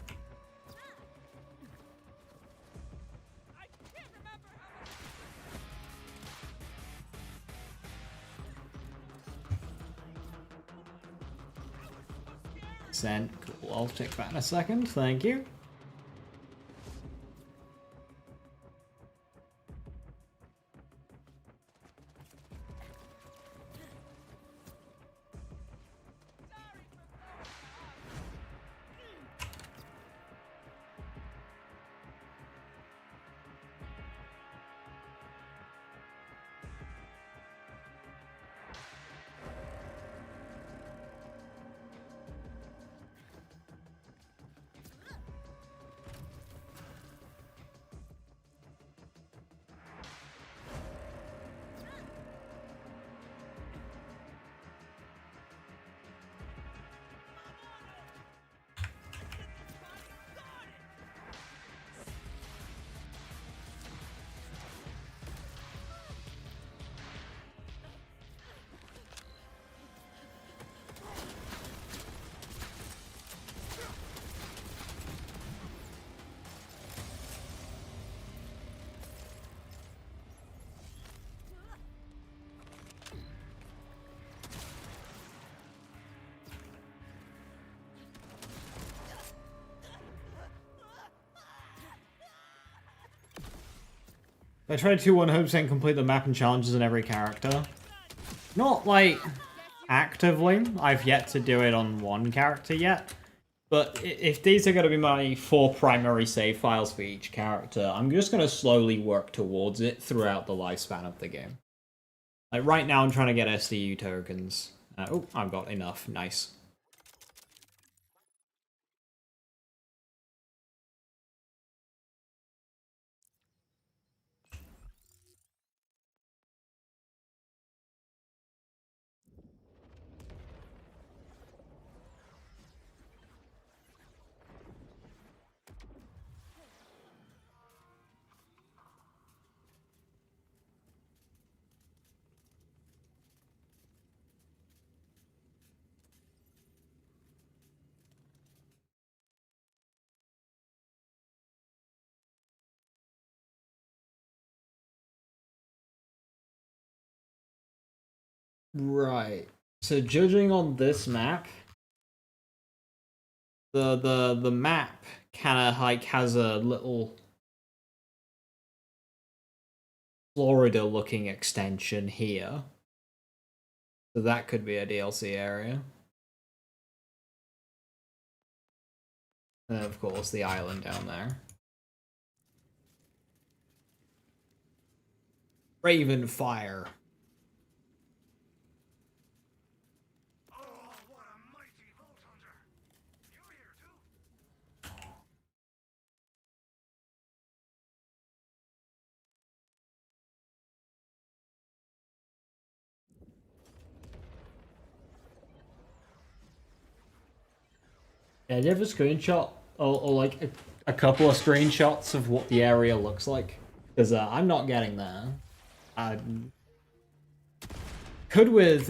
Send. Cool. I'll check that in a second. Thank you. I tried to 100% complete the map and challenges in every character. Not, like, actively. I've yet to do it on one character yet. But if these are going to be my 4 primary save files for each character, I'm just going to slowly work towards it throughout the lifespan of the game. Like, right now I'm trying to get SDU tokens. Oh, I've got enough. Nice. Right. So judging on this map, the map kind of like has a little Florida looking extension here. So that could be a DLC area. And of course the island down there. Raven Fire. Oh, what a mighty Vault Hunter! You're here too? Yeah, do you have a screenshot or like a couple of screenshots of what the area looks like? Because I'm not getting there. I could with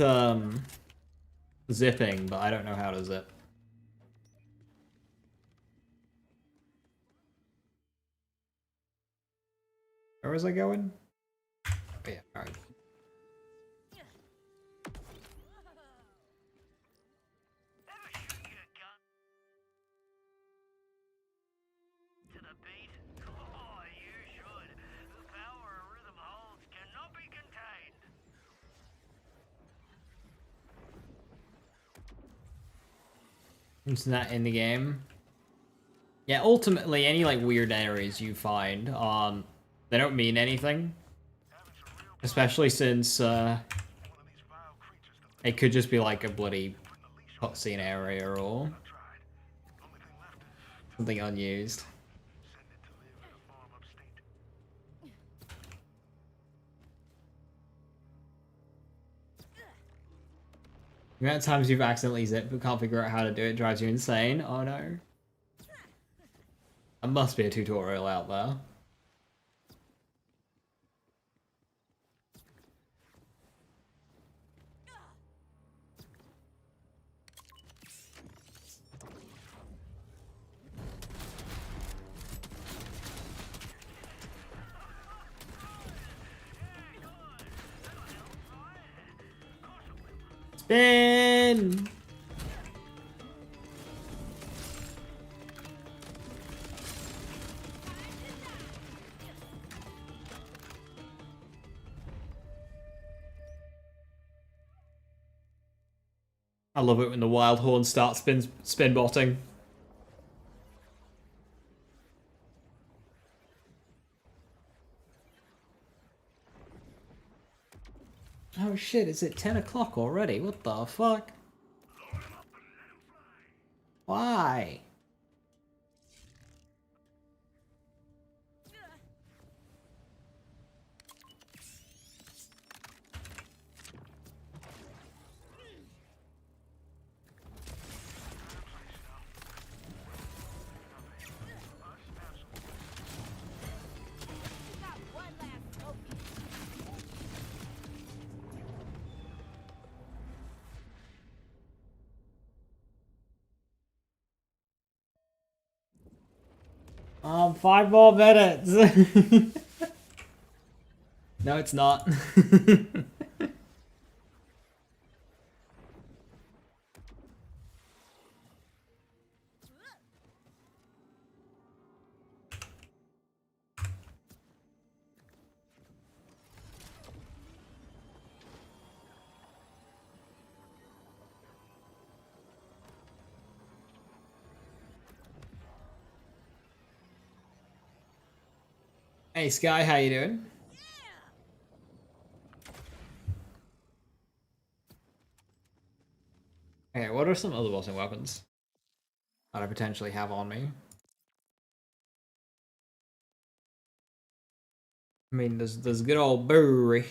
zipping, but I don't know how to zip. Where was I going? Oh, yeah, alright. Ever shoot your gun to the beat? Oh, you should. The power a rhythm holds cannot be contained. Isn't that in the game? Yeah, ultimately, any like weird areas you find, they don't mean anything. Especially since it could just be like a bloody cutscene area or something unused. The amount of times you've accidentally zipped but can't figure out how to do it drives you insane. Oh no. There must be a tutorial out there. Spin! I love it when the wild horn starts spin botting. Oh shit, is it 10 o'clock already? What the fuck? Why? Got one last trophy. Five more minutes. No, it's not. Hey Sky, how you doing? Okay, what are some other bossing weapons that I potentially have on me? I mean, there's good old brewery.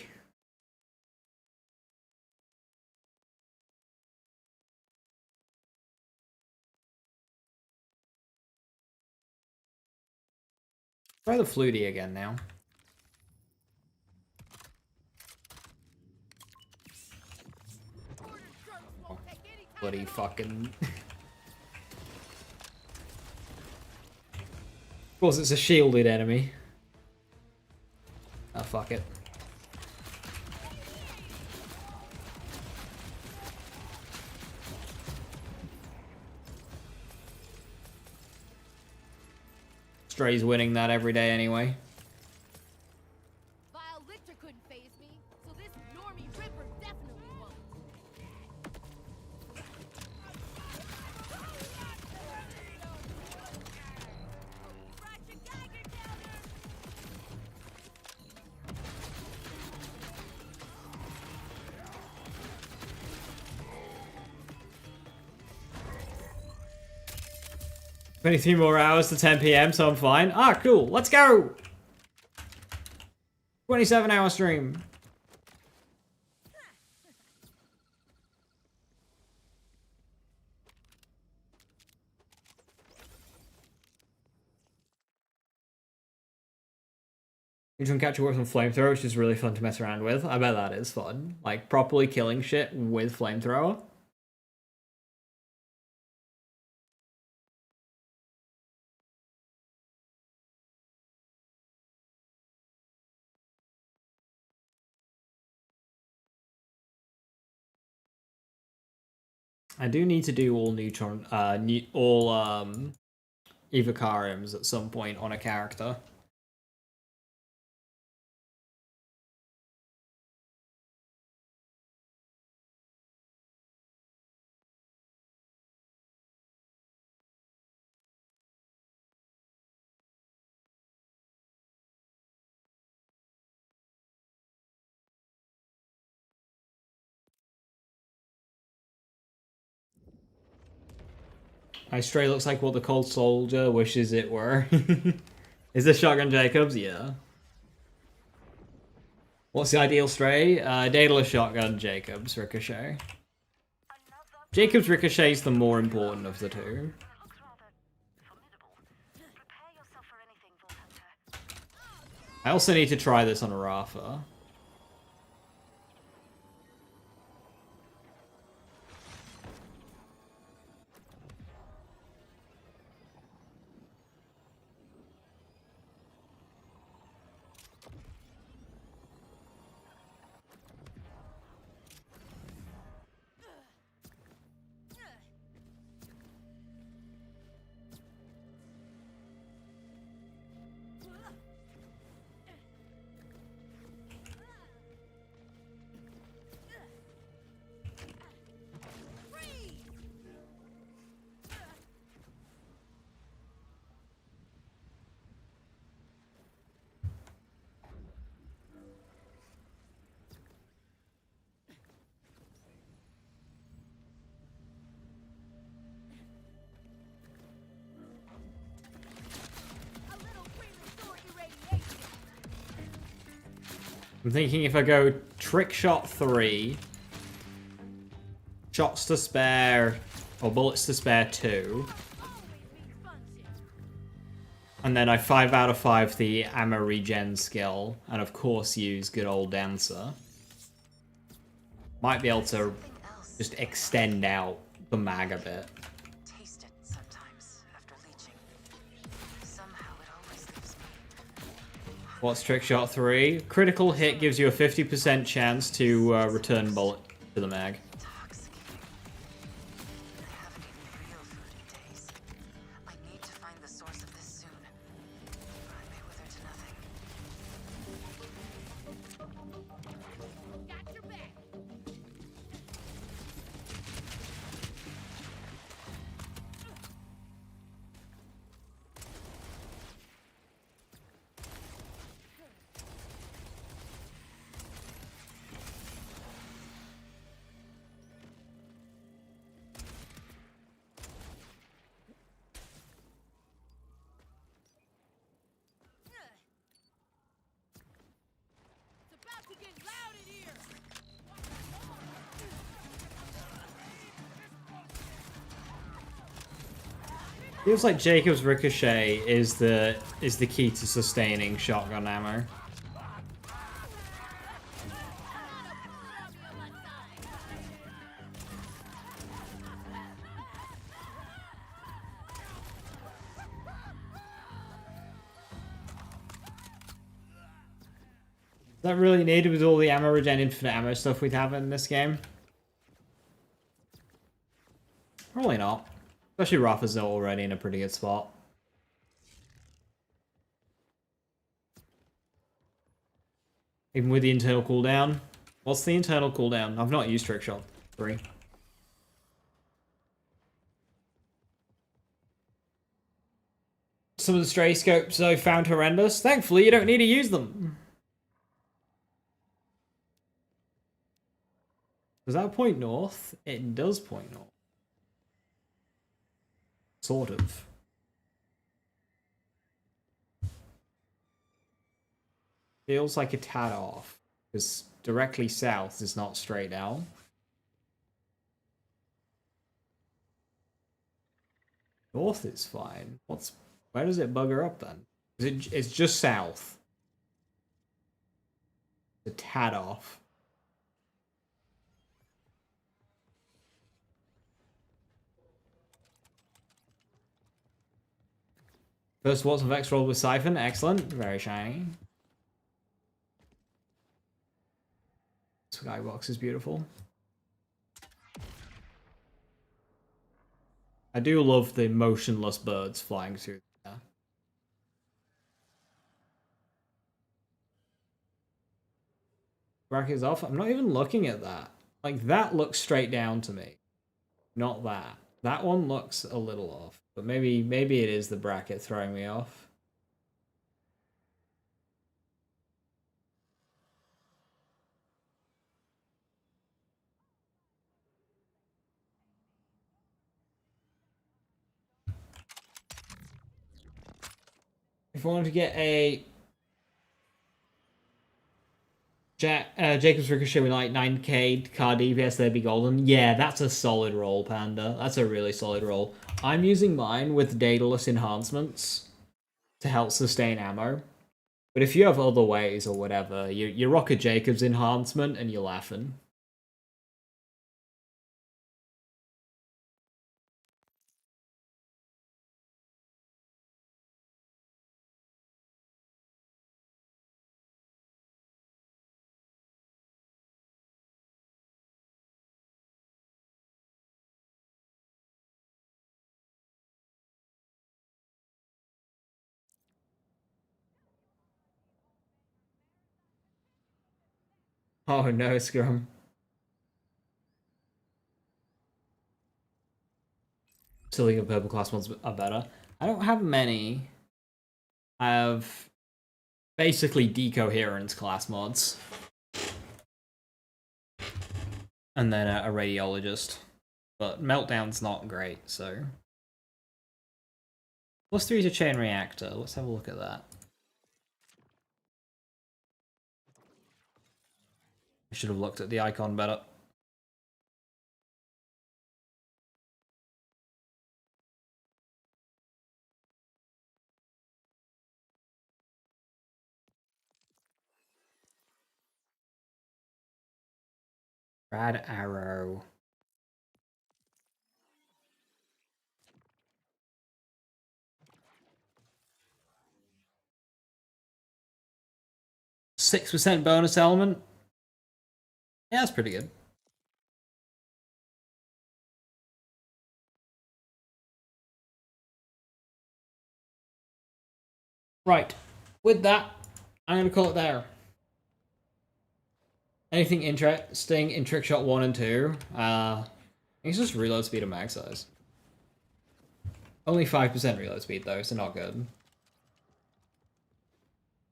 Try the flutie again now. Oh, bloody fucking. Of course, it's a shielded enemy. Ah, fuck it. Stray's winning that every day anyway. Vile Lictor couldn't phase me, so this normie Ripper definitely won't. Roger Geiger down there. 23 more hours to 10 PM, so I'm fine. Ah, cool. Let's go! 27-hour stream. Neutron Catcher works on Flamethrower, which is really fun to mess around with. I bet that is fun. Like, properly killing shit with Flamethrower. I do need to do all Neutron, Evocariums at some point on a character. My Stray looks like what the Cold Soldier wishes it were. Is this Shotgun Jacobs? Yeah. What's the ideal Stray? Daedalus Shotgun Jacobs Ricochet. Jacobs Ricochet is the more important of the two. I also need to try this on a Rafa. I'm thinking if I go Trick Shot 3, Shots to Spare, or Bullets to Spare 2, and then I 5 out of 5 the ammo regen skill, and of course use good old Dancer, might be able to just extend out the mag a bit. Taste it sometimes after leeching. Somehow it always leaves me. What's Trick Shot 3? Critical hit gives you a 50% chance to return bullet to the mag. Intoxicating. I haven't eaten real food in days. I need to find the source of this soon. I may wither to nothing. Got your back. Feels like Jacob's ricochet is the key to sustaining shotgun ammo. Is that really needed with all the ammo regen infinite ammo stuff we'd have in this game? Probably not. Especially Rafa's already in a pretty good spot. Even with the internal cooldown. What's the internal cooldown? I've not used Trick Shot 3. Some of the stray scopes I found horrendous. Thankfully, you don't need to use them. Does that point north? It does point north. Sort of. Feels like a tad off. Because directly south is not straight down. North is fine. Where does it bugger up then? It's just south. A tad off. First watts of X roll with Siphon. Excellent. Very shiny. Skybox is beautiful. I do love the motionless birds flying through there. Brackets off. I'm not even looking at that. Like, that looks straight down to me. Not that. That one looks a little off. But maybe it is the bracket throwing me off. If I wanted to get a Jacob's Ricochet with like 9k car DPS, they'd be golden. Yeah, that's a solid roll, Panda. That's a really solid roll. I'm using mine with dataless enhancements to help sustain ammo. But if you have other ways or whatever, you rock a Jacob's enhancement and you're laughing. Oh no, Scrum. Still think purple class ones are better. I don't have many. I have basically decoherence class mods. And then a radiologist. But Meltdown's not great, so. +3 is a chain reactor. Let's have a look at that. I should have looked at the icon better. Rad arrow. %6 bonus element. Yeah, that's pretty good. Right. With that, I'm going to call it there. Anything interesting in Trick Shot 1 and 2? It's just reload speed and mag size. Only 5% reload speed though, so not good.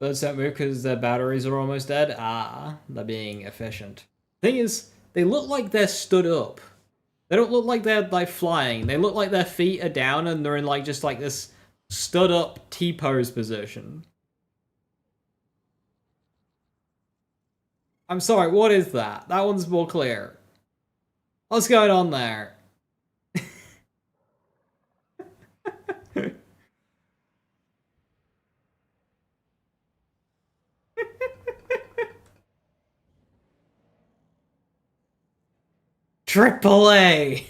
Birds don't move because their batteries are almost dead. Ah, they're being efficient. Thing is, they look like they're stood up. They don't look like they're like flying. They look like their feet are down and they're in like just like this stood up T-pose position. I'm sorry, what is that? That one's more clear. What's going on there? AAA!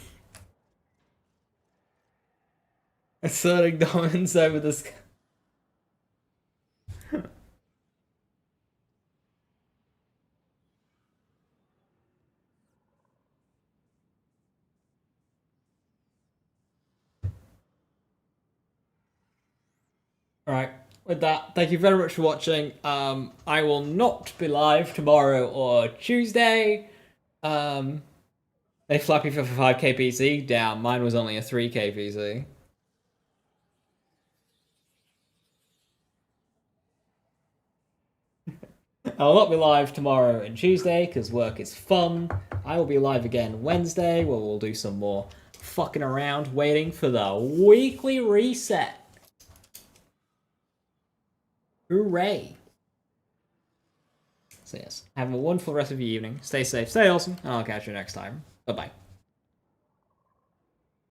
Asserting dominance over the sky. Alright, with that, thank you very much for watching. I will not be live tomorrow or Tuesday. They flappy for 5k PC. Damn, mine was only a 3k PC. I will not be live tomorrow and Tuesday because work is fun. I will be live again Wednesday where we'll do some more fucking around waiting for the weekly reset. Hooray! So yes, have a wonderful rest of your evening. Stay safe, stay awesome, and I'll catch you next time. Bye-bye.